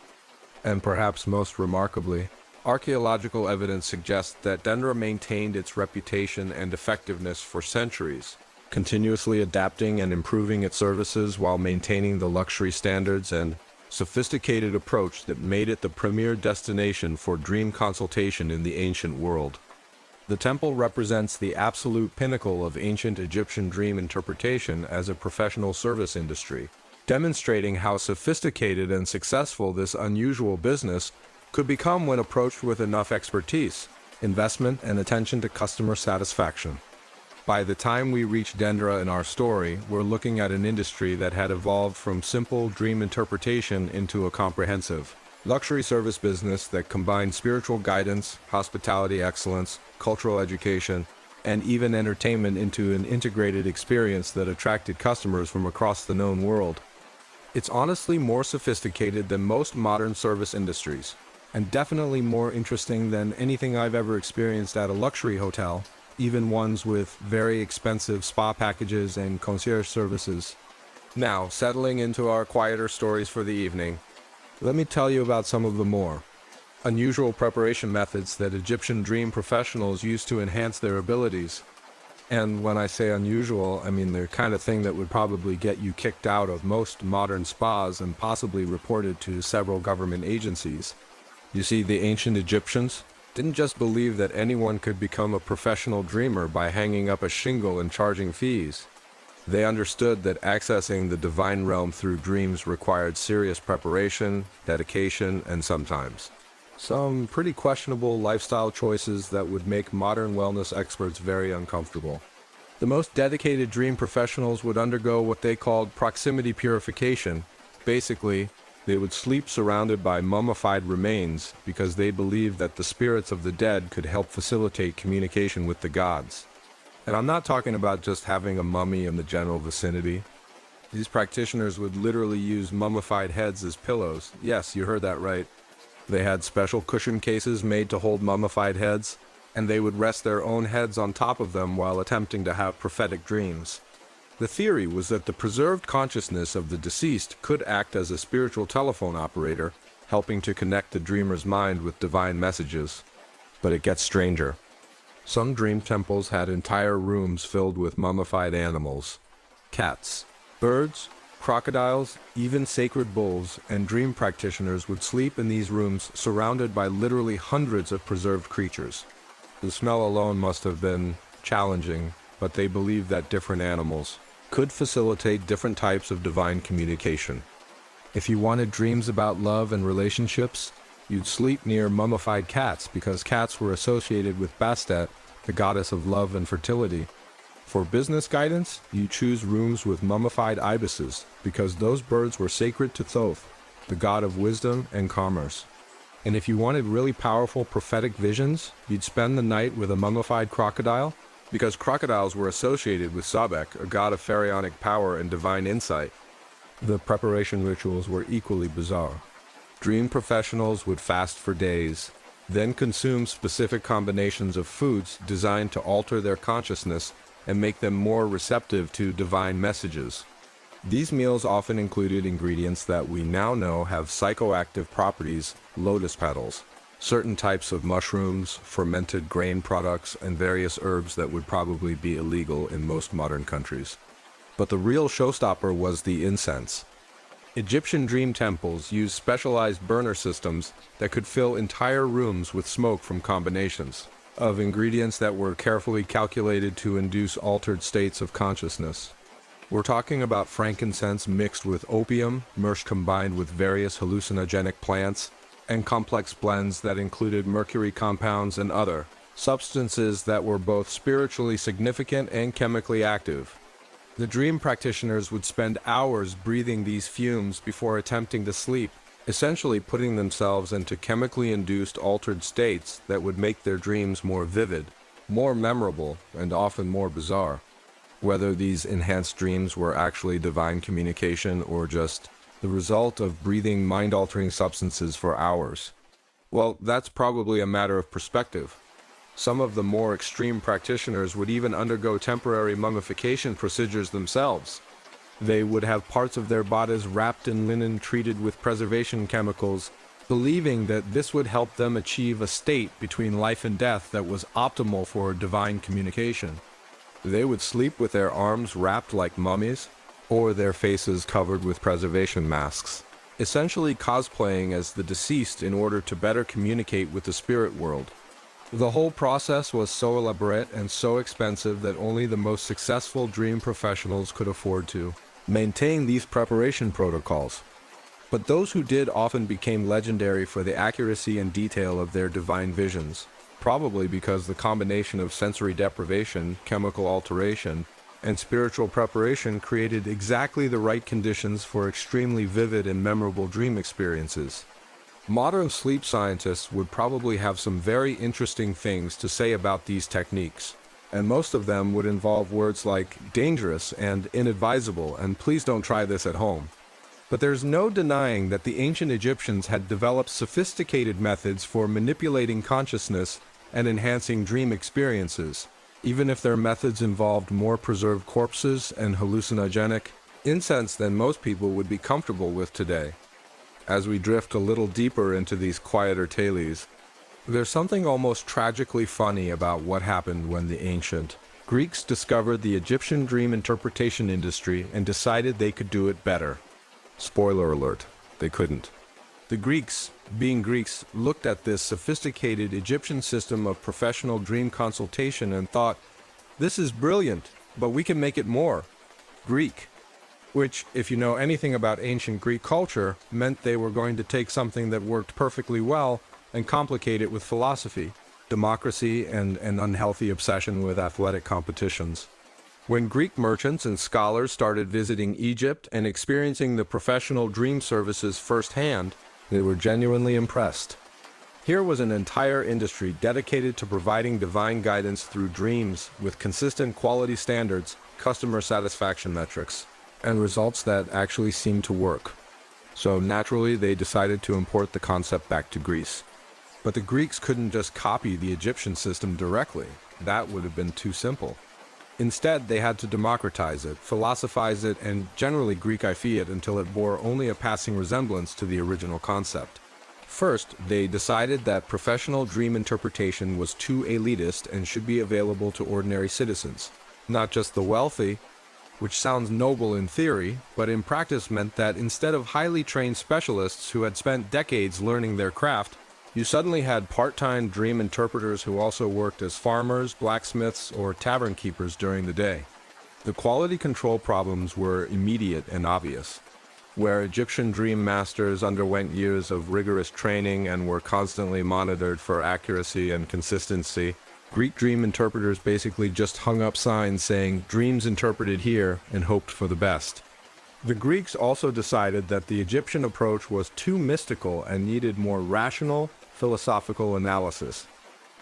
S1: And perhaps most remarkably, archaeological evidence suggests that Dendra maintained its reputation and effectiveness for centuries, continuously adapting and improving its services while maintaining the luxury standards and sophisticated approach that made it the premier destination for dream consultation in the ancient world. The temple represents the absolute pinnacle of ancient Egyptian dream interpretation as a professional service industry, demonstrating how sophisticated and successful this unusual business could become when approached with enough expertise, investment, and attention to customer satisfaction. By the time we reach Dendra in our story, we're looking at an industry that had evolved from simple dream interpretation into a comprehensive luxury service business that combined spiritual guidance, hospitality excellence, cultural education, and even entertainment into an integrated experience that attracted customers from across the known world. It's honestly more sophisticated than most modern service industries, and definitely more interesting than anything I've ever experienced at a luxury hotel, even ones with very expensive spa packages and concierge services. Now, settling into our quieter stories for the evening, let me tell you about some of the more unusual preparation methods that Egyptian dream professionals use to enhance their abilities. And when I say unusual, I mean the kind of thing that would probably get you kicked out of most modern spas and possibly reported to several government agencies. You see, the ancient Egyptians didn't just believe that anyone could become a professional dreamer by hanging up a shingle and charging fees. They understood that accessing the divine realm through dreams required serious preparation, dedication, and sometimes some pretty questionable lifestyle choices that would make modern wellness experts very uncomfortable. The most dedicated dream professionals would undergo what they called proximity purification. Basically, they would sleep surrounded by mummified remains because they believed that the spirits of the dead could help facilitate communication with the gods. And I'm not talking about just having a mummy in the general vicinity. These practitioners would literally use mummified heads as pillows. Yes, you heard that right. They had special cushion cases made to hold mummified heads, and they would rest their own heads on top of them while attempting to have prophetic dreams. The theory was that the preserved consciousness of the deceased could act as a spiritual telephone operator, helping to connect the dreamer's mind with divine messages. But it gets stranger. Some dream temples had entire rooms filled with mummified animals, cats, birds, crocodiles, even sacred bulls, and dream practitioners would sleep in these rooms surrounded by literally hundreds of preserved creatures. The smell alone must have been challenging, but they believed that different animals could facilitate different types of divine communication. If you wanted dreams about love and relationships, you'd sleep near mummified cats because cats were associated with Bastet, the goddess of love and fertility. For business guidance, you choose rooms with mummified ibises because those birds were sacred to Thoth, the god of wisdom and commerce. And if you wanted really powerful prophetic visions, you'd spend the night with a mummified crocodile because crocodiles were associated with Sabek, a god of pharaonic power and divine insight. The preparation rituals were equally bizarre. Dream professionals would fast for days, then consume specific combinations of foods designed to alter their consciousness and make them more receptive to divine messages. These meals often included ingredients that we now know have psychoactive properties: lotus petals, certain types of mushrooms, fermented grain products, and various herbs that would probably be illegal in most modern countries. But the real showstopper was the incense. Egyptian dream temples used specialized burner systems that could fill entire rooms with smoke from combinations of ingredients that were carefully calculated to induce altered states of consciousness. We're talking about frankincense mixed with opium, myrrh combined with various hallucinogenic plants, and complex blends that included mercury compounds and other substances that were both spiritually significant and chemically active. The dream practitioners would spend hours breathing these fumes before attempting to sleep, essentially putting themselves into chemically induced altered states that would make their dreams more vivid, more memorable, and often more bizarre. Whether these enhanced dreams were actually divine communication or just the result of breathing mind-altering substances for hours, well, that's probably a matter of perspective. Some of the more extreme practitioners would even undergo temporary mummification procedures themselves. They would have parts of their bodies wrapped in linen treated with preservation chemicals, believing that this would help them achieve a state between life and death that was optimal for divine communication. They would sleep with their arms wrapped like mummies, or their faces covered with preservation masks, essentially cosplaying as the deceased in order to better communicate with the spirit world. The whole process was so elaborate and so expensive that only the most successful dream professionals could afford to maintain these preparation protocols. But those who did often became legendary for the accuracy and detail of their divine visions, probably because the combination of sensory deprivation, chemical alteration, and spiritual preparation created exactly the right conditions for extremely vivid and memorable dream experiences. Modern sleep scientists would probably have some very interesting things to say about these techniques, and most of them would involve words like dangerous and inadvisable and please don't try this at home. But there's no denying that the ancient Egyptians had developed sophisticated methods for manipulating consciousness and enhancing dream experiences, even if their methods involved more preserved corpses and hallucinogenic incense than most people would be comfortable with today. As we drift a little deeper into these quieter tales, there's something almost tragically funny about what happened when the ancient Greeks discovered the Egyptian dream interpretation industry and decided they could do it better. Spoiler alert, they couldn't. The Greeks, being Greeks, looked at this sophisticated Egyptian system of professional dream consultation and thought, this is brilliant, but we can make it more Greek. Which, if you know anything about ancient Greek culture, meant they were going to take something that worked perfectly well and complicate it with philosophy, democracy, and an unhealthy obsession with athletic competitions. When Greek merchants and scholars started visiting Egypt and experiencing the professional dream services firsthand, they were genuinely impressed. Here was an entire industry dedicated to providing divine guidance through dreams with consistent quality standards, customer satisfaction metrics, and results that actually seemed to work. So naturally, they decided to import the concept back to Greece. But the Greeks couldn't just copy the Egyptian system directly. That would have been too simple. Instead, they had to democratize it, philosophize it, and generally Greekify it until it bore only a passing resemblance to the original concept. First, they decided that professional dream interpretation was too elitist and should be available to ordinary citizens, not just the wealthy, which sounds noble in theory, but in practice meant that instead of highly trained specialists who had spent decades learning their craft, you suddenly had part-time dream interpreters who also worked as farmers, blacksmiths, or tavern keepers during the day. The quality control problems were immediate and obvious. Where Egyptian dream masters underwent years of rigorous training and were constantly monitored for accuracy and consistency, Greek dream interpreters basically just hung up signs saying, "Dreams interpreted here," and hoped for the best. The Greeks also decided that the Egyptian approach was too mystical and needed more rational, philosophical analysis.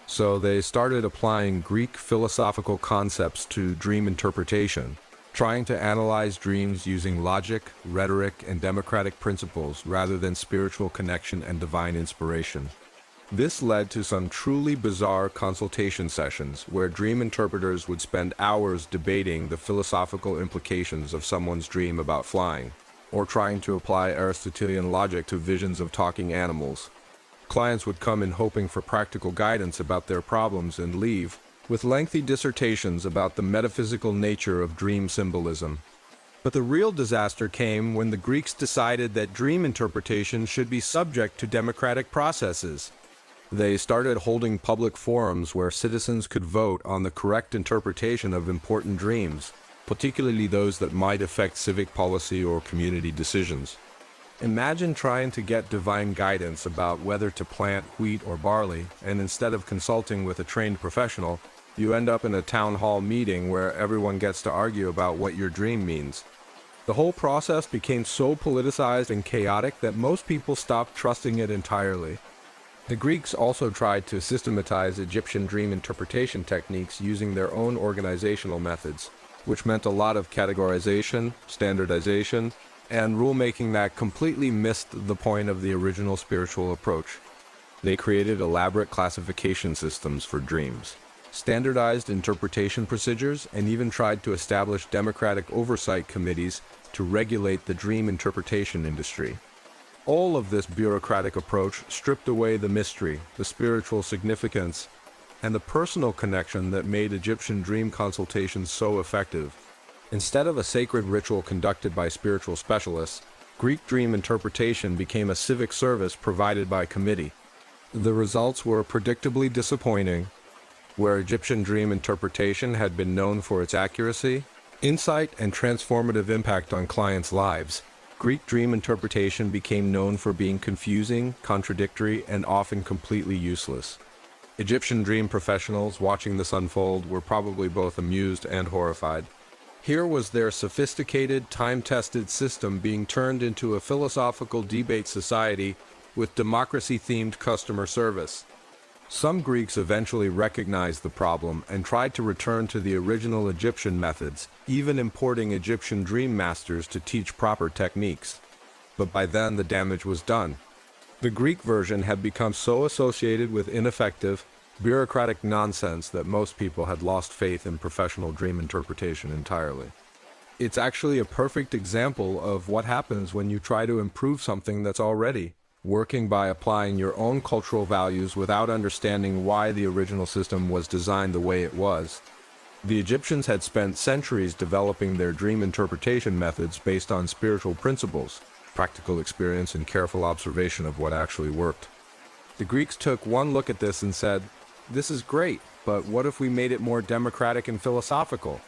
S1: So they started applying Greek philosophical concepts to dream interpretation, trying to analyze dreams using logic, rhetoric, and democratic principles rather than spiritual connection and divine inspiration. This led to some truly bizarre consultation sessions where dream interpreters would spend hours debating the philosophical implications of someone's dream about flying, or trying to apply Aristotelian logic to visions of talking animals. Clients would come in hoping for practical guidance about their problems and leave with lengthy dissertations about the metaphysical nature of dream symbolism. But the real disaster came when the Greeks decided that dream interpretation should be subject to democratic processes. They started holding public forums where citizens could vote on the correct interpretation of important dreams, particularly those that might affect civic policy or community decisions. Imagine trying to get divine guidance about whether to plant wheat or barley, and instead of consulting with a trained professional, you end up in a town hall meeting where everyone gets to argue about what your dream means. The whole process became so politicized and chaotic that most people stopped trusting it entirely. The Greeks also tried to systematize Egyptian dream interpretation techniques using their own organizational methods, which meant a lot of categorization, standardization, and rulemaking that completely missed the point of the original spiritual approach. They created elaborate classification systems for dreams, standardized interpretation procedures, and even tried to establish democratic oversight committees to regulate the dream interpretation industry. All of this bureaucratic approach stripped away the mystery, the spiritual significance, and the personal connection that made Egyptian dream consultations so effective. Instead of a sacred ritual conducted by spiritual specialists, Greek dream interpretation became a civic service provided by committee. The results were predictably disappointing. Where Egyptian dream interpretation had been known for its accuracy, insight, and transformative impact on clients' lives, Greek dream interpretation became known for being confusing, contradictory, and often completely useless. Egyptian dream professionals watching this unfold were probably both amused and horrified. Here was their sophisticated, time-tested system being turned into a philosophical debate society with democracy-themed customer service. Some Greeks eventually recognized the problem and tried to return to the original Egyptian methods, even importing Egyptian dream masters to teach proper techniques. But by then the damage was done. The Greek version had become so associated with ineffective, bureaucratic nonsense that most people had lost faith in professional dream interpretation entirely. It's actually a perfect example of what happens when you try to improve something that's already working by applying your own cultural values without understanding why the original system was designed the way it was. The Egyptians had spent centuries developing their dream interpretation methods based on spiritual principles, practical experience, and careful observation of what actually worked. The Greeks took one look at this and said, "This is great, but what if we made it more democratic and philosophical?"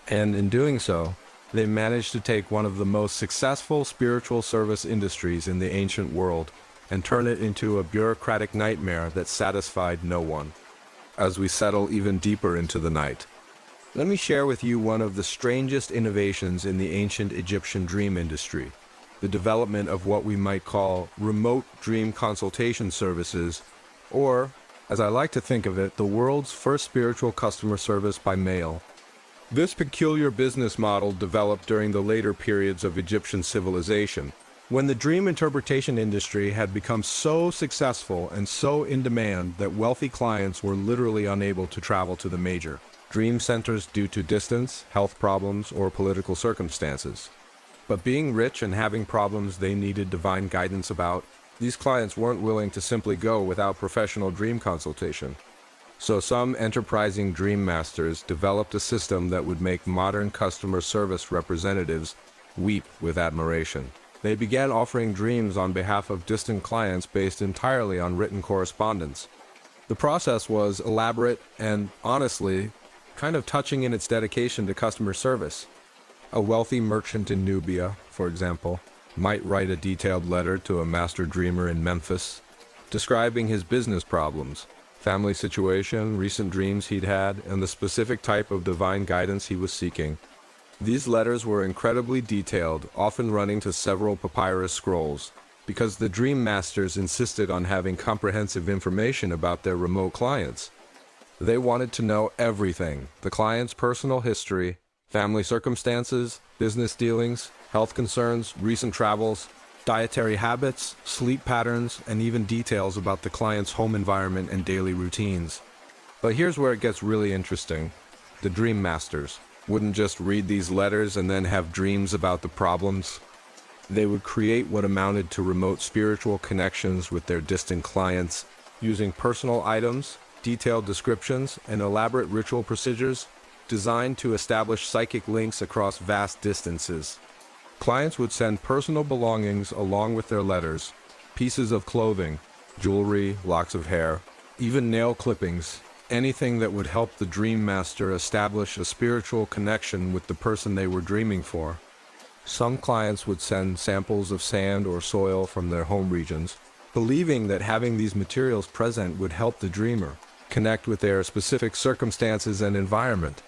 S1: And in doing so, they managed to take one of the most successful spiritual service industries in the ancient world and turn it into a bureaucratic nightmare that satisfied no one. As we settle even deeper into the night, let me share with you one of the strangest innovations in the ancient Egyptian dream industry, the development of what we might call remote dream consultation services, or, as I like to think of it, the world's first spiritual customer service by mail. This peculiar business model developed during the later periods of Egyptian civilization, when the dream interpretation industry had become so successful and so in demand that wealthy clients were literally unable to travel to the major dream centers due to distance, health problems, or political circumstances. But being rich and having problems they needed divine guidance about, these clients weren't willing to simply go without professional dream consultation. So some enterprising dream masters developed a system that would make modern customer service representatives weep with admiration. They began offering dreams on behalf of distant clients based entirely on written correspondence. The process was elaborate and, honestly, kind of touching in its dedication to customer service. A wealthy merchant in Nubia, for example, might write a detailed letter to a master dreamer in Memphis, describing his business problems, family situation, recent dreams he'd had, and the specific type of divine guidance he was seeking. These letters were incredibly detailed, often running to several papyrus scrolls, because the dream masters insisted on having comprehensive information about their remote clients. They wanted to know everything: the client's personal history, family circumstances, business dealings, health concerns, recent travels, dietary habits, sleep patterns, and even details about the client's home environment and daily routines. But here's where it gets really interesting. The dream masters wouldn't just read these letters and then have dreams about the problems. They would create what amounted to remote spiritual connections with their distant clients, using personal items, detailed descriptions, and elaborate ritual procedures designed to establish psychic links across vast distances. Clients would send personal belongings along with their letters, pieces of clothing, jewelry, locks of hair, even nail clippings, anything that would help the dream master establish a spiritual connection with the person they were dreaming for. Some clients would send samples of sand or soil from their home regions, believing that having these materials present would help the dreamer connect with their specific circumstances and environment.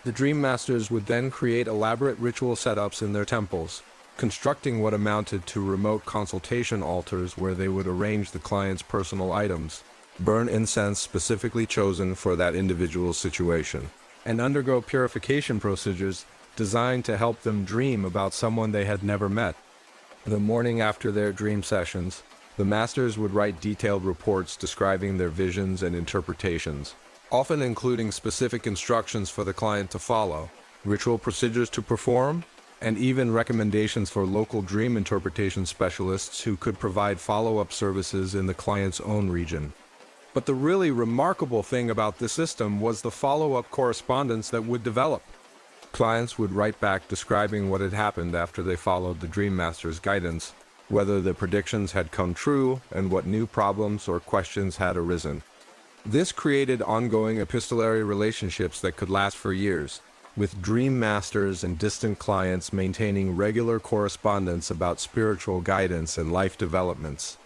S1: The dream masters would then create elaborate ritual setups in their temples, constructing what amounted to remote consultation altars where they would arrange the client's personal items, burn incense specifically chosen for that individual's situation, and undergo purification procedures designed to help them dream about someone they had never met. The morning after their dream sessions, the masters would write detailed reports describing their visions and interpretations, often including specific instructions for the client to follow, ritual procedures to perform, and even recommendations for local dream interpretation specialists who could provide follow-up services in the client's own region. But the really remarkable thing about this system was the follow-up correspondence that would develop. Clients would write back describing what had happened after they followed the Dream Master's guidance, whether the predictions had come true, and what new problems or questions had arisen. This created ongoing epistolary relationships that could last for years, with dream masters and distant clients maintaining regular correspondence about spiritual guidance and life developments.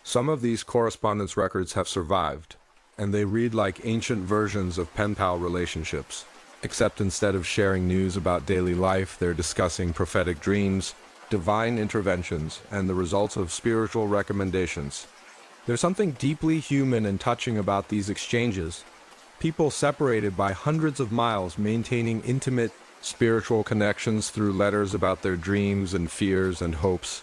S1: Some of these correspondence records have survived, and they read like ancient versions of pen pal relationships, except instead of sharing news about daily life, they're discussing prophetic dreams, divine interventions, and the results of spiritual recommendations. There's something deeply human and touching about these exchanges. People separated by hundreds of miles maintaining intimate spiritual connections through letters about their dreams and fears and hopes.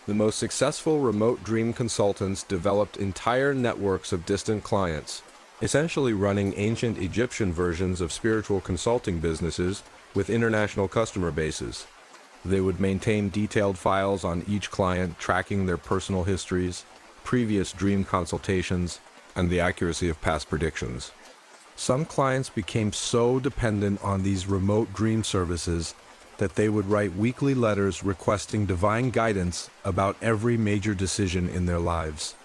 S1: The most successful remote dream consultants developed entire networks of distant clients, essentially running ancient Egyptian versions of spiritual consulting businesses with international customer bases. They would maintain detailed files on each client, tracking their personal histories, previous dream consultations, and the accuracy of past predictions. Some clients became so dependent on these remote dream services that they would write weekly letters requesting divine guidance about every major decision in their lives.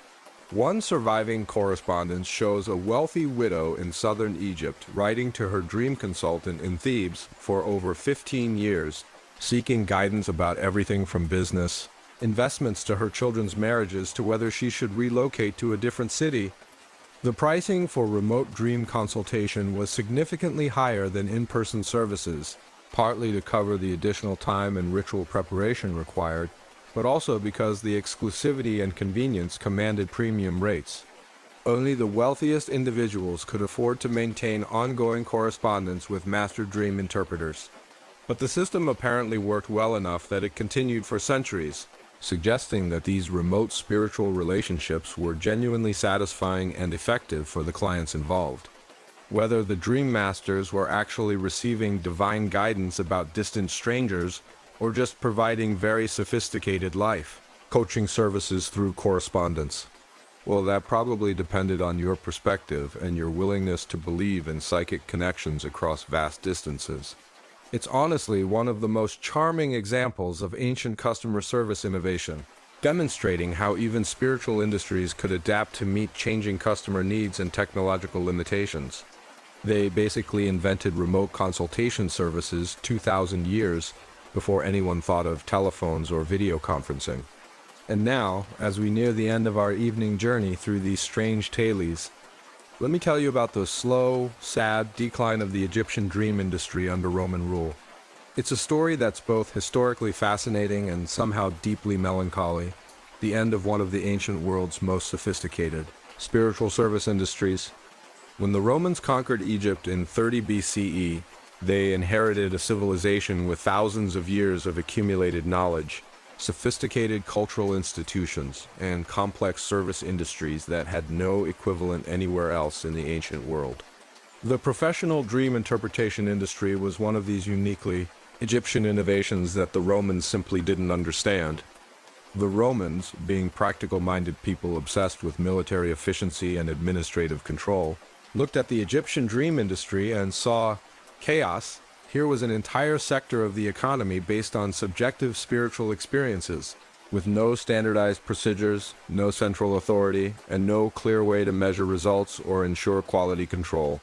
S1: One surviving correspondence shows a wealthy widow in southern Egypt writing to her dream consultant in Thebes for over 15 years, seeking guidance about everything from business, investments to her children's marriages to whether she should relocate to a different city. The pricing for remote dream consultation was significantly higher than in-person services, partly to cover the additional time and ritual preparation required, but also because the exclusivity and convenience commanded premium rates. Only the wealthiest individuals could afford to maintain ongoing correspondence with master dream interpreters. But the system apparently worked well enough that it continued for centuries, suggesting that these remote spiritual relationships were genuinely satisfying and effective for the clients involved. Whether the dream masters were actually receiving divine guidance about distant strangers or just providing very sophisticated life coaching services through correspondence, well, that probably depended on your perspective and your willingness to believe in psychic connections across vast distances. It's honestly one of the most charming examples of ancient customer service innovation, demonstrating how even spiritual industries could adapt to meet changing customer needs and technological limitations. They basically invented remote consultation services 2,000 years before anyone thought of telephones or video conferencing. And now, as we near the end of our evening journey through these strange tales, let me tell you about the slow, sad decline of the Egyptian dream industry under Roman rule. It's a story that's both historically fascinating and somehow deeply melancholy, the end of one of the ancient world's most sophisticated spiritual service industries. When the Romans conquered Egypt in 30 BCE, They inherited a civilization with thousands of years of accumulated knowledge, sophisticated cultural institutions, and complex service industries that had no equivalent anywhere else in the ancient world. The professional dream interpretation industry was one of these uniquely Egyptian innovations that the Romans simply didn't understand. The Romans, being practical-minded people obsessed with military efficiency and administrative control, looked at the Egyptian dream industry and saw chaos. Here was an entire sector of the economy based on subjective spiritual experiences, with no standardized procedures, no central authority, and no clear way to measure results or ensure quality control.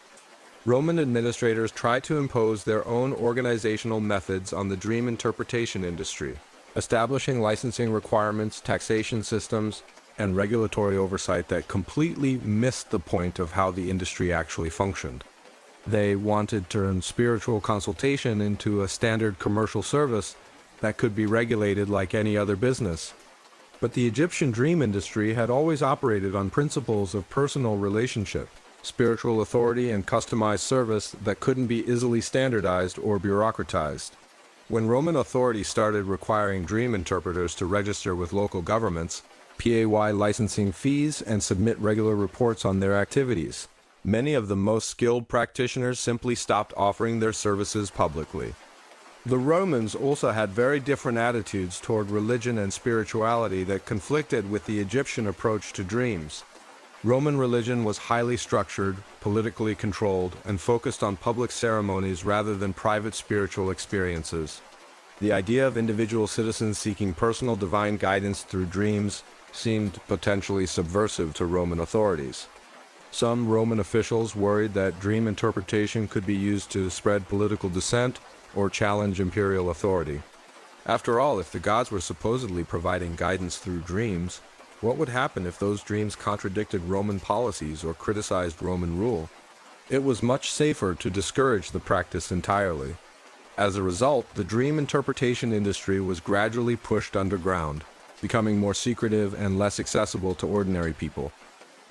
S1: Roman administrators tried to impose their own organizational methods on the dream interpretation industry, establishing licensing requirements, taxation systems, and regulatory oversight that completely missed the point of how the industry actually functioned. They wanted to turn spiritual consultation into a standard commercial service that could be regulated like any other business. But the Egyptian dream industry had always operated on principles of personal relationship, spiritual authority, and customized service that couldn't be easily standardized or bureaucratized. When Roman authorities started requiring dream interpreters to register with local governments, pay licensing fees, and submit regular reports on their activities, many of the most skilled practitioners simply stopped offering their services publicly. The Romans also had very different attitudes toward religion and spirituality that conflicted with the Egyptian approach to dreams. Roman religion was highly structured, politically controlled, and focused on public ceremonies rather than private spiritual experiences. The idea of individual citizens seeking personal divine guidance through dreams seemed potentially subversive to Roman authorities. Some Roman officials worried that dream interpretation could be used to spread political dissent or challenge imperial authority. After all, if the gods were supposedly providing guidance through dreams, what would happen if those dreams contradicted Roman policies or criticized Roman rule? It was much safer to discourage the practice entirely. As a result, the dream interpretation industry was gradually pushed underground, becoming more secretive and less accessible to ordinary people.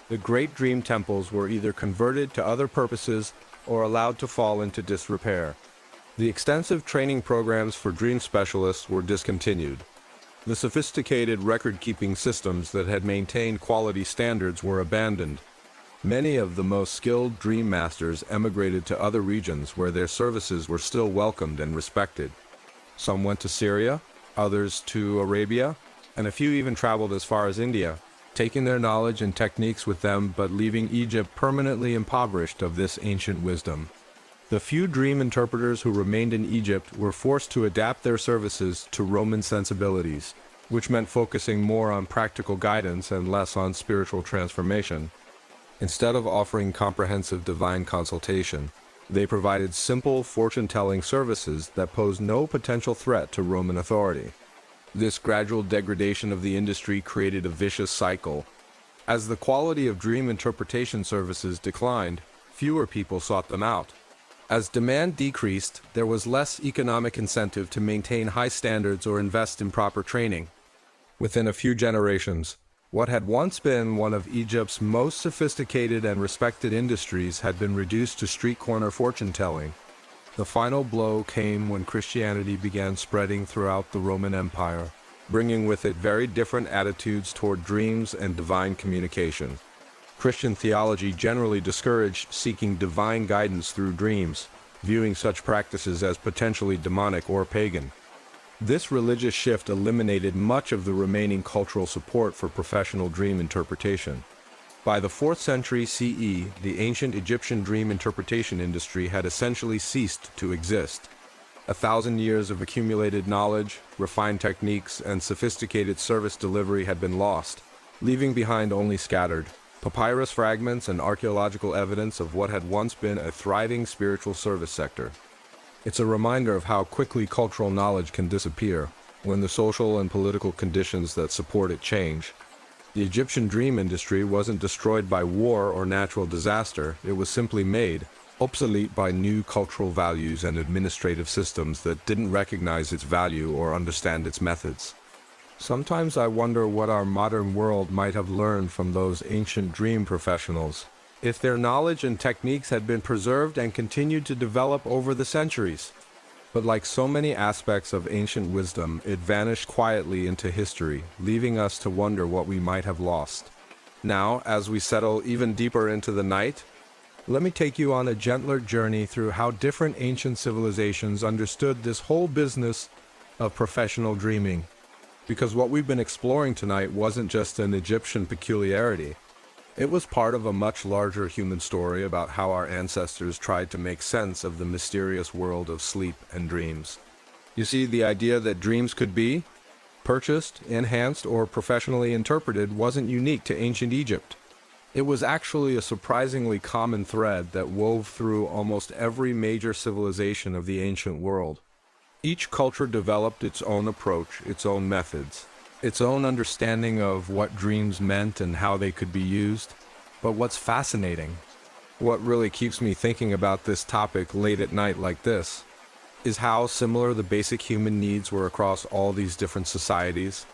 S1: The great dream temples were either converted to other purposes or allowed to fall into disrepair. The extensive training programs for dream specialists were discontinued. The sophisticated record-keeping systems that had maintained quality standards were abandoned. Many of the most skilled dream masters emigrated to other regions where their services were still welcomed and respected. Some went to Syria, others to Arabia, and a few even traveled as far as India, taking their knowledge and techniques with them but leaving Egypt permanently impoverished of this ancient wisdom. The few dream interpreters who remained in Egypt were forced to adapt their services to Roman sensibilities, which meant focusing more on practical guidance and less on spiritual transformation. Instead of offering comprehensive divine consultation, they provided simple fortune-telling services that posed no potential threat to Roman authority. This gradual degradation of the industry created a vicious cycle. As the quality of dream interpretation services declined, fewer people sought them out. As demand decreased, there was less economic incentive to maintain high standards or invest in proper training. Within a few generations, what had once been one of Egypt's most sophisticated and respected industries had been reduced to street corner fortune-telling. The final blow came when Christianity began spreading throughout the Roman Empire, bringing with it very different attitudes toward dreams and divine communication. Christian theology generally discouraged seeking divine guidance through dreams, viewing such practices as potentially demonic or pagan. This religious shift eliminated much of the remaining cultural support for professional dream interpretation. By the 4th century CE, the ancient Egyptian dream interpretation industry had essentially ceased to exist. 1,000 years of accumulated knowledge, refined techniques, and sophisticated service delivery had been lost, leaving behind only scattered papyrus fragments and archaeological evidence of what had once been a thriving spiritual service sector. It's a reminder of how quickly cultural knowledge can disappear when the social and political conditions that support it change. The Egyptian dream industry wasn't destroyed by war or natural disaster, it was simply made obsolete by new cultural values and administrative systems that didn't recognize its value or understand its methods. Sometimes I wonder what our modern world might have learned from those ancient dream professionals. if their knowledge and techniques had been preserved and continued to develop over the centuries. But like so many aspects of ancient wisdom, it vanished quietly into history, leaving us to wonder what we might have lost. Now, as we settle even deeper into the night, let me take you on a gentler journey through how different ancient civilizations understood this whole business of professional dreaming. Because what we've been exploring tonight wasn't just an Egyptian peculiarity. It was part of a much larger human story about how our ancestors tried to make sense of the mysterious world of sleep and dreams. You see, the idea that dreams could be purchased, enhanced, or professionally interpreted wasn't unique to ancient Egypt. It was actually a surprisingly common thread that wove through almost every major civilization of the ancient world. Each culture developed its own approach, its own methods, its own understanding of what dreams meant and how they could be used. But what's fascinating, what really keeps me thinking about this topic late at night like this, is how similar the basic human needs were across all these different societies.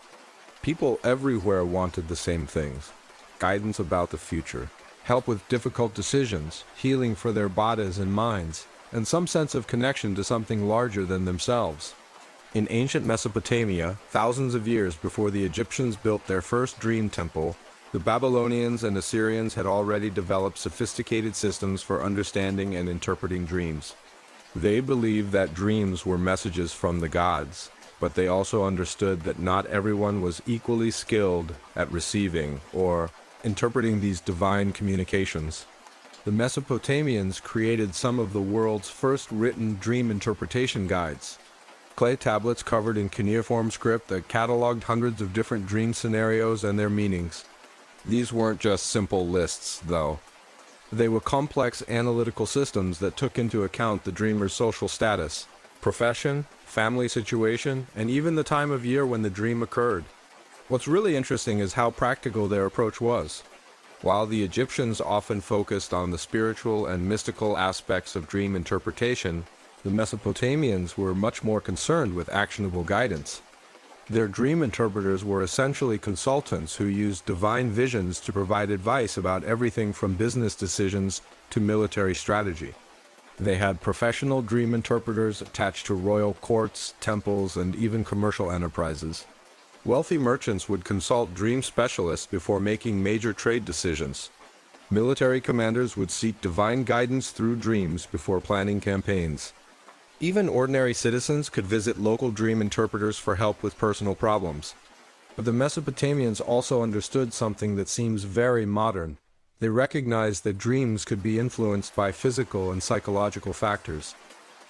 S1: People everywhere wanted the same things: guidance about the future, help with difficult decisions, healing for their bodies and minds, and some sense of connection to something larger than themselves. In ancient Mesopotamia, thousands of years before the Egyptians built their first dream temple, the Babylonians and Assyrians had already developed sophisticated systems for understanding and interpreting dreams. They believed that dreams were messages from the gods, but they also understood that not everyone was equally skilled at receiving or interpreting these divine communications. The Mesopotamians created some of the world's first written dream interpretation guides. Clay tablets covered in cuneiform script that cataloged hundreds of different dream scenarios and their meanings. These weren't just simple lists, though. They were complex analytical systems that took into account the dreamer's social status, profession, family situation, and even the time of year when the dream occurred. What's really interesting is how practical their approach was. While the Egyptians often focused on the spiritual and mystical aspects of dream interpretation, the Mesopotamians were much more concerned with actionable guidance. Their dream interpreters were essentially consultants who used divine visions to provide advice about everything from business decisions to military strategy. They had professional dream interpreters attached to royal courts, temples, and even commercial enterprises. Wealthy merchants would consult dream specialists before making major trade decisions. Military commanders would seek divine guidance through dreams before planning campaigns. Even ordinary citizens could visit local dream interpreters for help with personal problems. But the Mesopotamians also understood something that seems very modern. They recognized that dreams could be influenced by physical and psychological factors.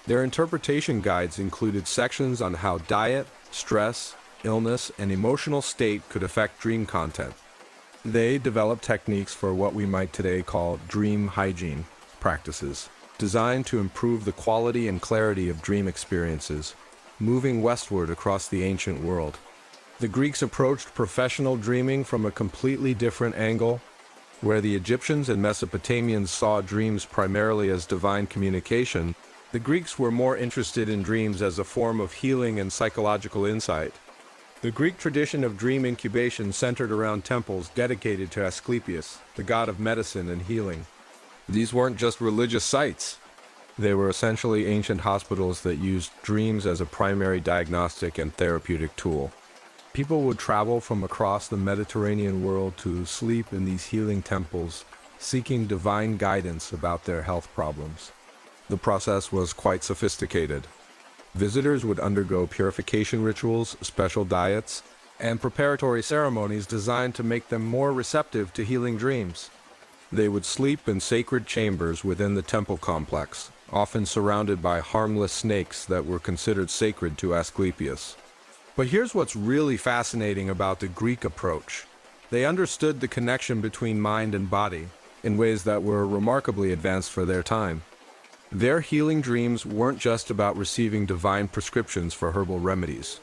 S1: Their interpretation guides included sections on how diet, stress, illness, and emotional state could affect dream content. They developed techniques for what we might today call dream hygiene practices, designed to improve the quality and clarity of dream experiences, moving westward across the ancient world. The Greeks approached professional dreaming from a completely different angle. Where the Egyptians and Mesopotamians saw dreams primarily as divine communication, the Greeks were more interested in dreams as a form of healing and psychological insight. The Greek tradition of dream incubation centered around temples dedicated to Asclepius, the god of medicine and healing. These weren't just religious sites. They were essentially ancient hospitals that used dreams as a primary diagnostic and therapeutic tool. People would travel from across the Mediterranean world to sleep in these healing temples, seeking divine guidance about their health problems. The process was quite sophisticated. Visitors would undergo purification rituals, special diets, and preparatory ceremonies designed to make them more receptive to healing dreams. They would sleep in sacred chambers within the temple complex, often surrounded by harmless snakes that were considered sacred to Asclepius. But here's what's really fascinating about the Greek approach. They understood the connection between mind and body in ways that were remarkably advanced for their time. Their healing dreams weren't just about receiving divine prescriptions for herbal remedies.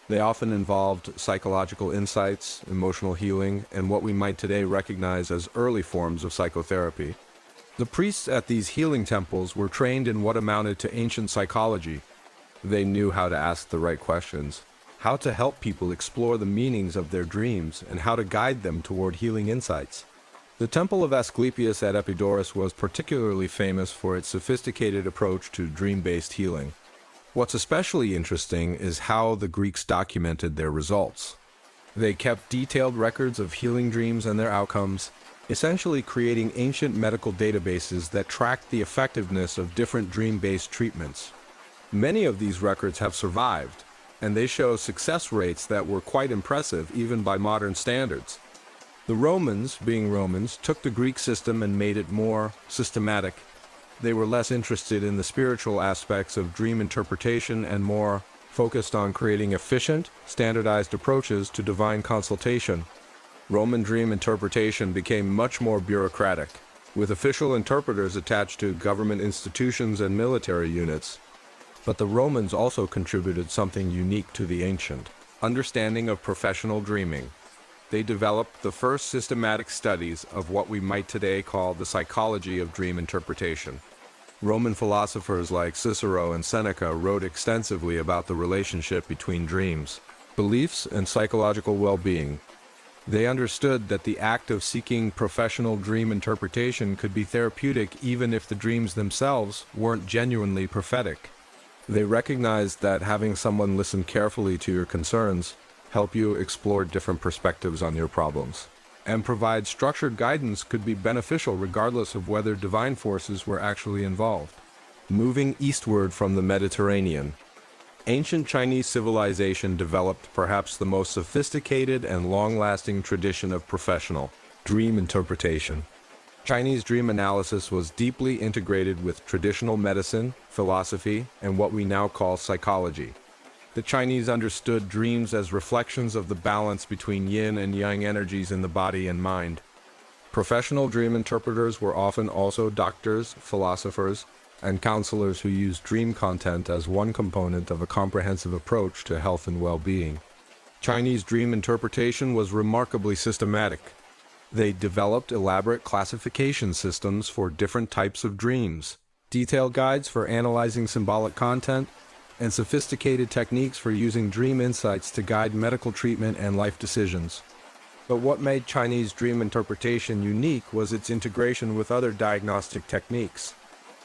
S1: They often involved psychological insights, emotional healing, and what we might today recognize as early forms of psychotherapy. The priests at these healing temples were trained in what amounted to ancient psychology. They knew how to ask the right questions, how to help people explore the meanings of their dreams, and how to guide them toward healing insights. The temple of Asclepius at Epidaurus was particularly famous for its sophisticated approach to dream-based healing. What's especially interesting is how the Greeks documented their results. They kept detailed records of healing dreams and their outcomes, essentially creating ancient medical databases that tracked the effectiveness of different dream-based treatments. Many of these records have survived, and they show success rates that were quite impressive even by modern standards. The Romans, being Romans, took the Greek system and made it more systematic. They were less interested in the spiritual aspects of dream interpretation and more focused on creating efficient, standardized approaches to divine consultation. Roman dream interpretation became much more bureaucratic, with official interpreters attached to government institutions and military units. But the Romans also contributed something unique to the ancient understanding of professional dreaming. They developed the first systematic studies of what we might today call the psychology of dream interpretation. Roman philosophers like Cicero and Seneca wrote extensively about the relationship between dreams, beliefs, and psychological well-being. They understood that the act of seeking professional dream interpretation could be therapeutic even if the dreams themselves weren't genuinely prophetic. They recognized that having someone listen carefully to your concerns, help you explore different perspectives on your problems, and provide structured guidance could be beneficial regardless of whether divine forces were actually involved. Moving eastward from the Mediterranean, ancient Chinese civilization developed perhaps the most sophisticated and long-lasting tradition of professional dream interpretation. Chinese dream analysis was deeply integrated with traditional medicine, philosophy, and what we now call psychology. The Chinese understood dreams as reflections of the balance between yin and yang energies in the body and mind. Professional dream interpreters were often also doctors, philosophers, and counselors who used dream content as one component of a comprehensive approach to health and well-being. Chinese dream interpretation was remarkably systematic. They developed elaborate classification systems for different types of dreams, detailed guides for analyzing symbolic content, and sophisticated techniques for using dream insights to guide medical treatment and life decisions. But what made Chinese dream interpretation unique was its integration with other diagnostic techniques.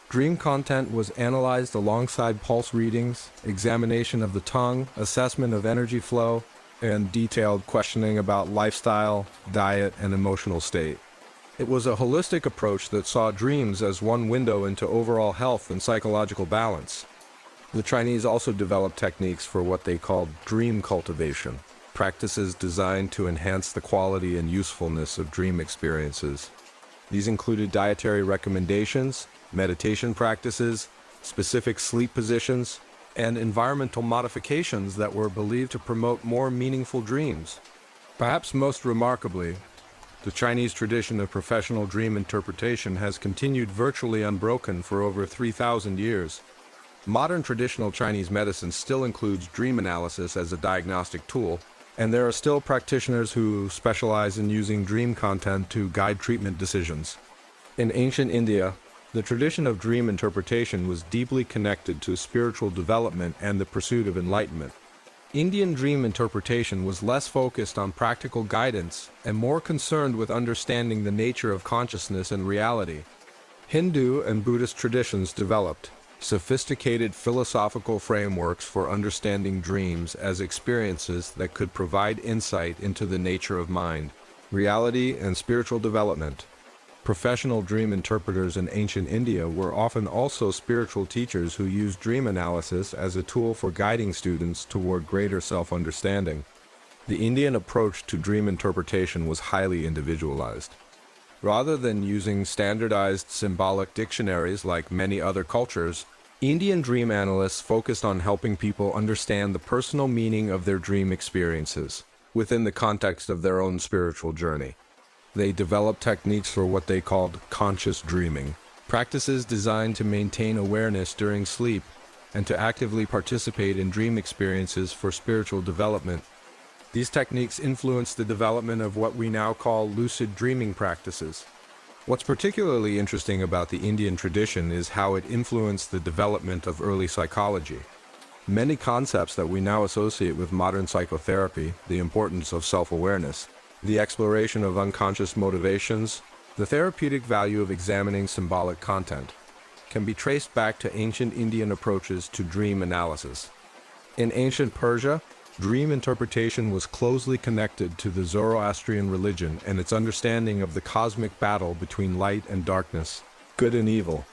S1: Dream content was analyzed alongside pulse readings, examination of the tongue, assessment of energy flow, and detailed questioning about lifestyle, diet, and emotional state. It was a holistic approach that saw dreams as one window into overall health and psychological balance. The Chinese also developed techniques for what they called dream cultivation, practices designed to enhance the quality and usefulness of dream experiences. These included dietary recommendations, meditation practices, specific sleep positions, and environmental modifications that were believed to promote more meaningful dreams. Perhaps most remarkably, the Chinese tradition of professional dream interpretation has continued virtually unbroken for over 3,000 years. Modern traditional Chinese medicine still includes dream analysis as a diagnostic tool, and there are still practitioners who specialize in using dream content to guide treatment decisions. In ancient India, the tradition of dream interpretation was deeply connected to spiritual development and the pursuit of enlightenment. Indian dream interpretation was less focused on practical guidance and more concerned with understanding the nature of consciousness and reality. Hindu and Buddhist traditions developed sophisticated philosophical frameworks for understanding dreams as experiences that could provide insight into the nature of mind, reality, and spiritual development. Professional dream interpreters in ancient India were often also spiritual teachers who used dream analysis as a tool for guiding students toward greater self-understanding. The Indian approach to dream interpretation was highly individualized. Rather than using standardized symbolic dictionaries like many other cultures, Indian dream analysts focused on helping people understand the personal meaning of their dream experiences within the context of their own spiritual journey. They developed techniques for what they called conscious dreaming, practices designed to maintain awareness during sleep and to actively participate in dream experiences for spiritual development. These techniques influenced the development of what we now call lucid dreaming practices. What's particularly interesting about the Indian tradition is how it influenced the development of early psychology. Many concepts that we now associate with modern psychotherapy, the importance of self-awareness, the exploration of unconscious motivations, The therapeutic value of examining symbolic content can be traced back to ancient Indian approaches to dream analysis. In ancient Persia, dream interpretation was closely connected to the Zoroastrian religion and its understanding of the cosmic battle between light and darkness, good and evil.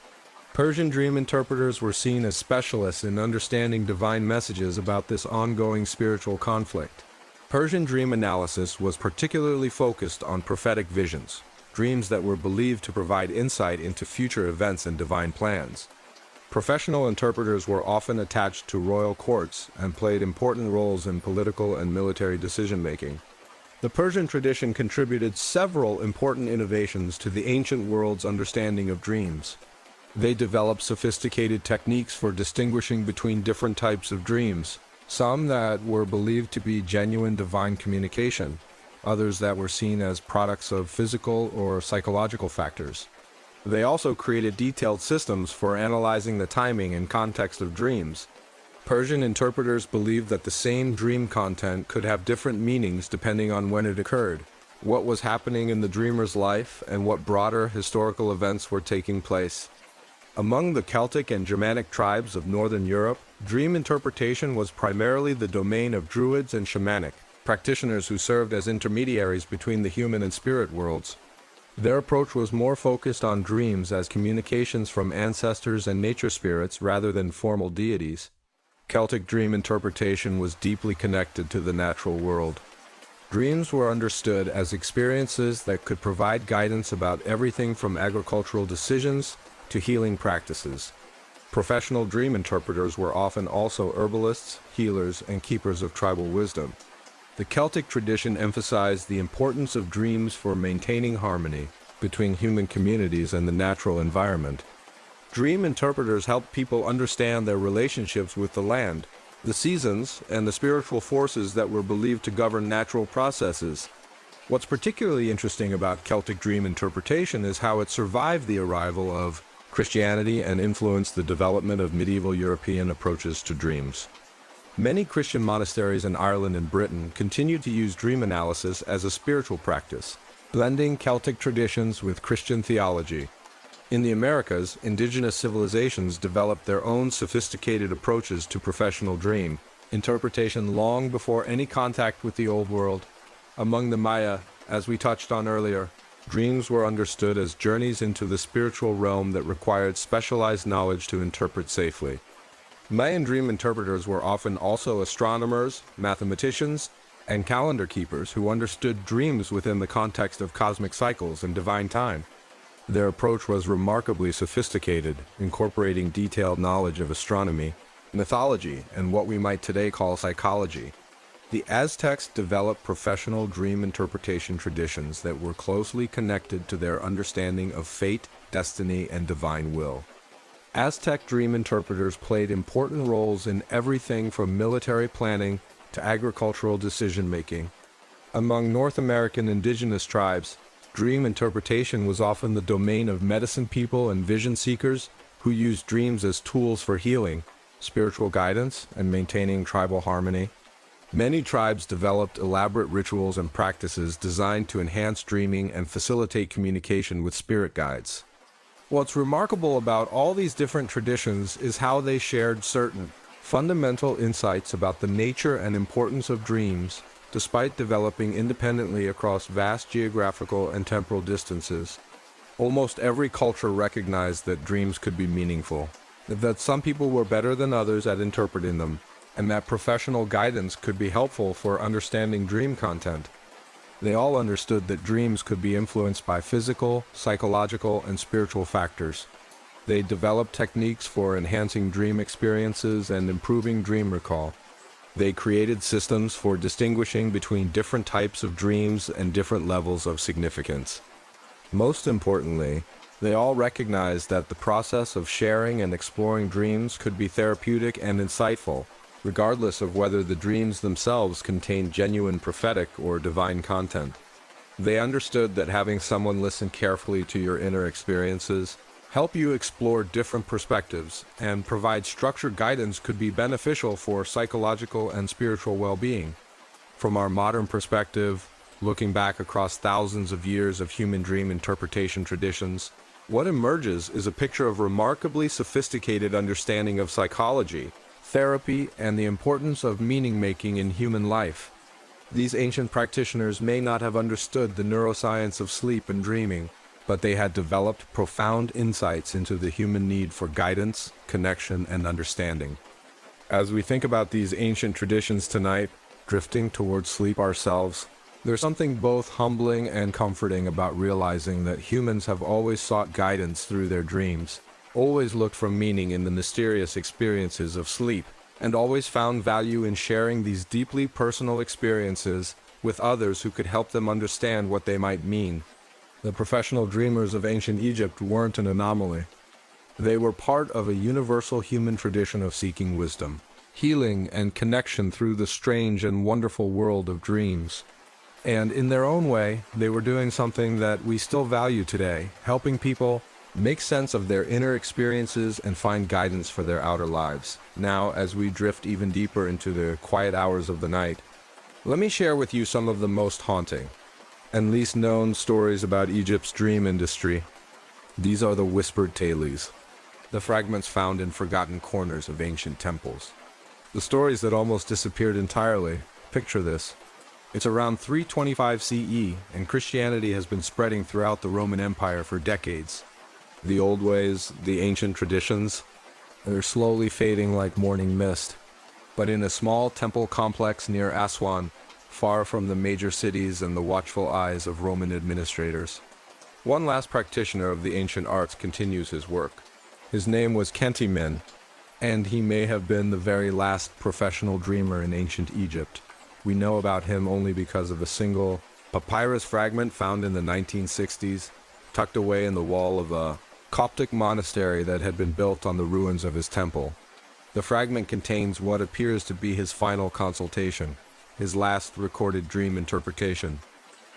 S1: Persian dream interpreters were seen as specialists in understanding divine messages about this ongoing spiritual conflict. Persian dream analysis was particularly focused on prophetic visions, dreams that were believed to provide insight into future events and divine plans. Professional interpreters were often attached to royal courts and played important roles in political and military decision-making. The Persian tradition contributed several important innovations to the ancient world's understanding of dreams. They developed sophisticated techniques for distinguishing between different types of dreams, some that were believed to be genuine divine communication, others that were seen as products of physical or psychological factors. They also created detailed systems for analyzing the timing and context of dreams. Persian interpreters believed that the same dream content could have different meanings depending on when it occurred, what was happening in the dreamer's life, and what broader historical events were taking place. Among the Celtic and Germanic tribes of Northern Europe, dream interpretation was primarily the domain of druids and shamanic practitioners who served as intermediaries between the human and spirit worlds. Their approach was more focused on dreams as communications from ancestors and nature spirits rather than formal deities. Celtic dream interpretation was deeply connected to the natural world. Dreams were understood as experiences that could provide guidance about everything from agricultural decisions to healing practices. Professional dream interpreters were often also herbalists, healers, and keepers of tribal wisdom. The Celtic tradition emphasized the importance of dreams for maintaining harmony between human communities and the natural environment. Dream interpreters helped people understand their relationships with the land, the seasons, and the spiritual forces that were believed to govern natural processes. What's particularly interesting about Celtic dream interpretation is how it survived the arrival of Christianity and influenced the development of medieval European approaches to dreams. Many Christian monasteries in Ireland and Britain continued to use dream analysis as a spiritual practice, blending Celtic traditions with Christian theology. In the Americas, indigenous civilizations developed their own sophisticated approaches to professional dream interpretation long before any contact with the Old World. Among the Maya, as we touched on earlier, dreams were understood as journeys into the spiritual realm that required specialized knowledge to interpret safely. Mayan dream interpreters were often also astronomers, mathematicians, and calendar keepers who understood dreams within the context of cosmic cycles and divine time. Their approach was remarkably sophisticated, incorporating detailed knowledge of astronomy, mythology, and what we might today call psychology. The Aztecs developed professional dream interpretation traditions that were closely connected to their understanding of fate, destiny, and divine will. Aztec dream interpreters played important roles in everything from military planning to agricultural decision-making. Among North American indigenous tribes, dream interpretation was often the domain of medicine people and vision seekers who used dreams as tools for healing, spiritual guidance, and maintaining tribal harmony. Many tribes developed elaborate rituals and practices designed to enhance dreaming and facilitate communication with spirit guides. What's remarkable about all these different traditions is how they shared certain fundamental insights about the nature and importance of dreams, despite developing independently across vast geographical and temporal distances. Almost every culture recognized that dreams could be meaningful, that some people were better than others at interpreting them, and that professional guidance could be helpful for understanding dream content. They all understood that dreams could be influenced by physical, psychological, and spiritual factors. They developed techniques for enhancing dream experiences and improving dream recall. They created systems for distinguishing between different types of dreams and different levels of significance. Most importantly, they all recognized that the process of sharing and exploring dreams could be therapeutic and insightful, regardless of whether the dreams themselves contained genuine prophetic or divine content. They understood that having someone listen carefully to your inner experiences, help you explore different perspectives, and provide structured guidance could be beneficial for psychological and spiritual well-being. From our modern perspective, Looking back across thousands of years of human dream interpretation traditions, what emerges is a picture of remarkably sophisticated understanding of psychology, therapy, and the importance of meaning-making in human life. These ancient practitioners may not have understood the neuroscience of sleep and dreaming, but they had developed profound insights into the human need for guidance, connection, and understanding. As we think about these ancient traditions tonight, drifting towards sleep ourselves, there's something both humbling and comforting about realizing that humans have always sought guidance through their dreams, always looked for meaning in the mysterious experiences of sleep, and always found value in sharing these deeply personal experiences with others who could help them understand what they might mean. The professional dreamers of ancient Egypt weren't an anomaly. They were part of a universal human tradition of seeking wisdom, healing, and connection through the strange and wonderful world of dreams. And in their own way, they were doing something that we still value today, helping people make sense of their inner experiences and find guidance for their outer lives. Now, as we drift even deeper into the quiet hours of the night, let me share with you some of the most haunting and least known stories about Egypt's dream industry. These are the whispered tales, the fragments found in forgotten corners of ancient temples. The stories that almost disappeared entirely. Picture this. It's around 325 CE, and Christianity has been spreading throughout the Roman Empire for decades. The old ways, the ancient traditions, they're slowly fading like morning mist. But in a small temple complex near Aswan, far from the major cities and the watchful eyes of Roman administrators, one last practitioner of the ancient arts continues his work. His name was Khenti-Men, and he may have been the very last professional dreamer in ancient Egypt. We know about him only because of a single papyrus fragment found in the 1960s, tucked away in the wall of a Coptic monastery that had been built on the ruins of his temple. The fragment contains what appears to be his final consultation, his last recorded dream interpretation.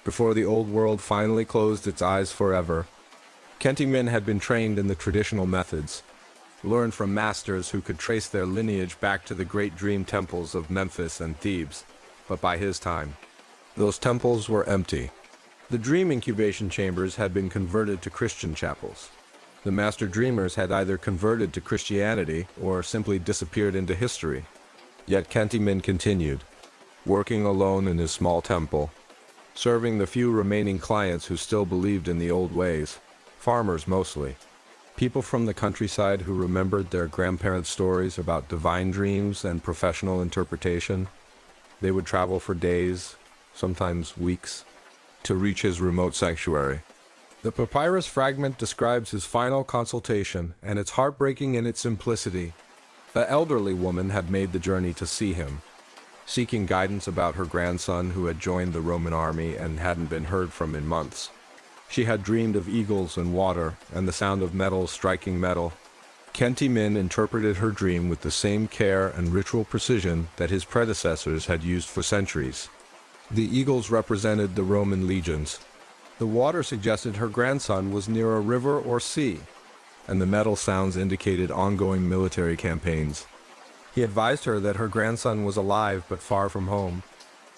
S1: Before the old world finally closed its eyes forever, Khenti-Men had been trained in the traditional methods, learned from masters who could trace their lineage back to the great dream temples of Memphis and Thebes. But by his time, those temples were empty. The dream incubation chambers had been converted to Christian chapels. The master dreamers had either converted to Christianity or simply disappeared into history. Yet Khenti-Men continued, working alone in his small temple, serving the few remaining clients who still believed in the old ways, farmers mostly, people from the countryside who remembered their grandparents' stories about divine dreams and professional interpretation. They would travel for days, sometimes weeks, to reach his remote sanctuary. The papyrus fragment describes his final consultation, and it's heartbreaking in its simplicity. An elderly woman had made the journey to see him, seeking guidance about her grandson who had joined the Roman army and hadn't been heard from in months. She had dreamed of eagles and water and the sound of metal striking metal. Khenti-Men interpreted her dream with the same care and ritual precision that his predecessors had used for centuries. The eagles represented the Roman legions. The water suggested her grandson was near a river or sea, and the metal sounds indicated ongoing military campaigns. He advised her that her grandson was alive but far from home,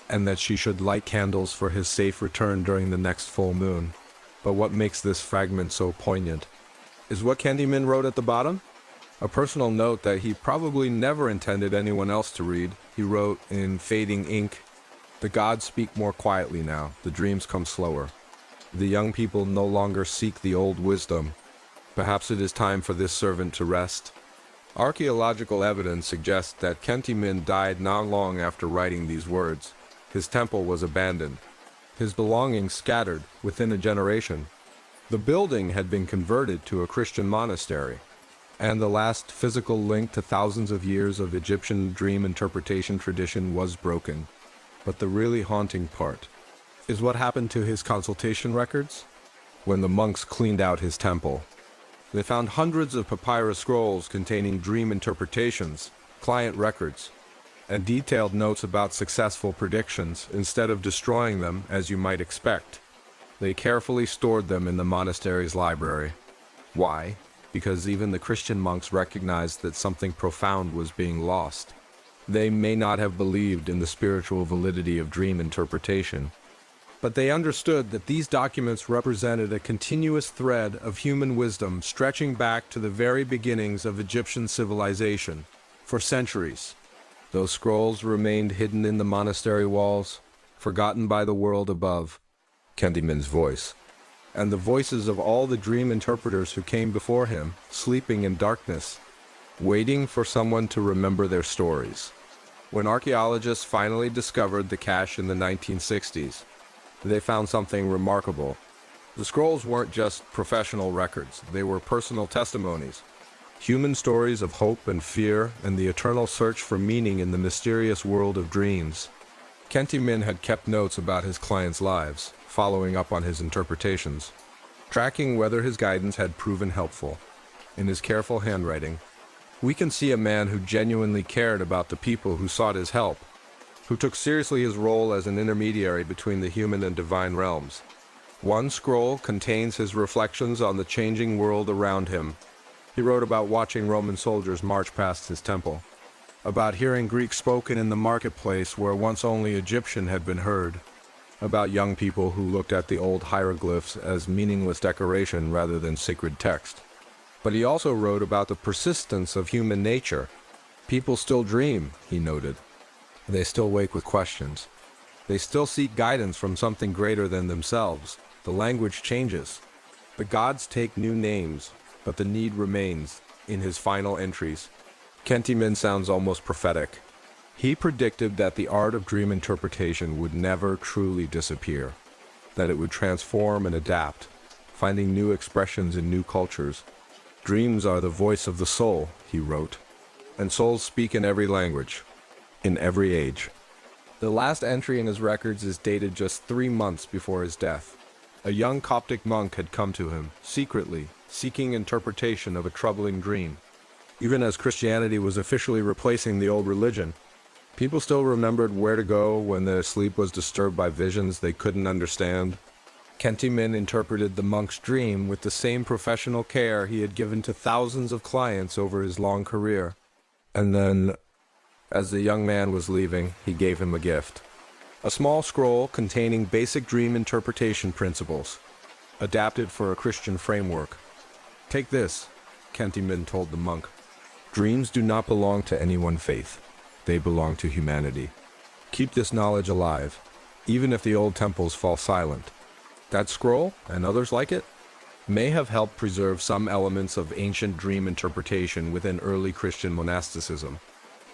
S1: and that she should light candles for his safe return during the next full moon. But what makes this fragment so poignant is what Khenti-Men wrote at the bottom. A personal note that he probably never intended anyone else to read. He wrote in fading ink, "The gods speak more quietly now, the dreams come slower. The young people no longer seek the old wisdom. Perhaps it is time for this servant to rest." Archaeological evidence suggests that Khenti-Men died not long after writing these words. His temple was abandoned, his belongings scattered within a generation. The building had been converted to a Christian monastery, and the last physical link to thousands of years of Egyptian dream interpretation tradition was broken. But the really haunting part is what happened to his consultation records. When the monks cleaned out his temple, they found hundreds of papyrus scrolls containing dream interpretations, client records, and detailed notes about successful predictions. Instead of destroying them, as you might expect, they carefully stored them in the monastery's library. Why? Because even the Christian monks recognized that something profound was being lost. They may not have believed in the spiritual validity of dream interpretation, But they understood that these documents represented a continuous thread of human wisdom stretching back to the very beginnings of Egyptian civilization. For centuries, those scrolls remained hidden in the monastery walls, forgotten by the world above. Candyman's voice, and the voices of all the dream interpreters who came before him, sleeping in darkness, waiting for someone to remember their stories. When archaeologists finally discovered the cache in the 1960s, they found something remarkable. The scrolls weren't just professional records, they were personal testimonies. Human stories of hope and fear and the eternal search for meaning in the mysterious world of dreams. Candyman had kept notes about his clients' lives, following up on his interpretations, tracking whether his guidance had proven helpful. In his careful handwriting, we can see a man who genuinely cared about the people who sought his help, who took seriously his role as an intermediary between the human and divine realms. One scroll contains his reflections on the changing world around him. He wrote about watching Roman soldiers march past his temple, about hearing Greek spoken in the marketplace where once only Egyptian had been heard, about young people who looked at the old hieroglyphs as meaningless decoration rather than sacred text. But he also wrote about the persistence of human nature. People still dream, he noted. They still wake with questions. They still seek guidance from something greater than themselves. The language changes. The gods take new names, but the need remains. In his final entries, Candyman sounds almost prophetic. He predicted that the art of dream interpretation would never truly disappear, that it would transform and adapt, finding new expressions in new cultures. Dreams are the voice of the soul, he wrote, and souls speak in every language, in every age. The last entry in his records is dated just 3 months before his death. A young Coptic monk had come to him, secretly, seeking interpretation of a troubling dream. Even as Christianity was officially replacing the old religion, people still remembered where to go when their sleep was disturbed by visions they couldn't understand. Candyman interpreted the monk's dream with the same professional care he had given to thousands of clients over his long career. And then, as the young man was leaving, he gave him a gift. A small scroll containing basic dream interpretation principles, adapted for a Christian framework. "Take this," Candyman told the monk. "Dreams do not belong to any one faith. They belong to humanity. Keep this knowledge alive, even if the old temples fall silent." That scroll, and others like it, may have helped preserve some elements of ancient dream interpretation within early Christian monasticism.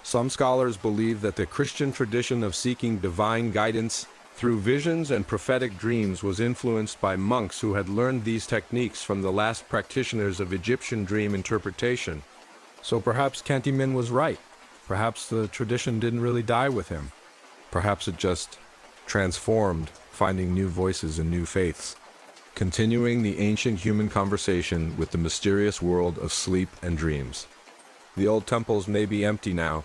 S1: Some scholars believe that the Christian tradition of seeking divine guidance through visions and prophetic dreams was influenced by monks who had learned these techniques from the last practitioners of Egyptian dream interpretation. So perhaps Candyman was right. Perhaps the tradition didn't really die with him. Perhaps it just transformed, finding new voices and new faiths, continuing the ancient human conversation with the mysterious world of sleep and dreams. The old temples may be empty now,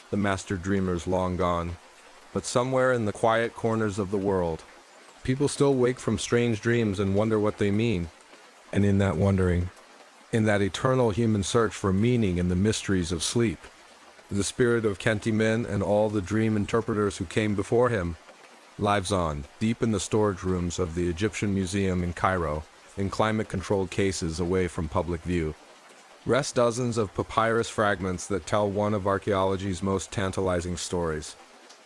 S1: the master dreamers long gone, but somewhere in the quiet corners of the world, people still wake from strange dreams and wonder what they mean. And in that wondering, in that eternal human search for meaning in the mysteries of sleep, the spirit of Candyman and all the dream interpreters who came before him lives on, deep in the storage rooms of the Egyptian Museum in Cairo, in climate-controlled cases away from public view. Rest dozens of papyrus fragments that tell one of archaeology's most tantalizing stories.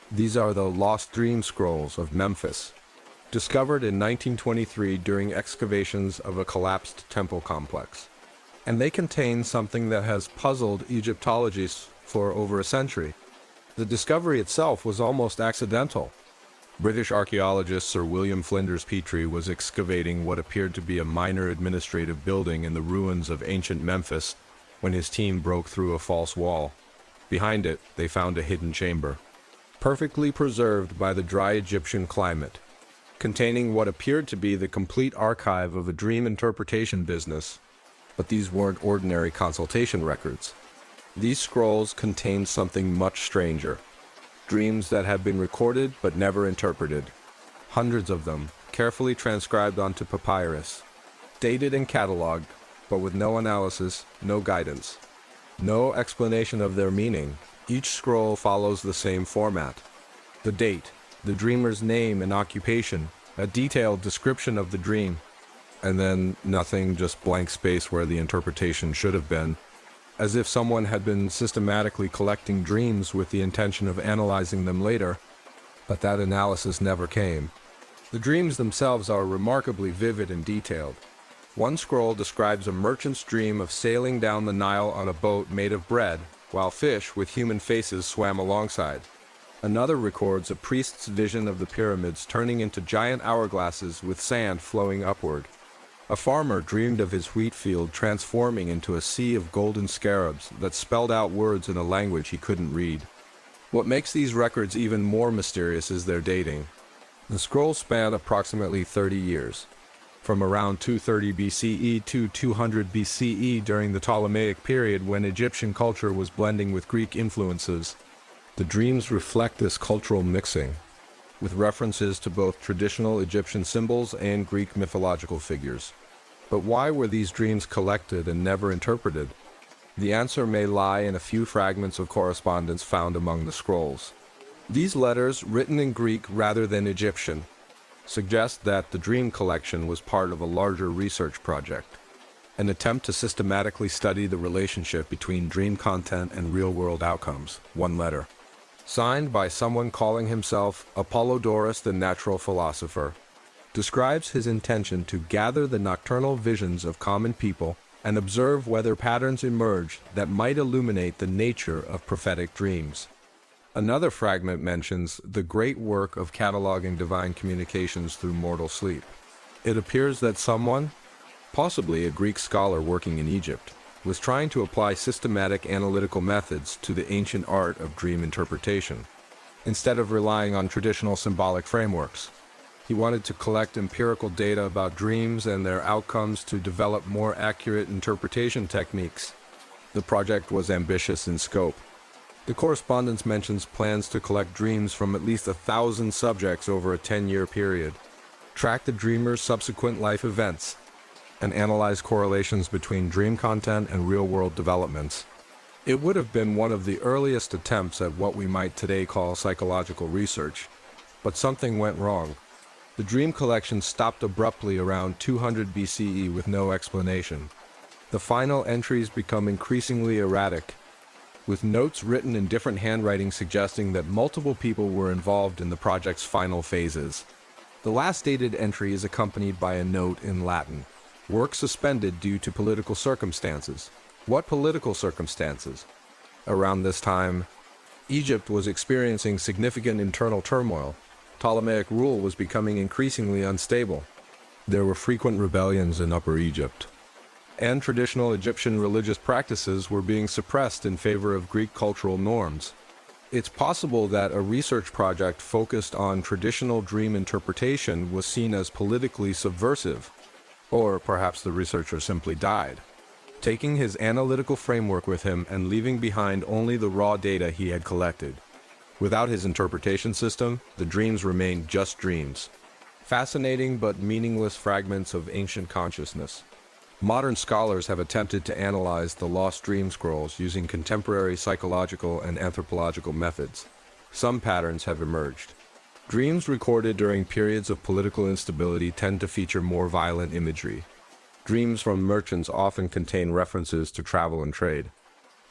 S1: These are the Lost Dream Scrolls of Memphis, discovered in 1923 during excavations of a collapsed temple complex. And they contain something that has puzzled Egyptologists for over a century. The discovery itself was almost accidental. British archaeologist Sir William Flinders Petrie was excavating what appeared to be a minor administrative building in the ruins of ancient Memphis when his team broke through a false wall. Behind it, they found a hidden chamber, perfectly preserved by the dry Egyptian climate, containing what appeared to be the complete archive of a dream interpretation business. But these weren't ordinary consultation records. These scrolls contained something much stranger. Dreams that have been recorded but never interpreted. Hundreds of them, carefully transcribed onto papyrus, dated and cataloged, but with no analysis, no guidance, no explanation of their meaning. Each scroll follows the same format. The date, the dreamer's name and occupation, a detailed description of the dream, and then nothing, just blank space where the interpretation should have been, as if someone had been systematically collecting dreams with the intention of analyzing them later, but that analysis never came. The dreams themselves are remarkably vivid and detailed. One scroll describes a merchant's dream of sailing down the Nile on a boat made of bread, while fish with human faces swam alongside. Another records a priest's vision of the pyramids turning into giant hourglasses with sand flowing upward. A farmer dreamed of his wheat field transforming into a sea of golden scarabs that spelled out words in a language he couldn't read. What makes these records even more mysterious is their dating. The scrolls span approximately 30 years, from around 230 BCE to 200 BCE during the Ptolemaic period when Egyptian culture was blending with Greek influences. The dreams reflect this cultural mixing, with references to both traditional Egyptian symbols and Greek mythological figures. But why were these dreams collected and never interpreted? The answer may lie in a few fragments of correspondence found among the scrolls. These letters, written in Greek rather than Egyptian, suggest that the dream collection was part of a larger research project, an attempt to systematically study the relationship between dream content and real-world outcomes. One letter, signed by someone calling himself Apollodorus the natural philosopher, describes his intention to gather the nocturnal visions of common people and observe whether patterns emerge that might illuminate the nature of prophetic dreams. Another fragment mentions the great work of cataloging divine communications through mortal sleep. It appears that someone, possibly a Greek scholar working in Egypt, was trying to apply systematic analytical methods to the ancient art of dream interpretation, instead of relying on traditional symbolic frameworks. He wanted to collect empirical data about dreams and their outcomes to develop more accurate interpretation techniques. The project was ambitious in scope. The correspondence mentions plans to collect dreams from at least 1,000 subjects over a 10-year period, track the dreamer's subsequent life events, and analyze correlations between dream content and real-world developments. It would have been one of the earliest attempts at what we might today call psychological research, but something went wrong. The dream collection stopped abruptly around 200 BCE with no explanation. The final entries become increasingly erratic, with notes written in different handwriting suggesting that multiple people were involved in the project's final phases. The last dated entry is accompanied by a note in Latin: work suspended due to political circumstances. What political circumstances? Around this time, Egypt was experiencing significant internal turmoil. Ptolemaic rule was becoming increasingly unstable. There were frequent rebellions in Upper Egypt, and traditional Egyptian religious practices were being suppressed in favor of Greek cultural norms. It's possible that a research project focused on traditional dream interpretation was seen as politically subversive, or perhaps the researcher simply died, taking his analytical framework with him and leaving behind only the raw data he had collected. Without his interpretation system, the dreams remained just dreams, fascinating but meaningless fragments of ancient consciousness. Modern scholars have attempted to analyze the lost dream scrolls using contemporary psychological and anthropological methods. Some patterns have emerged. Dreams recorded during periods of political instability tend to feature more violent imagery. Dreams from merchants often contain references to travel and trade.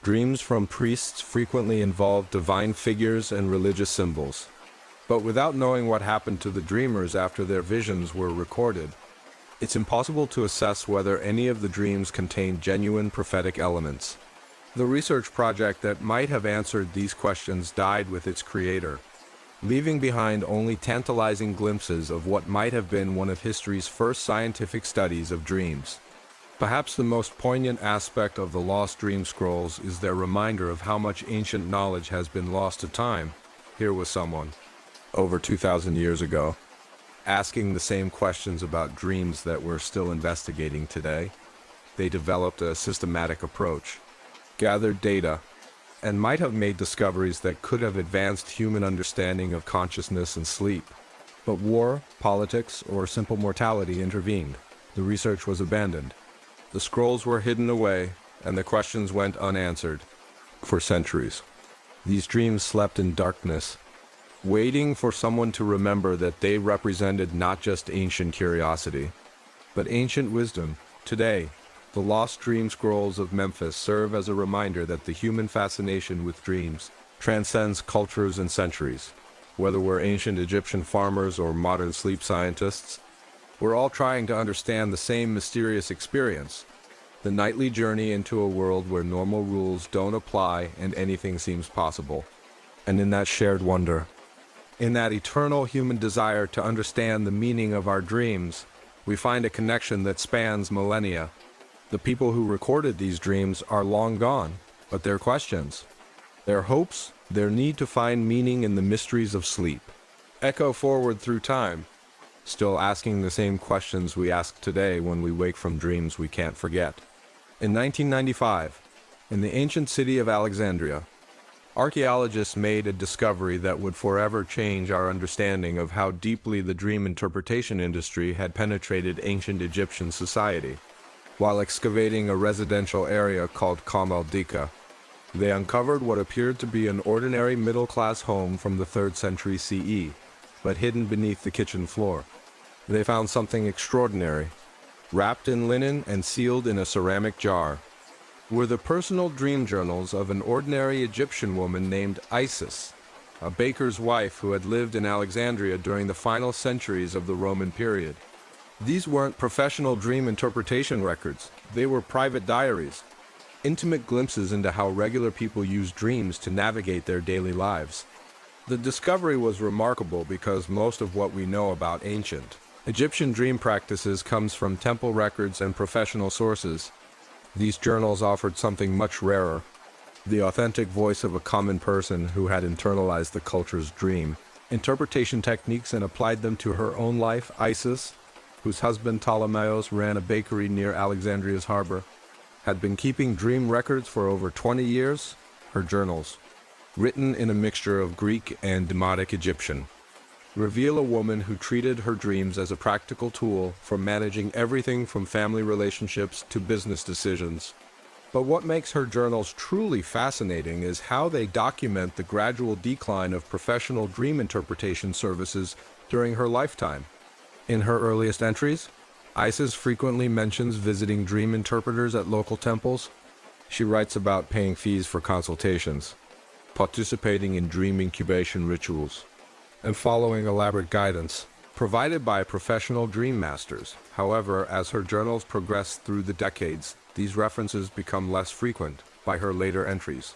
S1: Dreams from priests frequently involve divine figures and religious symbols. But without knowing what happened to the dreamers after their visions were recorded, it's impossible to assess whether any of the dreams contain genuine prophetic elements. The research project that might have answered these questions died with its creator, leaving behind only tantalizing glimpses of what might have been one of history's first scientific studies of dreams. Perhaps the most poignant aspect of the lost dream scrolls is their reminder of how much ancient knowledge has been lost to time. Here was someone, over 2,000 years ago, asking the same questions about dreams that we're still investigating today. They developed a systematic approach, gathered data, and might have made discoveries that could have advanced human understanding of consciousness and sleep. But war, politics, or simple mortality intervened. The research was abandoned. The scrolls were hidden away, and the questions went unanswered. For centuries, these dreams slept in darkness, waiting for someone to remember that they represented not just ancient curiosity, but ancient wisdom. Today, the lost dream scrolls of Memphis serve as a reminder that the human fascination with dreams transcends cultures and centuries. Whether we're ancient Egyptian farmers or modern sleep scientists, we're all trying to understand the same mysterious experience, the nightly journey into a world where normal rules don't apply and anything seems possible. And in that shared wonder, in that eternal human desire to understand the meaning of our dreams, we find a connection that spans millennia. The people who recorded these dreams are long gone, but their questions, their hopes, their need to find meaning in the mysteries of sleep echo forward through time, still asking the same questions we ask today when we wake from dreams we can't forget. In 1995, in the ancient city of Alexandria, archaeologists made a discovery that would forever change our understanding of how deeply the dream interpretation industry had penetrated ancient Egyptian society. While excavating a residential area called Qam el-Dika, they uncovered what appeared to be an ordinary middle-class home from the 3rd century CE, but hidden beneath the kitchen floor. They found something extraordinary. Wrapped in linen and sealed in a ceramic jar were the personal dream journals of an ordinary Egyptian woman named Isis, a baker's wife who had lived in Alexandria during the final centuries of the Roman period. These weren't professional dream interpretation records, they were private diaries, intimate glimpses into how regular people use dreams to navigate their daily lives. The discovery was remarkable because most of what we know about ancient Egyptian dream practices comes from temple records and professional sources. These journals offered something much rarer, the authentic voice of a common person who had internalized the culture's dream interpretation techniques and applied them to her own life. Isis, whose husband Ptolemaeus ran a bakery near Alexandria's harbor, had been keeping dream records for over 20 years. Her journals, written in a mixture of Greek and Demotic Egyptian, reveal a woman who treated her dreams as a practical tool for managing everything from family relationships to business decisions. But what makes her journals truly fascinating is how they document the gradual decline of professional dream interpretation services during her lifetime. In her earliest entries, Isis frequently mentions visiting dream interpreters at local temples. She writes about paying fees for consultations, participating in dream incubation rituals, and following elaborate guidance provided by professional dream masters. However, as her journals progress through the decades, these references become less frequent. By her later entries,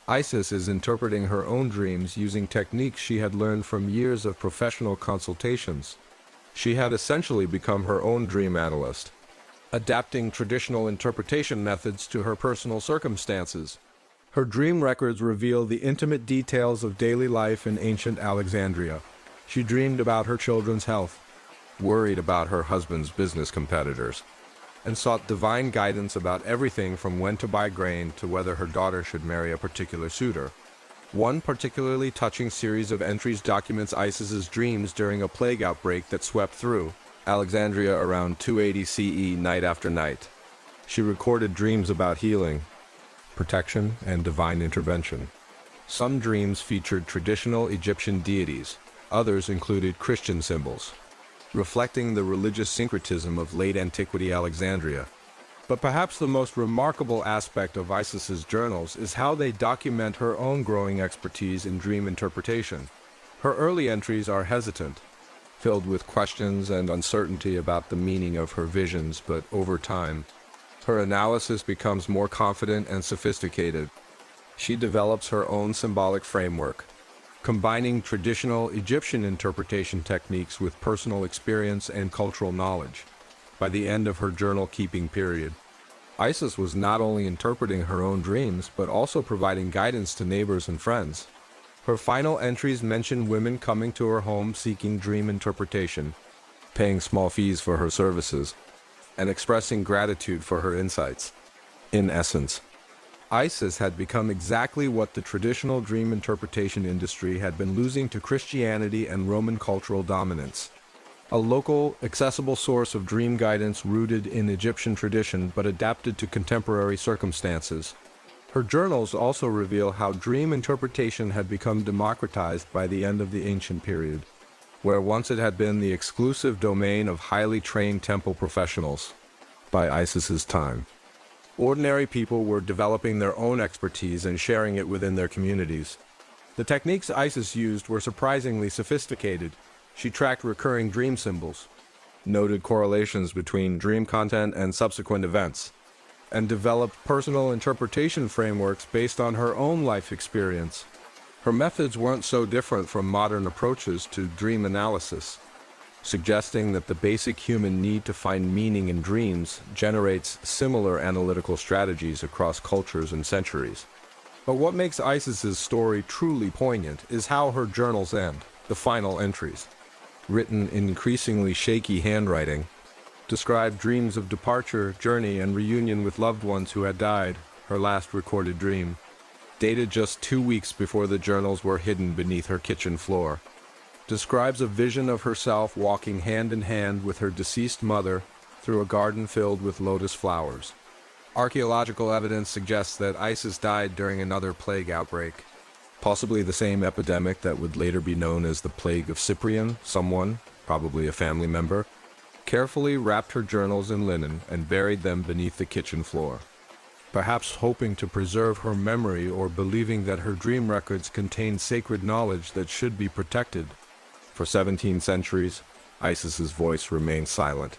S1: Isis is interpreting her own dreams using techniques she had learned from years of professional consultations. She had essentially become her own dream analyst, adapting traditional interpretation methods to her personal circumstances. Her dream records reveal the intimate details of daily life in ancient Alexandria. She dreamed about her children's health, worried about her husband's business competitors, and sought divine guidance about everything from when to buy grain to whether her daughter should marry a particular suitor. One particularly touching series of entries documents Isis's dreams during a plague outbreak that swept through Alexandria around 280 CE night after night. She recorded dreams about healing, protection, and divine intervention. Some dreams featured traditional Egyptian deities, others included Christian symbols, reflecting the religious syncretism of late antiquity Alexandria. But perhaps the most remarkable aspect of Isis's journals is how they document her own growing expertise in dream interpretation. Her early entries are hesitant, filled with questions and uncertainty about the meaning of her visions, but over time, her analysis becomes more confident and sophisticated. She develops her own symbolic framework, combining traditional Egyptian interpretation techniques with personal experience and cultural knowledge. By the end of her journal-keeping period, Isis was not only interpreting her own dreams, but also providing guidance to neighbors and friends. Her final entries mention women coming to her home seeking dream interpretation, paying small fees for her services, and expressing gratitude for her insights. In essence, Isis had become exactly what the traditional dream interpretation industry had been losing to Christianity and Roman cultural dominance. A local, accessible source of dream guidance rooted in Egyptian tradition but adapted to contemporary circumstances. Her journals also reveal how dream interpretation had become democratized by the end of the ancient period, where once it had been the exclusive domain of highly trained temple professionals. By Isis's time, ordinary people were developing their own expertise and sharing it within their communities. The techniques Isis used were surprisingly sophisticated. She tracked recurring dream symbols, noted correlations between dream content and subsequent events, and developed personal interpretation frameworks based on her own life experience. Her methods weren't so different from modern approaches to dream analysis, suggesting that the basic human need to find meaning in dreams generates similar analytical strategies across cultures and centuries. But what makes Isis's story truly poignant is how her journals end, the final entries, written in increasingly shaky handwriting, describe dreams of departure, journey, and reunion with loved ones who had died. Her last recorded dream, dated just 2 weeks before the journals were hidden beneath her kitchen floor, describes a vision of herself walking hand in hand with her deceased mother through a garden filled with lotus flowers. Archaeological evidence suggests that Isis died during another plague outbreak, possibly the same epidemic that would later be known as the Plague of Cyprian. Someone, probably a family member, carefully wrapped her journals in linen and buried them beneath the kitchen floor, perhaps hoping to preserve her memory or believing that her dream records contained sacred knowledge that should be protected. For 17 centuries, Isis's voice remained silent,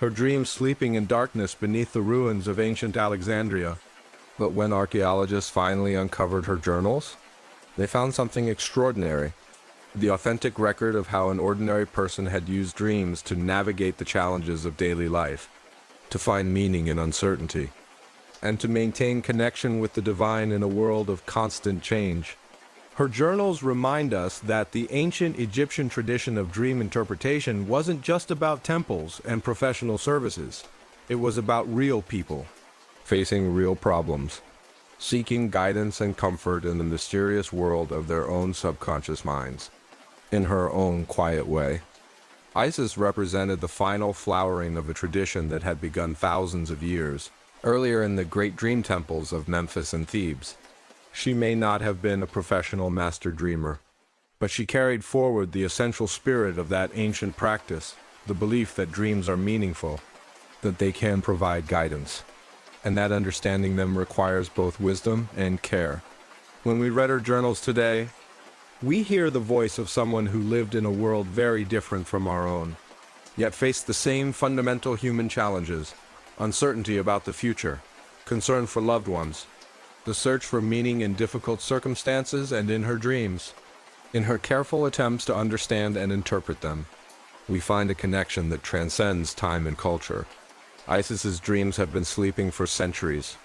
S1: her dreams sleeping in darkness beneath the ruins of ancient Alexandria. But when archaeologists finally uncovered her journals, they found something extraordinary: the authentic record of how an ordinary person had used dreams to navigate the challenges of daily life, to find meaning in uncertainty, and to maintain connection with the divine in a world of constant change. Her journals remind us that the ancient Egyptian tradition of dream interpretation wasn't just about temples and professional services. It was about real people, facing real problems, seeking guidance and comfort in the mysterious world of their own subconscious minds. In her own quiet way, Isis represented the final flowering of a tradition that had begun thousands of years earlier in the great dream temples of Memphis and Thebes. She may not have been a professional master dreamer, but she carried forward the essential spirit of that ancient practice, the belief that dreams are meaningful, that they can provide guidance, and that understanding them requires both wisdom and care. When we read her journals today, we hear the voice of someone who lived in a world very different from our own, yet faced the same fundamental human challenges: uncertainty about the future, concern for loved ones, the search for meaning in difficult circumstances and in her dreams. In her careful attempts to understand and interpret them, we find a connection that transcends time and culture. Isis's dreams have been sleeping for centuries,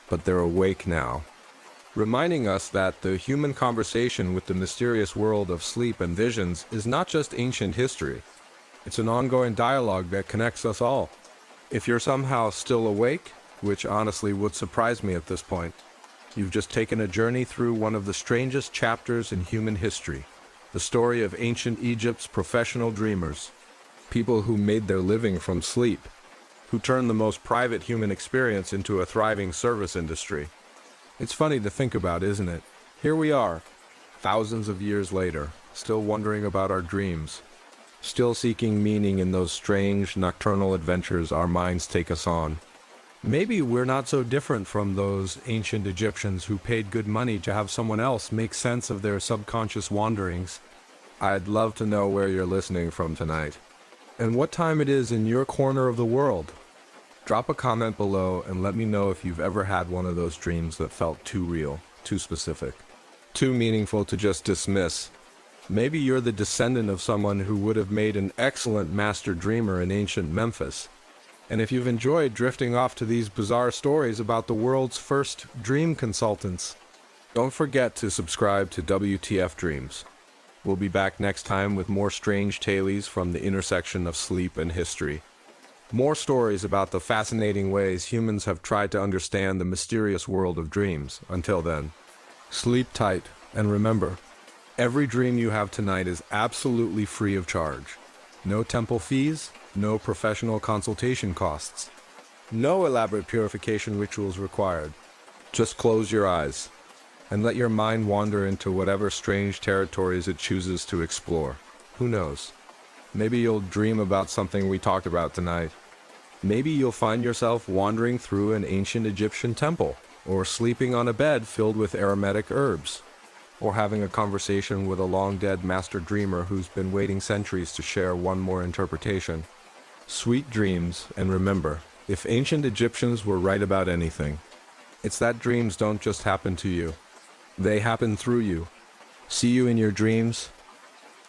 S1: but they're awake now, reminding us that the human conversation with the mysterious world of sleep and visions is not just ancient history. It's an ongoing dialogue that connects us all. If you're somehow still awake, which honestly would surprise me at this point, you've just taken a journey through one of the strangest chapters in human history, the story of ancient Egypt's professional dreamers, people who made their living from sleep, who turned the most private human experience into a thriving service industry. It's funny to think about, isn't it? Here we are, thousands of years later, still wondering about our dreams, still seeking meaning in those strange, nocturnal adventures our minds take us on. Maybe we're not so different from those ancient Egyptians who paid good money to have someone else make sense of their subconscious wanderings. I'd love to know where you're listening from tonight, and what time it is in your corner of the world. Drop a comment below and let me know if you've ever had one of those dreams that felt too real, too specific, too meaningful to just dismiss. Maybe you're the descendant of someone who would have made an excellent master dreamer in ancient Memphis. And if you've enjoyed drifting off to these bizarre stories about the world's first dream consultants, don't forget to subscribe to WTF Dreams. We'll be back next time with more strange tales from the intersection of sleep and history. More stories about the fascinating ways humans have tried to understand the mysterious world of dreams. Until then, sleep tight, and remember, every dream you have tonight is absolutely free of charge. No temple fees, no professional consultation costs, no elaborate purification rituals required. Just close your eyes and let your mind wander into whatever strange territories it chooses to explore. Who knows? Maybe you'll dream about something we talked about tonight. Maybe you'll find yourself wandering through an ancient Egyptian temple, or sleeping on a bed filled with aromatic herbs, or having a conversation with a long-dead master dreamer who's been waiting centuries to share one more interpretation. Sweet dreams, and remember, if ancient Egyptians were right about anything, it's that dreams don't just happen to you. They happen through you. See you in your dreams,